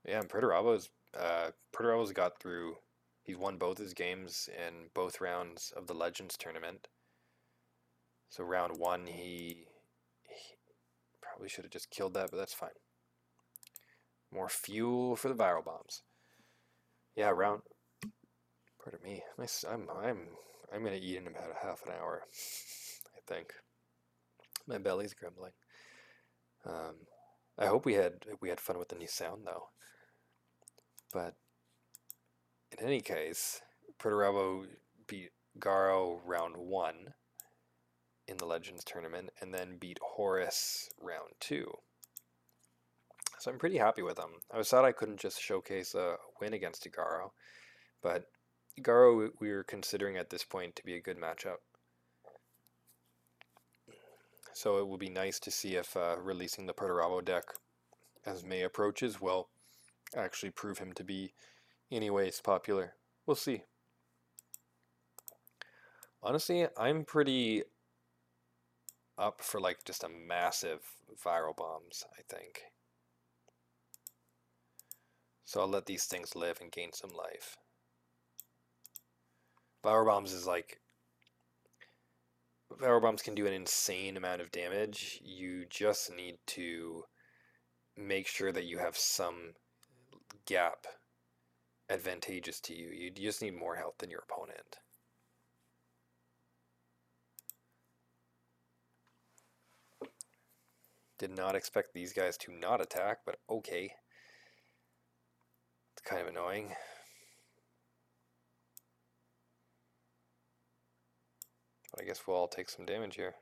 Yeah, and Perturabo's got through. He's won both his games in both rounds of the Legends tournament. So round one, he probably should have just killed that, but that's fine. More fuel for the viral bombs. Yeah, round. Pardon me. I'm gonna eat in about a half an hour. I think. My belly's grumbling. I hope we had fun with the new sound though. But in any case, Perturabo beat Garo round one in the Legends tournament, and then beat Horus round two. So I'm pretty happy with him. I was sad I couldn't just showcase a win against Garo, but Garo we were considering at this point to be a good matchup. So it will be nice to see if releasing the Perturabo deck as May approaches will actually prove him to be anyways popular. We'll see. Honestly, I'm pretty up for like just a massive viral bombs, I think. So I'll let these things live and gain some life. Viral bombs is like... Viral bombs can do an insane amount of damage. You just need to make sure that you have some gap advantageous to you. You just need more health than your opponent. Did not expect these guys to not attack, but okay. It's kind of annoying. But I guess we'll all take some damage here.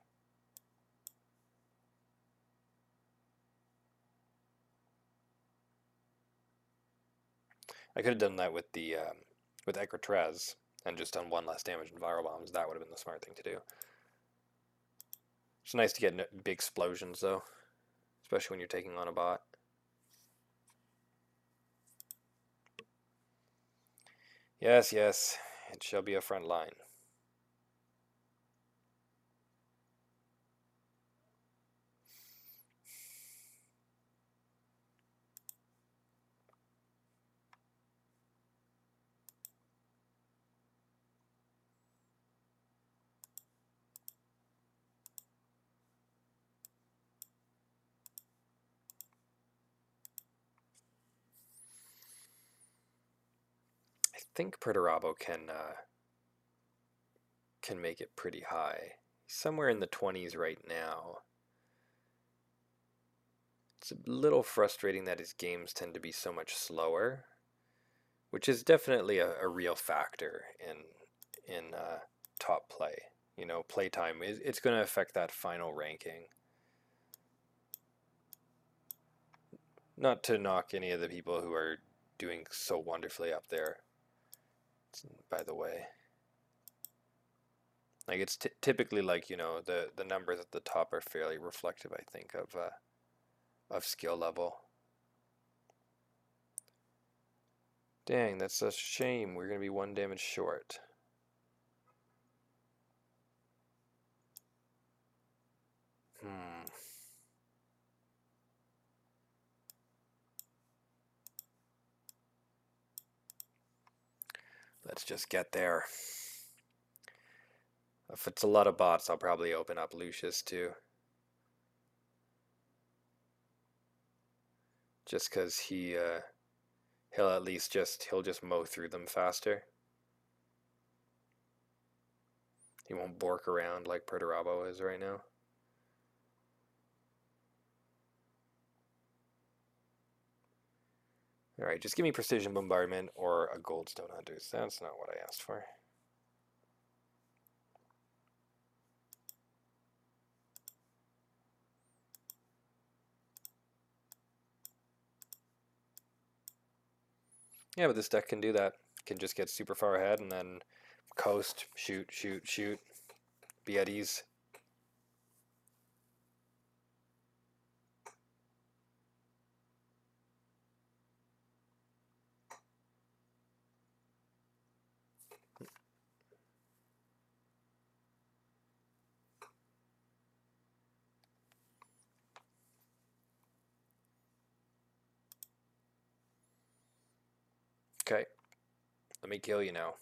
I could have done that with the with Ekratrez and just done one less damage in viral bombs. That would have been the smart thing to do. It's nice to get big explosions though, especially when you're taking on a bot. Yes, yes, it shall be a front line. I think Perturabo can make it pretty high. He's somewhere in the 20s right now. It's a little frustrating that his games tend to be so much slower, which is definitely a real factor in top play. You know, playtime it's going to affect that final ranking. Not to knock any of the people who are doing so wonderfully up there, by the way. Like it's typically like, you know, the numbers at the top are fairly reflective, I think, of skill level. Dang, that's a shame. We're gonna be 1 damage short. Let's just get there. If it's a lot of bots, I'll probably open up Lucius too. Just because he'll at least he'll just mow through them faster. He won't bork around like Perturabo is right now. Alright, just give me Precision Bombardment or a Goldstone Hunters. That's not what I asked for. Yeah, but this deck can do that. Can just get super far ahead and then coast, shoot, shoot, shoot. Be at ease. Okay, let me kill you now.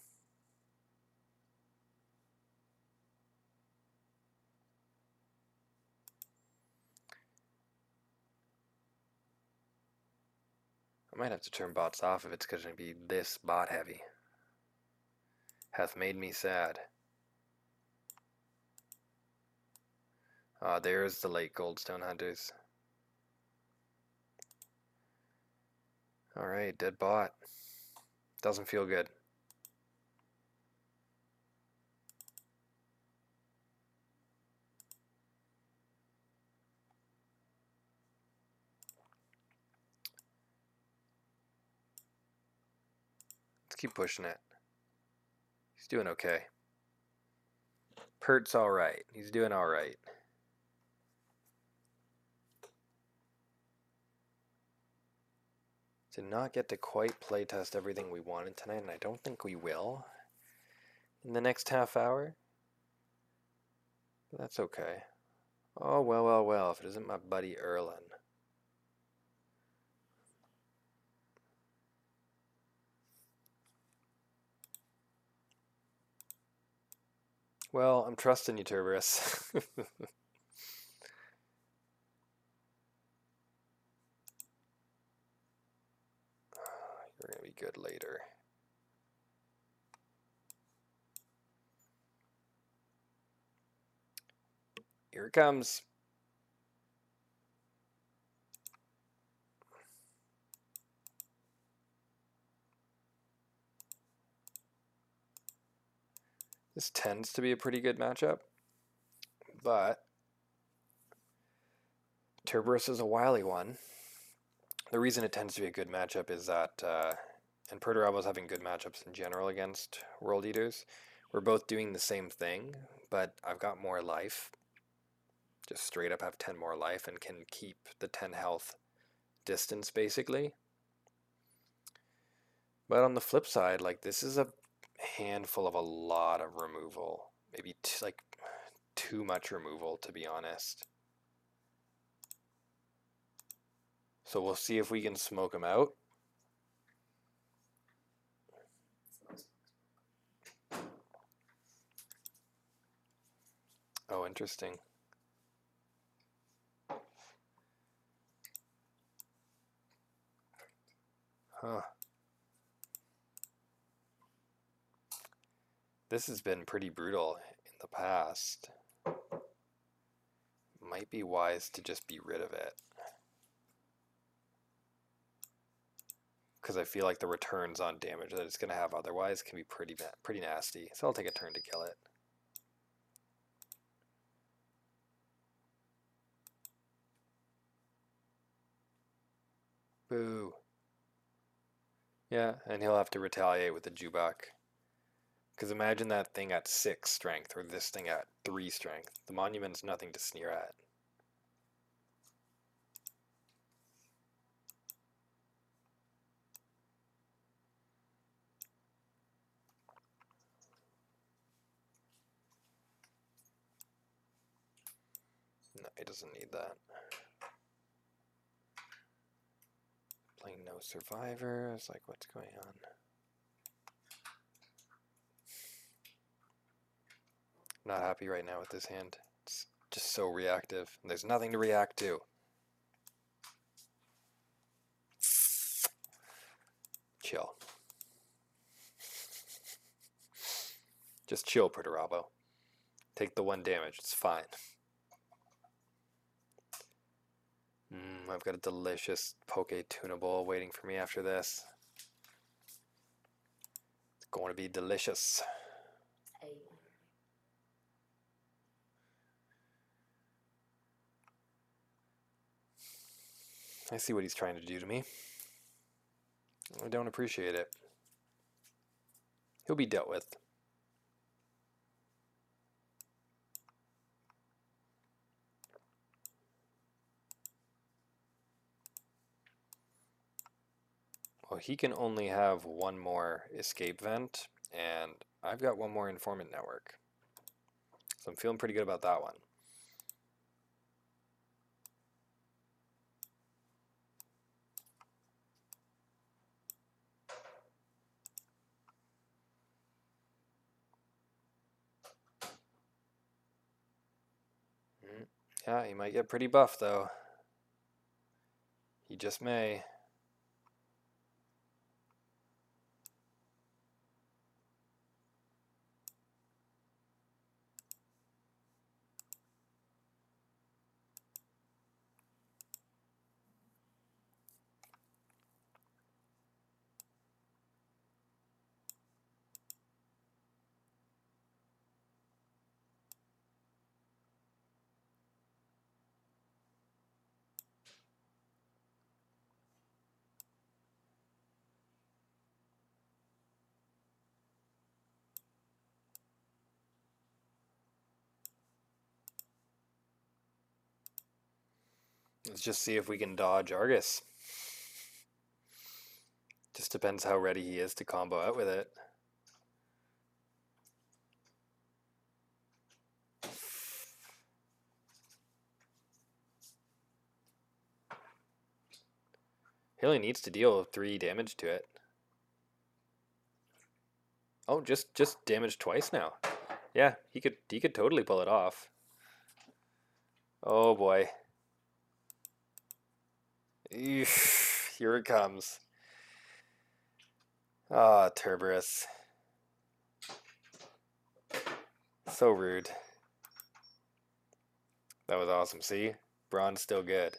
I might have to turn bots off if it's going to be this bot heavy. Hath made me sad. There's the late Goldstone Hunters. Alright, dead bot. Doesn't feel good. Let's keep pushing it. He's doing okay. Pert's alright. He's doing alright. Did not get to quite playtest everything we wanted tonight, and I don't think we will in the next half hour. But that's okay. Oh, well, well, well, if it isn't my buddy Erlen. Well, I'm trusting you, Turberus. You're gonna be good later. Here it comes. This tends to be a pretty good matchup, but Cerberus is a wily one. The reason it tends to be a good matchup is that, and Perturabo's having good matchups in general against World Eaters, we're both doing the same thing, but I've got more life. Just straight up have 10 more life and can keep the 10 health distance, basically. But on the flip side, like, this is a handful of a lot of removal. Maybe, like, too much removal, to be honest. So we'll see if we can smoke him out. Oh, interesting. Huh. This has been pretty brutal in the past. Might be wise to just be rid of it. Because I feel like the returns on damage that it's going to have otherwise can be pretty nasty. So I'll take a turn to kill it. Boo. Yeah, and he'll have to retaliate with the Jubak. Because imagine that thing at 6 strength, or this thing at 3 strength. The monument's nothing to sneer at. No, he doesn't need that. Playing no survivors, like what's going on? Not happy right now with this hand. It's just so reactive. And there's nothing to react to. Chill. Just chill, Perturabo. Take the 1 damage, it's fine. I've got a delicious poke tuna bowl waiting for me after this. It's going to be delicious. I see what he's trying to do to me. I don't appreciate it. He'll be dealt with. Well, he can only have 1 more escape vent, and I've got 1 more informant network. So I'm feeling pretty good about that one. Yeah, he might get pretty buff, though. He just may. Let's just see if we can dodge Argus. Just depends how ready he is to combo out with it. He only needs to deal 3 damage to it. Oh, just damage twice now. Yeah, he could totally pull it off. Oh boy. Eesh, here it comes. Ah, Cerberus. So rude. That was awesome. See? Braun's still good.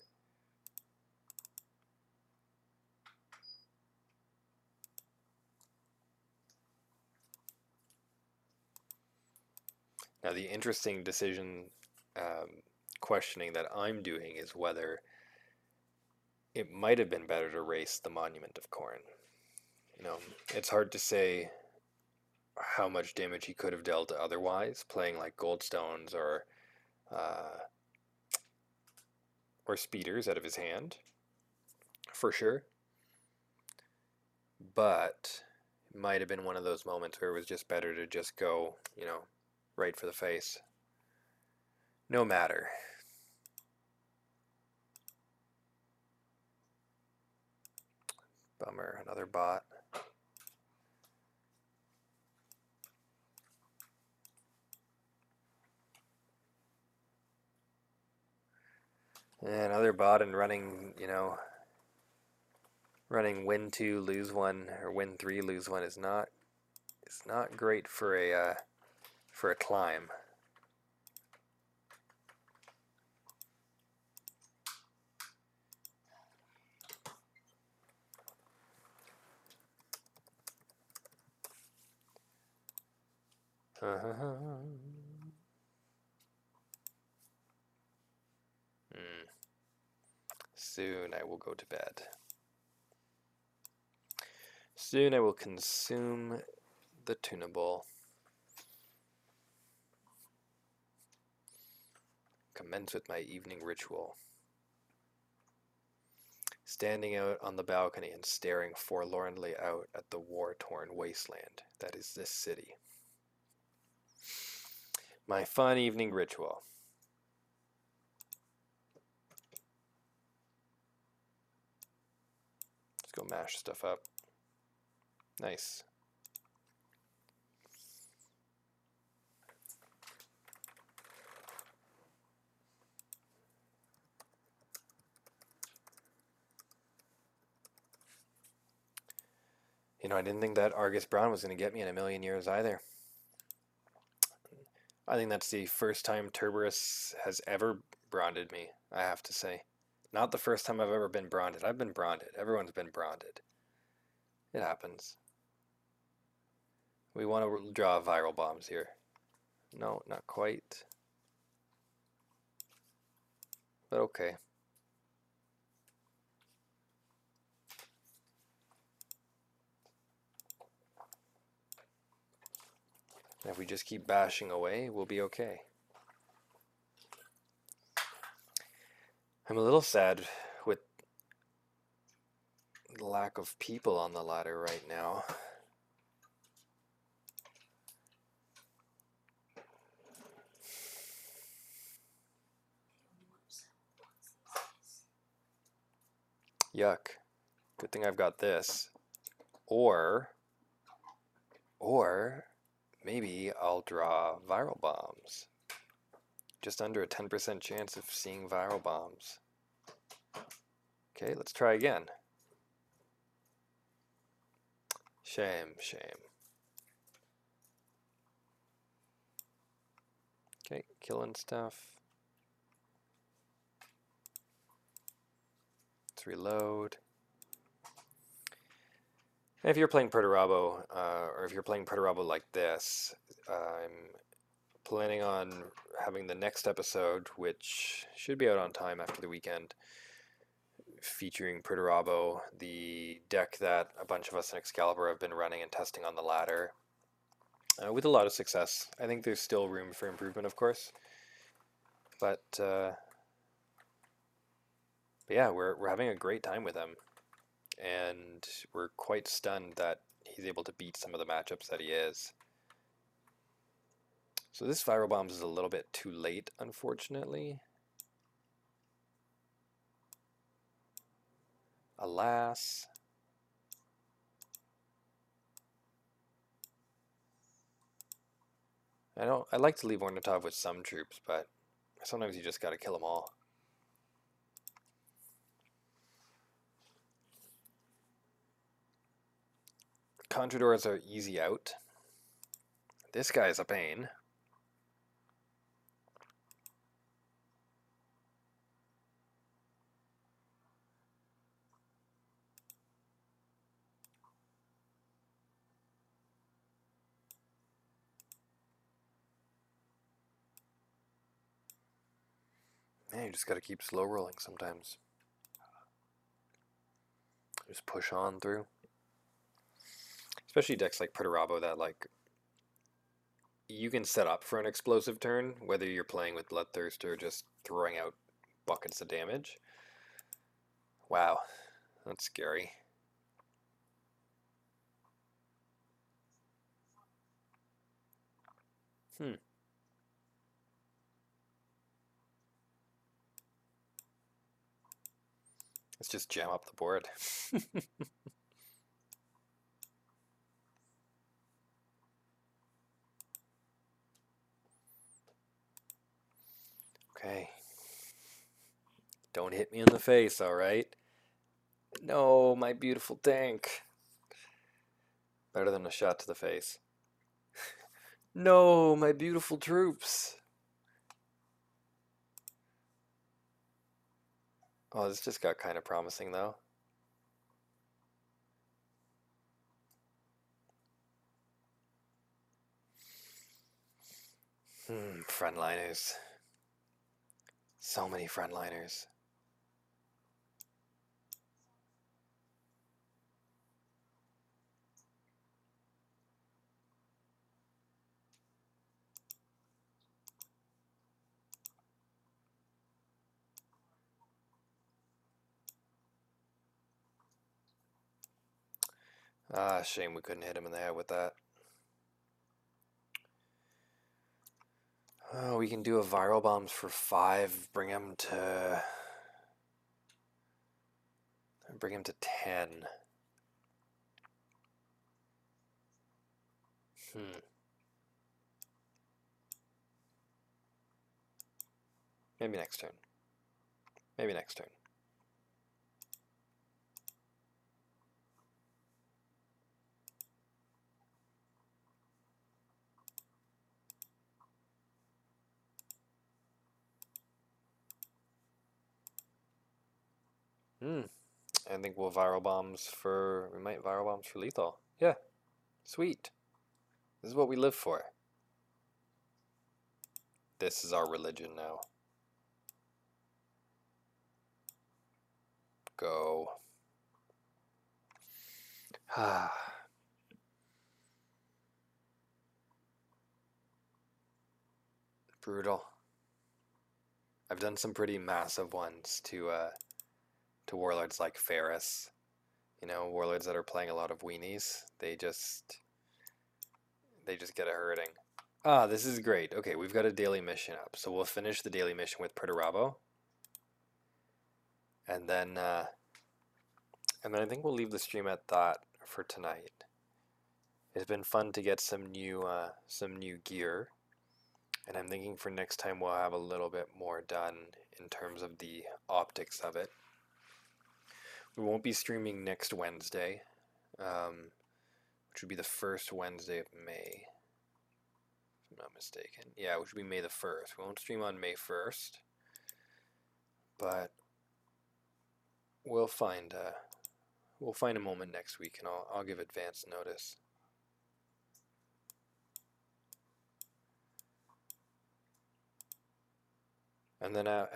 Now, the interesting decision questioning that I'm doing is whether it might have been better to race the Monument of Corn. You know, it's hard to say how much damage he could have dealt otherwise, playing like Goldstones or speeders out of his hand, for sure. But it might have been one of those moments where it was just better to just go, you know, right for the face. No matter. Bummer, another bot. And another bot and running, you know, running win 2, lose 1, or win 3, lose 1 is not great for a climb. Soon I will go to bed. Soon I will consume the tunable. Commence with my evening ritual. Standing out on the balcony and staring forlornly out at the war-torn wasteland that is this city. My fun evening ritual. Let's go mash stuff up. Nice. You know, I didn't think that Argus Brown was going to get me in a million years either. I think that's the first time Terberus has ever bronded me, I have to say. Not the first time I've ever been bronded. I've been bronded. Everyone's been bronded. It happens. We want to draw viral bombs here. No, not quite. But okay. And if we just keep bashing away, we'll be okay. I'm a little sad with the lack of people on the ladder right now. Yuck. Good thing I've got this. Or maybe I'll draw viral bombs. Just under a 10% chance of seeing viral bombs. Okay, let's try again. Shame, shame. Okay, killing stuff. Let's reload. And if you're playing Perturabo, or if you're playing Perturabo like this, I'm planning on having the next episode, which should be out on time after the weekend, featuring Perturabo, the deck that a bunch of us in Excalibur have been running and testing on the ladder, with a lot of success. I think there's still room for improvement, of course, but yeah, we're having a great time with him, and we're quite stunned that he's able to beat some of the matchups that he is. So this Viral Bombs is a little bit too late, unfortunately. Alas. I like to leave Ornitov with some troops, but sometimes you just gotta kill them all. Contradors are easy out. This guy's a pain. You just gotta keep slow rolling sometimes. Just push on through. Especially decks like Perturabo that like you can set up for an explosive turn, whether you're playing with Bloodthirst or just throwing out buckets of damage. Wow, that's scary. Let's just jam up the board. Okay. Don't hit me in the face, alright? No, my beautiful tank. Better than a shot to the face. No, my beautiful troops. Oh, this just got kind of promising, though. Frontliners. So many frontliners. Ah, shame we couldn't hit him in the head with that. Oh, we can do a viral bombs for 5, bring him to 10. Maybe next turn. Maybe next turn. I think we'll viral bombs for... We might viral bombs for lethal. Yeah. Sweet. This is what we live for. This is our religion now. Go. Ah. Brutal. I've done some pretty massive ones to warlords like Ferris. You know, warlords that are playing a lot of weenies. They just get a hurting. Ah, this is great. Okay, we've got a daily mission up. So we'll finish the daily mission with Perturabo. And then I think we'll leave the stream at that for tonight. It's been fun to get some new gear. And I'm thinking for next time we'll have a little bit more done in terms of the optics of it. We won't be streaming next Wednesday, which would be the first Wednesday of May, if I'm not mistaken. Yeah, which would be May the 1st. We won't stream on May 1st, but we'll find a moment next week, and I'll give advance notice. And then I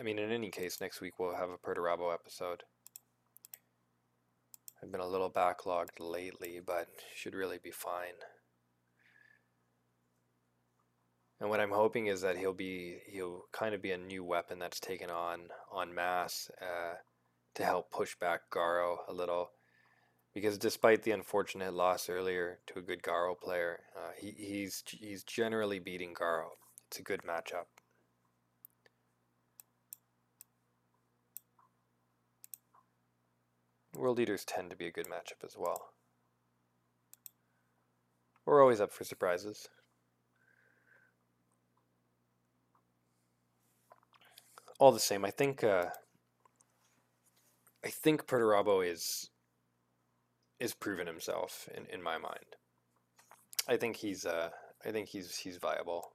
mean, in any case, next week we'll have a Perturabo episode. I've been a little backlogged lately, but should really be fine. And what I'm hoping is that he'll kind of be a new weapon that's taken on en masse to help push back Garo a little. Because despite the unfortunate loss earlier to a good Garo player, he's generally beating Garo. It's a good matchup. World Eaters tend to be a good matchup as well. We're always up for surprises. All the same, I think Perturabo is proven himself in my mind. I think he's viable.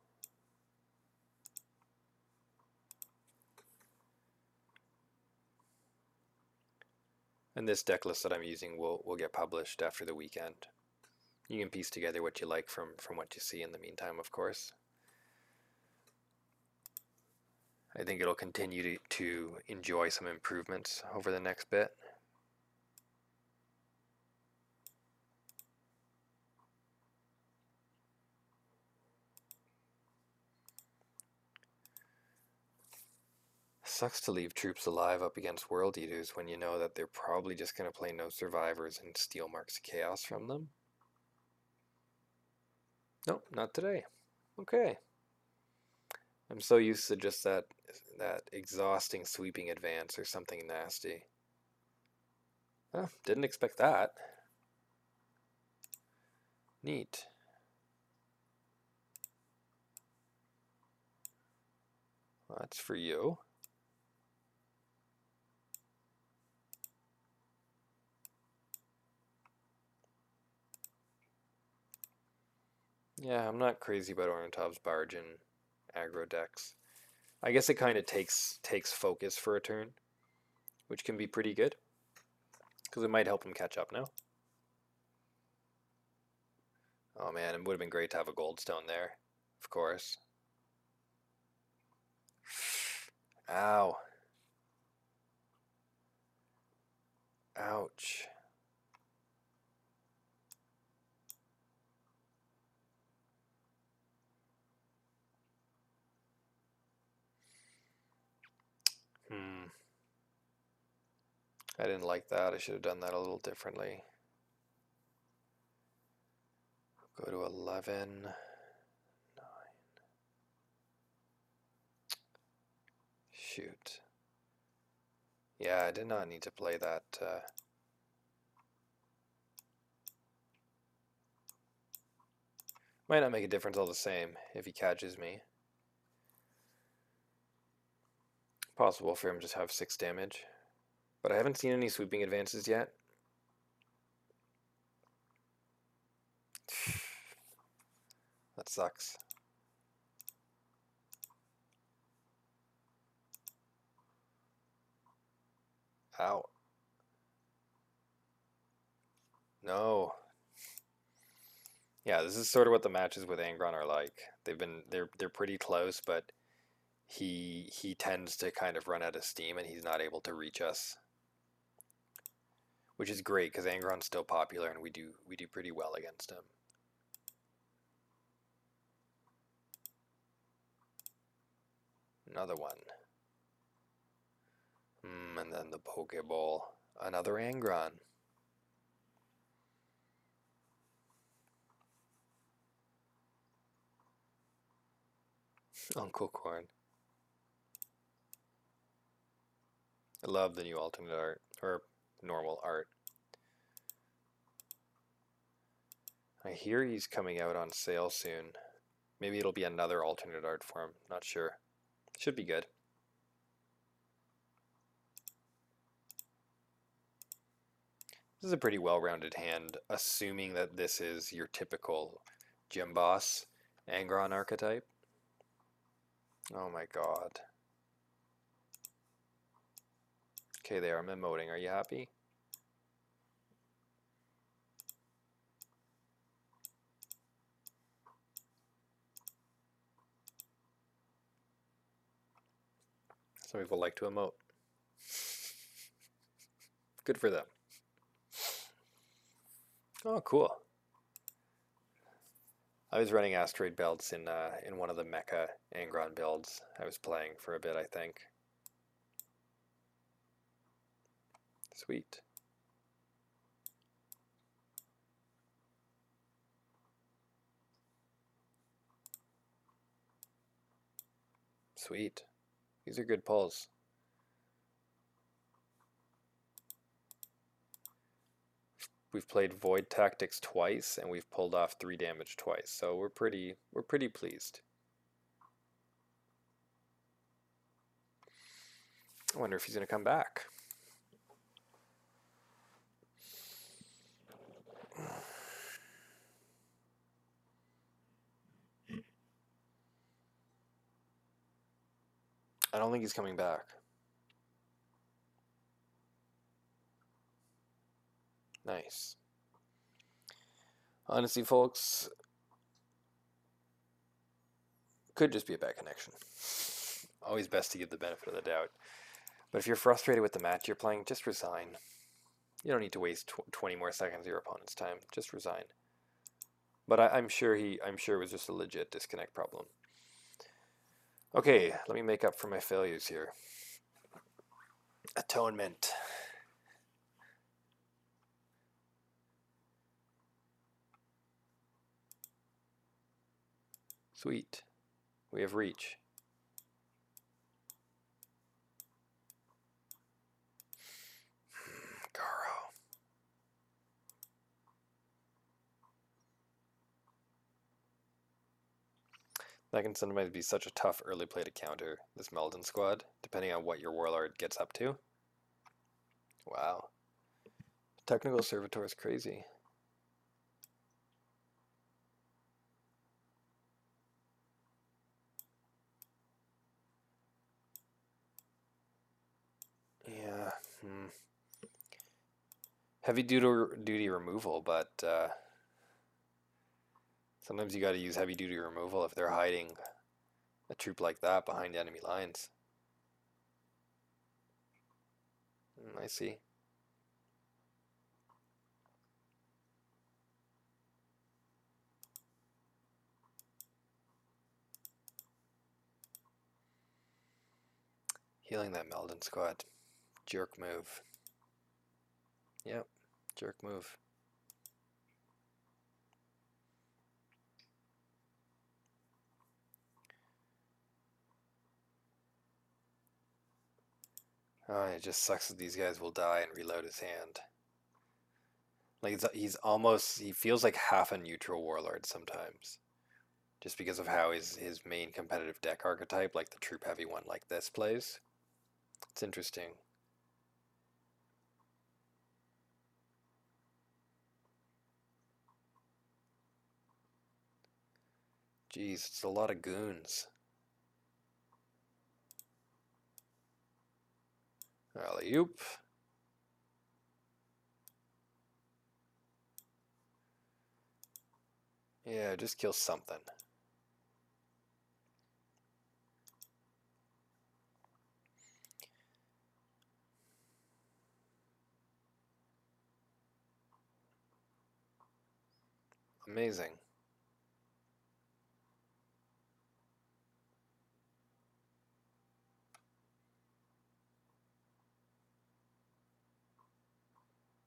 And this deck list that I'm using will get published after the weekend. You can piece together what you like from what you see in the meantime, of course. I think it'll continue to enjoy some improvements over the next bit. Sucks to leave troops alive up against World Eaters when you know that they're probably just going to play no survivors and steal Marks of Chaos from them. Nope, not today. Okay. I'm so used to just that exhausting sweeping advance or something nasty. Oh, didn't expect that. Neat. Well, that's for you. Yeah, I'm not crazy about Orntov's Barge and aggro decks. I guess it kind of takes focus for a turn, which can be pretty good, because it might help him catch up now. Oh man, it would have been great to have a Goldstone there, of course. Ow. Ouch. I didn't like that. I should have done that a little differently. Go to 11. 9. Shoot. Yeah, I did not need to play that. Might not make a difference all the same if he catches me. Possible for him to just have 6 damage. But I haven't seen any sweeping advances yet. That sucks. Ow. No. Yeah, this is sort of what the matches with Angron are like. They're pretty close, but he tends to kind of run out of steam and he's not able to reach us. Which is great because Angron's still popular and we do pretty well against him. Another one. And then the Pokeball. Another Angron. Uncle Corn. I love the new alternate art, or normal art. I hear he's coming out on sale soon. Maybe it'll be another alternate art form, not sure. Should be good. This is a pretty well-rounded hand, assuming that this is your typical Gym Boss Angron archetype. Oh my god. Okay, there, I'm emoting. Are you happy? Some people like to emote. Good for them. Oh, cool. I was running asteroid belts in one of the Mecha Angron builds I was playing for a bit, I think. Sweet. Sweet. These are good pulls. We've played Void Tactics twice and we've pulled off 3 damage twice, so we're pretty pleased. I wonder if he's gonna come back. I don't think he's coming back. Nice. Honestly, folks, could just be a bad connection. Always best to give the benefit of the doubt. But if you're frustrated with the match you're playing, just resign. You don't need to waste 20 more seconds of your opponent's time. Just resign. But I'm sure it was just a legit disconnect problem. Okay, let me make up for my failures here. Atonement. Sweet. We have reach. Garo. That can sometimes be such a tough early play to counter, this Meldon squad, depending on what your Warlord gets up to. Wow. Technical Servitor is crazy. Yeah. Heavy duty removal, but sometimes you got to use heavy duty removal if they're hiding a troop like that behind enemy lines. I see. Healing that Meldon squad. Jerk move. Yep, jerk move. Oh, it just sucks that these guys will die and reload his hand. Like he feels like half a neutral warlord sometimes. Just because of how his main competitive deck archetype, like the troop heavy one like this, plays. It's interesting. Jeez, it's a lot of goons. Alley-oop. Yeah, just kill something. Amazing.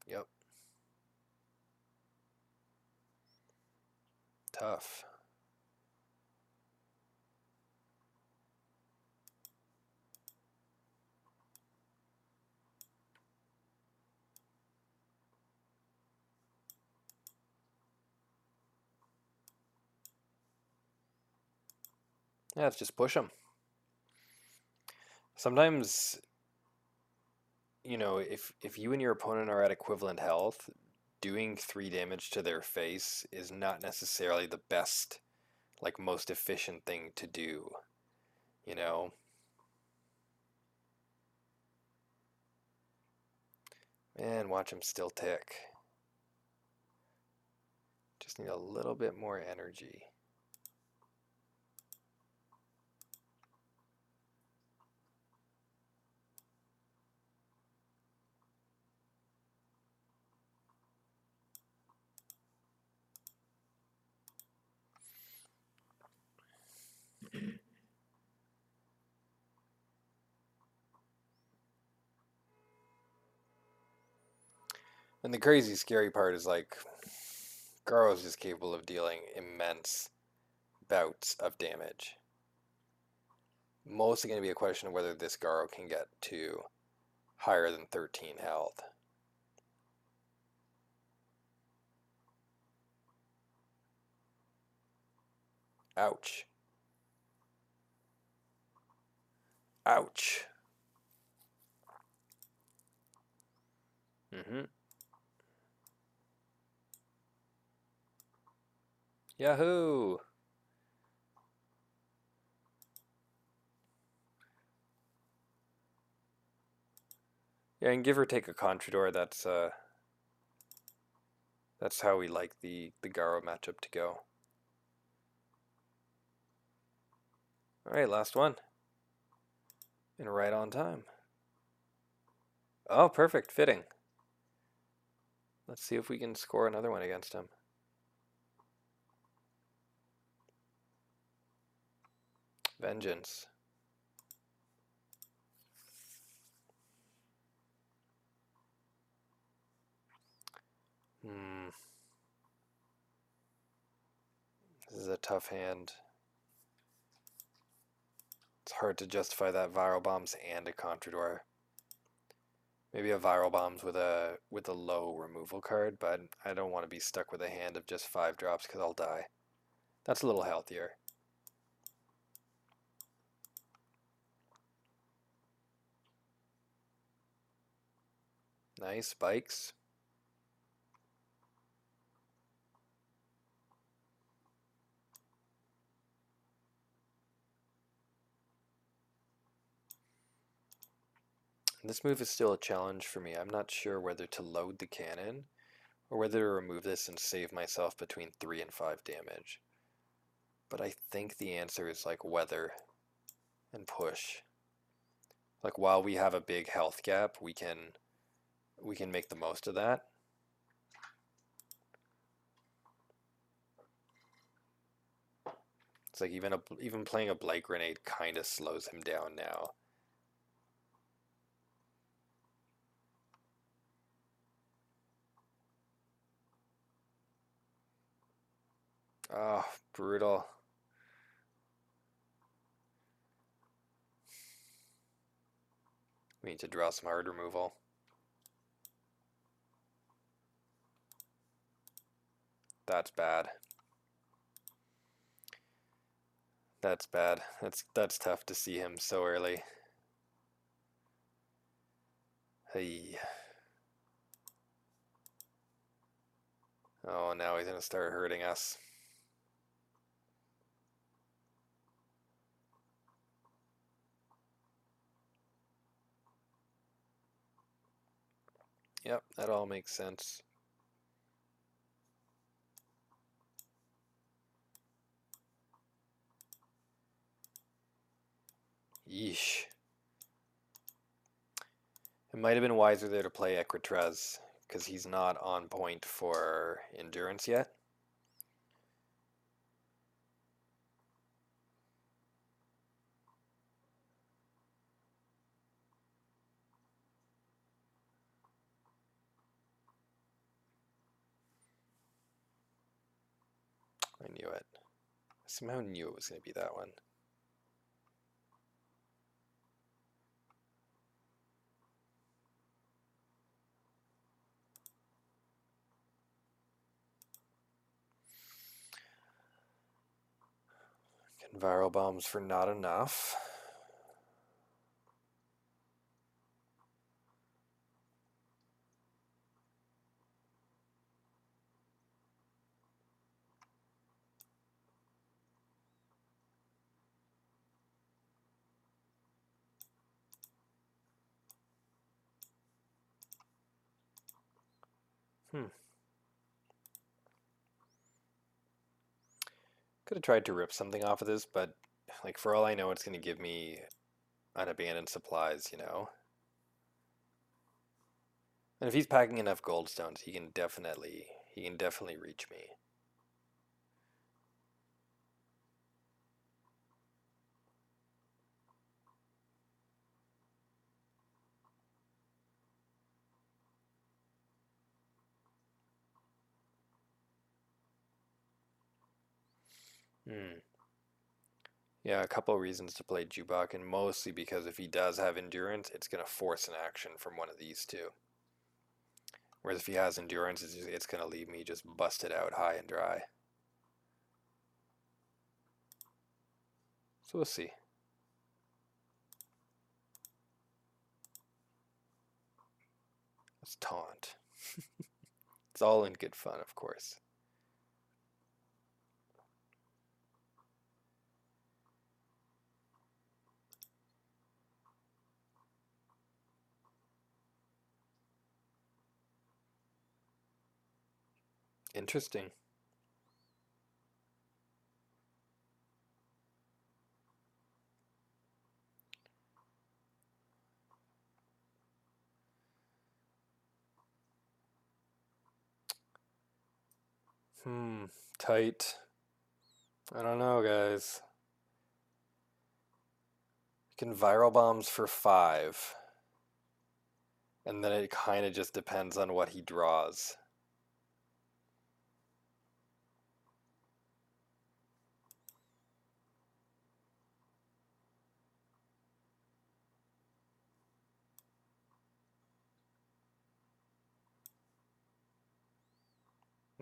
Yep. Tough. Yeah, let's just push them. Sometimes, you know, if you and your opponent are at equivalent health, doing 3 damage to their face is not necessarily the best, like, most efficient thing to do, you know? Man, watch him still tick. Just need a little bit more energy. And the crazy scary part is, like, Garo's is capable of dealing immense bouts of damage. Mostly going to be a question of whether this Garo can get to higher than 13 health. Ouch. Ouch. Yahoo! Yeah, and give or take a Contrador, that's how we like the Garo matchup to go. Alright, last one. And right on time. Oh, perfect. Fitting. Let's see if we can score another one against him. Vengeance. This is a tough hand. It's hard to justify that viral bombs and a Contrador. Maybe a viral bombs with a low removal card, but I don't want to be stuck with a hand of just 5 drops because I'll die. That's a little healthier. Nice spikes. This move is still a challenge for me. I'm not sure whether to load the cannon or whether to remove this and save myself between 3 and 5 damage. But I think the answer is like weather and push. Like while we have a big health gap, we can make the most of that. It's like even playing a blight grenade kind of slows him down now. Oh, brutal. We need to draw some hard removal. That's bad. That's bad. That's tough to see him so early. Hey. Oh, now he's gonna start hurting us. Yep, that all makes sense. Yeesh. It might have been wiser there to play Equitrez, because he's not on point for endurance yet. I knew it. I somehow knew it was going to be that one. Getting viral bombs for not enough. Could have tried to rip something off of this, but like for all I know, it's going to give me unabandoned supplies, you know? And if he's packing enough goldstones, he can definitely reach me. Yeah, a couple of reasons to play Jubak, and mostly because if he does have endurance, it's going to force an action from one of these two. Whereas if he has endurance, it's going to leave me just busted out high and dry. So we'll see. Let's taunt. It's all in good fun, of course. Interesting. Tight. I don't know, guys. You can viral bombs for 5. And then it kind of just depends on what he draws.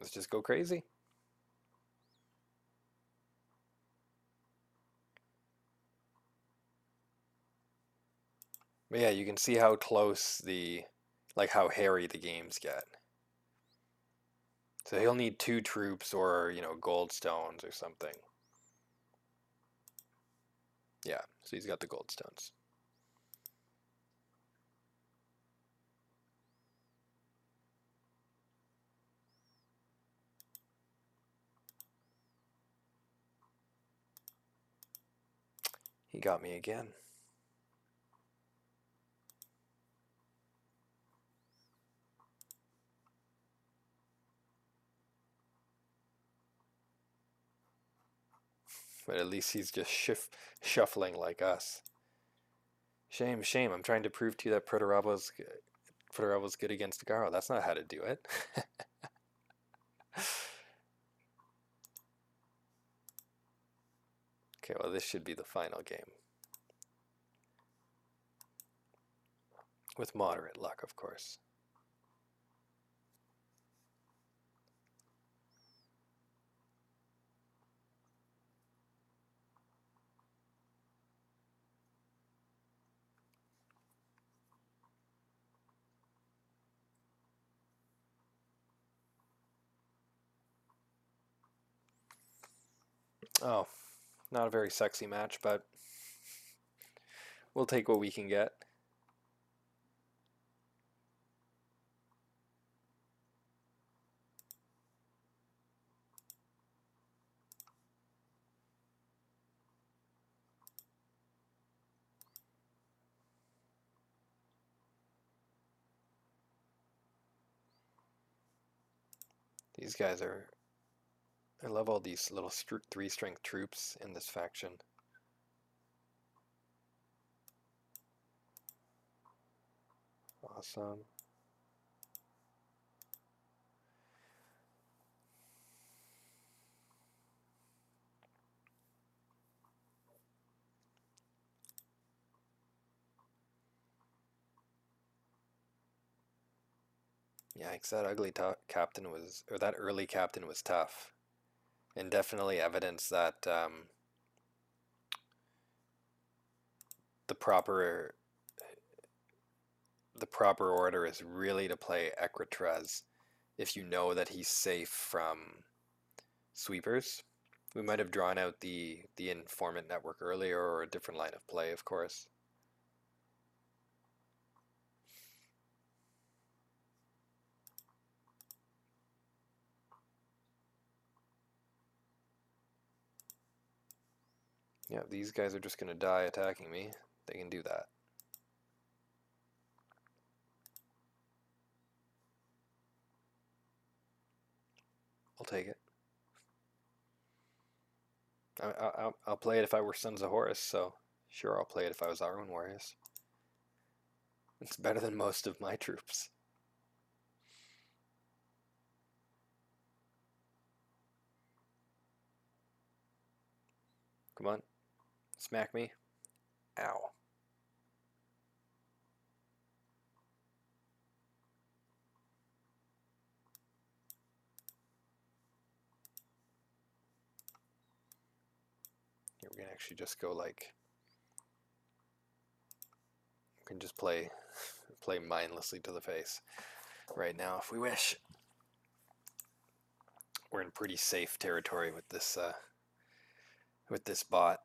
Let's just go crazy. But yeah, you can see how close like how hairy the games get. So he'll need 2 troops or, gold stones or something. Yeah, so he's got the gold stones. He got me again. But at least he's just shuffling like us. Shame, shame. I'm trying to prove to you that Perturabo's good against Garo. That's not how to do it. Okay, well, this should be the final game. With moderate luck, of course. Oh, not a very sexy match, but we'll take what we can get. These guys are... I love all these little 3-strength troops in this faction. Awesome. Yikes, that captain was, or that early captain was tough. And definitely evidence that the proper order is really to play Equitrez if you know that he's safe from sweepers. We might have drawn out the informant network earlier, or a different line of play, of course. Yeah, these guys are just going to die attacking me. They can do that. I'll take it. I'll play it if I were Sons of Horus, so sure, I'll play it if I was our own warriors. It's better than most of my troops. Come on. Smack me. Ow. Here we can actually just go like... We can just play mindlessly to the face right now if we wish. We're in pretty safe territory with this bot.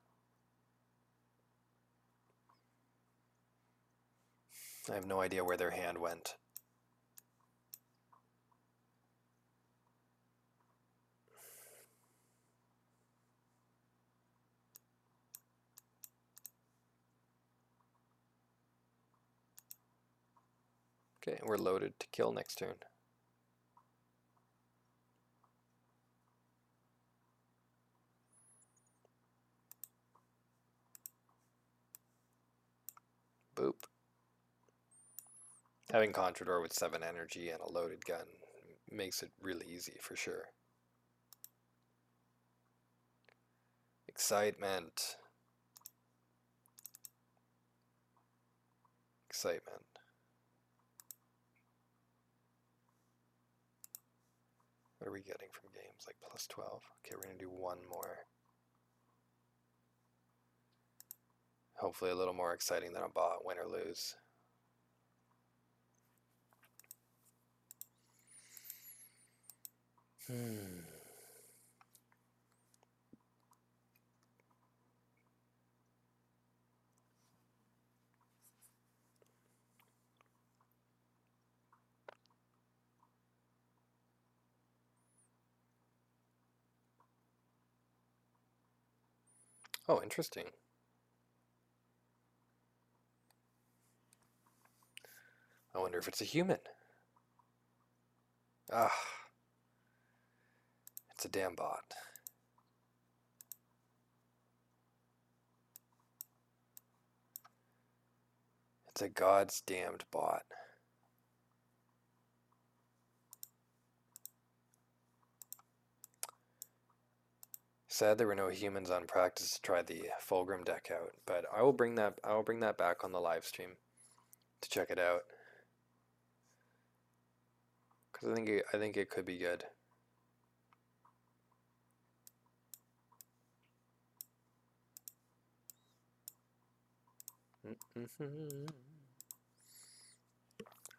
I have no idea where their hand went. Okay, we're loaded to kill next turn. Having Contrador with 7 energy and a loaded gun makes it really easy for sure. Excitement. Excitement. What are we getting from games? Like plus 12? Okay, we're going to do one more. Hopefully a little more exciting than a bot, win or lose. Oh, interesting. I wonder if it's a human. Ah, it's a damn bot. It's a god's damned bot. Sad there were no humans on practice to try the Fulgrim deck out, but I will bring that back on the live stream to check it out. Cause I think it could be good.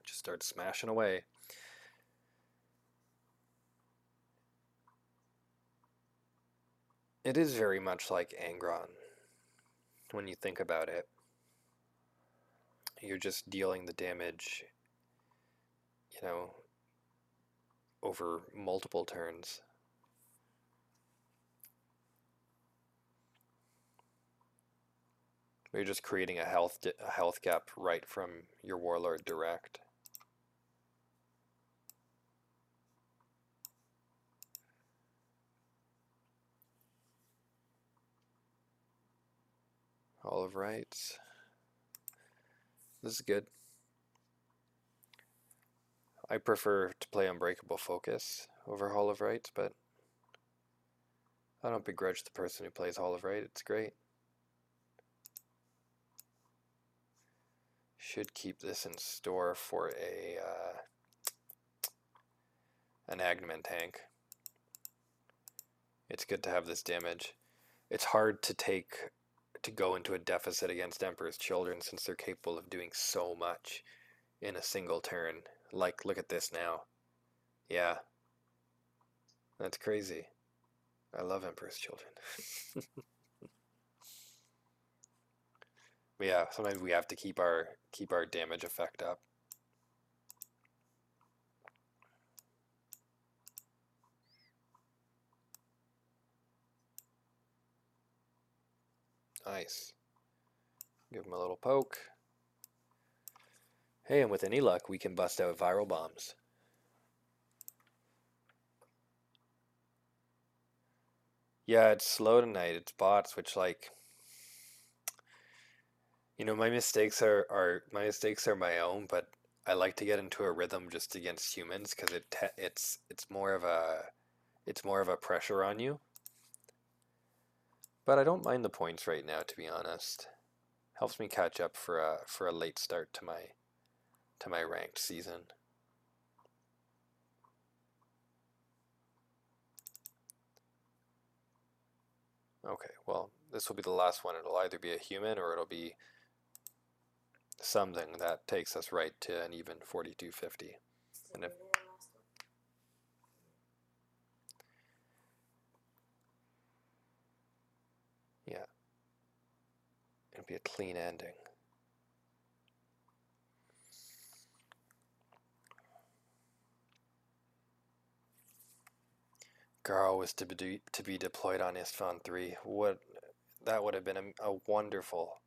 Just start smashing away. It is very much like Angron when you think about it. You're just dealing the damage, you know, over multiple turns. You're just creating a health gap right from your warlord direct. Hall of Rights. This is good. I prefer to play Unbreakable Focus over Hall of Rights, but I don't begrudge the person who plays Hall of Right. It's great. Should keep this in store for an Agneman tank. It's good to have this damage. It's hard to go into a deficit against Emperor's Children since they're capable of doing so much in a single turn. Like, look at this now. Yeah. That's crazy. I love Emperor's Children. But yeah, sometimes we have to keep our damage effect up. Nice. Give him a little poke. Hey, and with any luck, we can bust out viral bombs. Yeah, it's slow tonight. It's bots, which like, you know, my mistakes are my own, but I like to get into a rhythm just against humans because it's more of a pressure on you. But I don't mind the points right now, to be honest. Helps me catch up for a late start to my ranked season. Okay, well, this will be the last one. It'll either be a human or it'll be something that takes us right to an even 4250. And if yeah, it'll be a clean ending. Garo was to be deployed on Istvan 3. That would have been a wonderful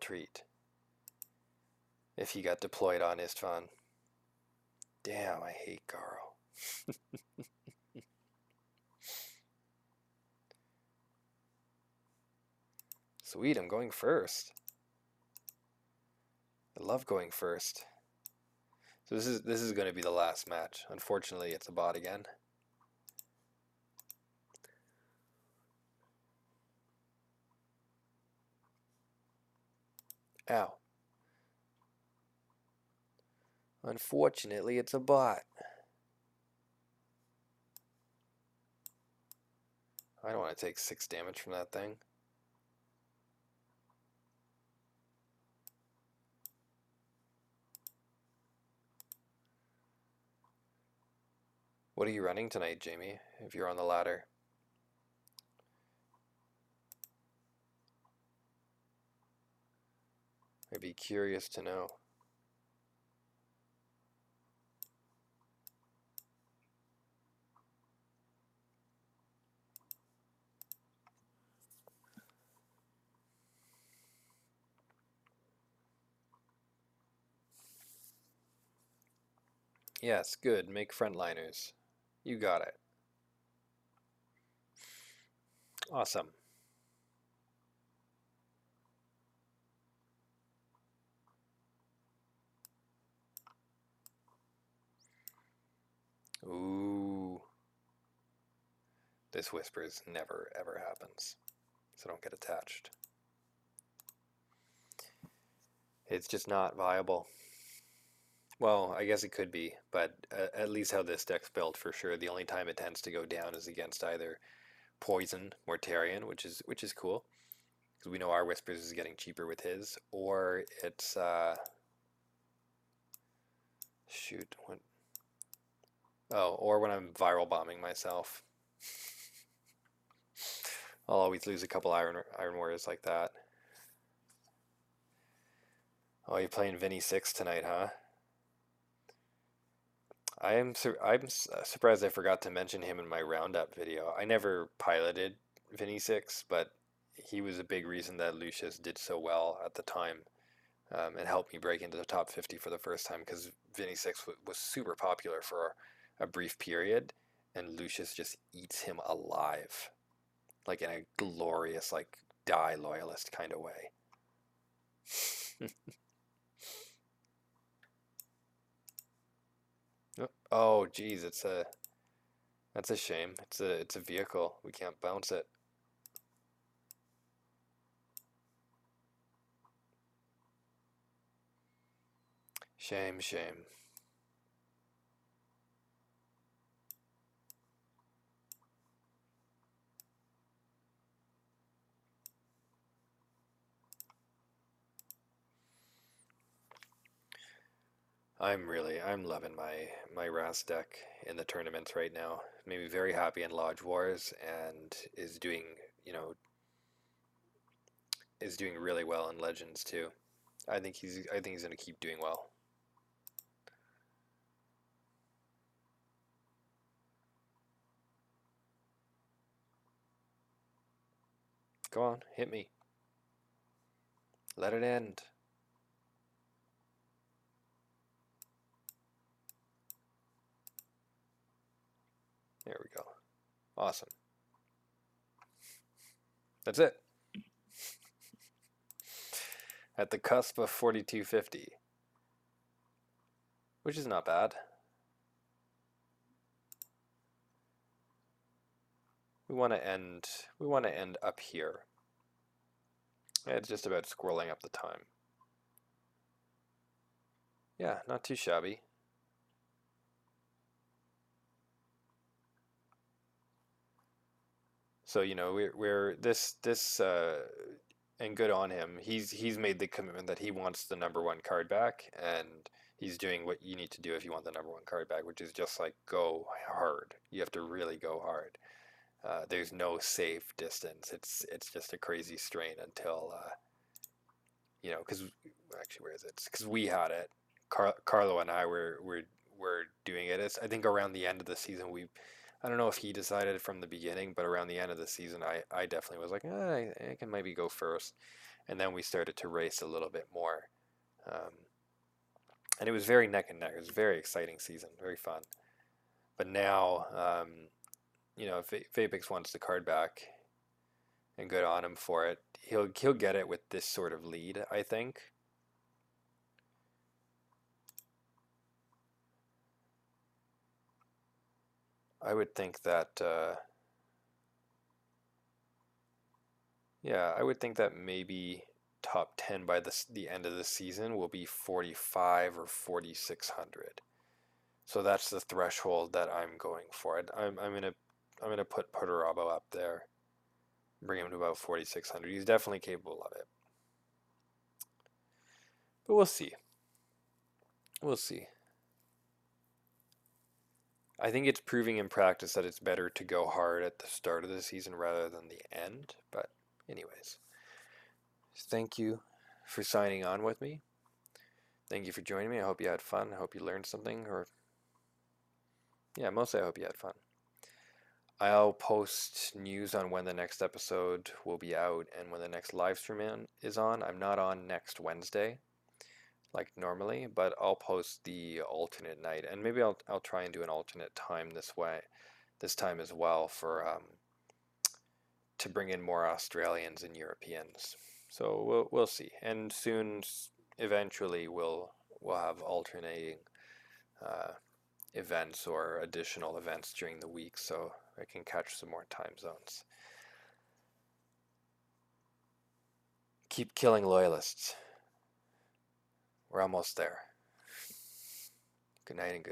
treat if he got deployed on Istvan. Damn, I hate Garo. Sweet, I'm going first. I love going first. So this is going to be the last match. Unfortunately, it's a bot again. Ow. Unfortunately, it's a bot. I don't want to take 6 damage from that thing. What are you running tonight, Jamie, if you're on the ladder? I'd be curious to know. Yes, good. Make frontliners. You got it. Awesome. Ooh. This whispers never ever happens. So don't get attached. It's just not viable. Well, I guess it could be, but at least how this deck's built for sure. The only time it tends to go down is against either Poison, Mortarion, which is cool, because we know our Whispers is getting cheaper with his, or it's shoot, what? Oh, or when I'm viral bombing myself. I'll always lose a couple Iron Warriors like that. Oh, you're playing Vinny 6 tonight, huh? I'm surprised I forgot to mention him in my roundup video. I never piloted Vinny 6, but he was a big reason that Lucius did so well at the time, and helped me break into the top 50 for the first time, because Vinny 6 was super popular for a brief period, and Lucius just eats him alive, like in a glorious, like, die loyalist kind of way. Oh, geez, that's a shame. It's a vehicle. We can't bounce it. Shame, shame. I'm loving my Ras deck in the tournaments right now. Made me very happy in Lodge Wars, and is doing, is doing really well in Legends too. I think he's gonna keep doing well. Go on, hit me. Let it end. There we go. Awesome. That's it. At the cusp of 4250, which is not bad. We want to end up here. It's just about scrolling up the time. Yeah, not too shabby. So we're this and good on him. He's made the commitment that he wants the #1 card back, and he's doing what you need to do if you want the #1 card back, which is just like go hard. You have to really go hard. There's no safe distance. It's just a crazy strain until because actually where is it? Because we had it. Carlo and I were doing it. It's I think around the end of the season I don't know if he decided from the beginning, but around the end of the season, I definitely was like, I can maybe go first. And then we started to race a little bit more. And it was very neck and neck. It was a very exciting season, very fun. But now, if Apex wants the card back, and good on him for it, he'll get it with this sort of lead, I think. I would think that yeah, I would think that maybe top 10 by the end of the season will be 45 or 4600. So that's the threshold that I'm going for. I'm gonna put Perturabo up there, bring him to about 4600. He's definitely capable of it, but we'll see. We'll see. I think it's proving in practice that it's better to go hard at the start of the season rather than the end. But anyways, thank you for signing on with me. Thank you for joining me. I hope you had fun. I hope you learned something, or yeah, mostly I hope you had fun. I'll post news on when the next episode will be out and when the next live stream is on. I'm not on next Wednesday like normally, but I'll post the alternate night, and maybe I'll try and do an alternate time this time as well for to bring in more Australians and Europeans. So we'll see, and soon, eventually, we'll have alternating uh, events or additional events during the week, so I can catch some more time zones. Keep killing loyalists. We're almost there. Good night and good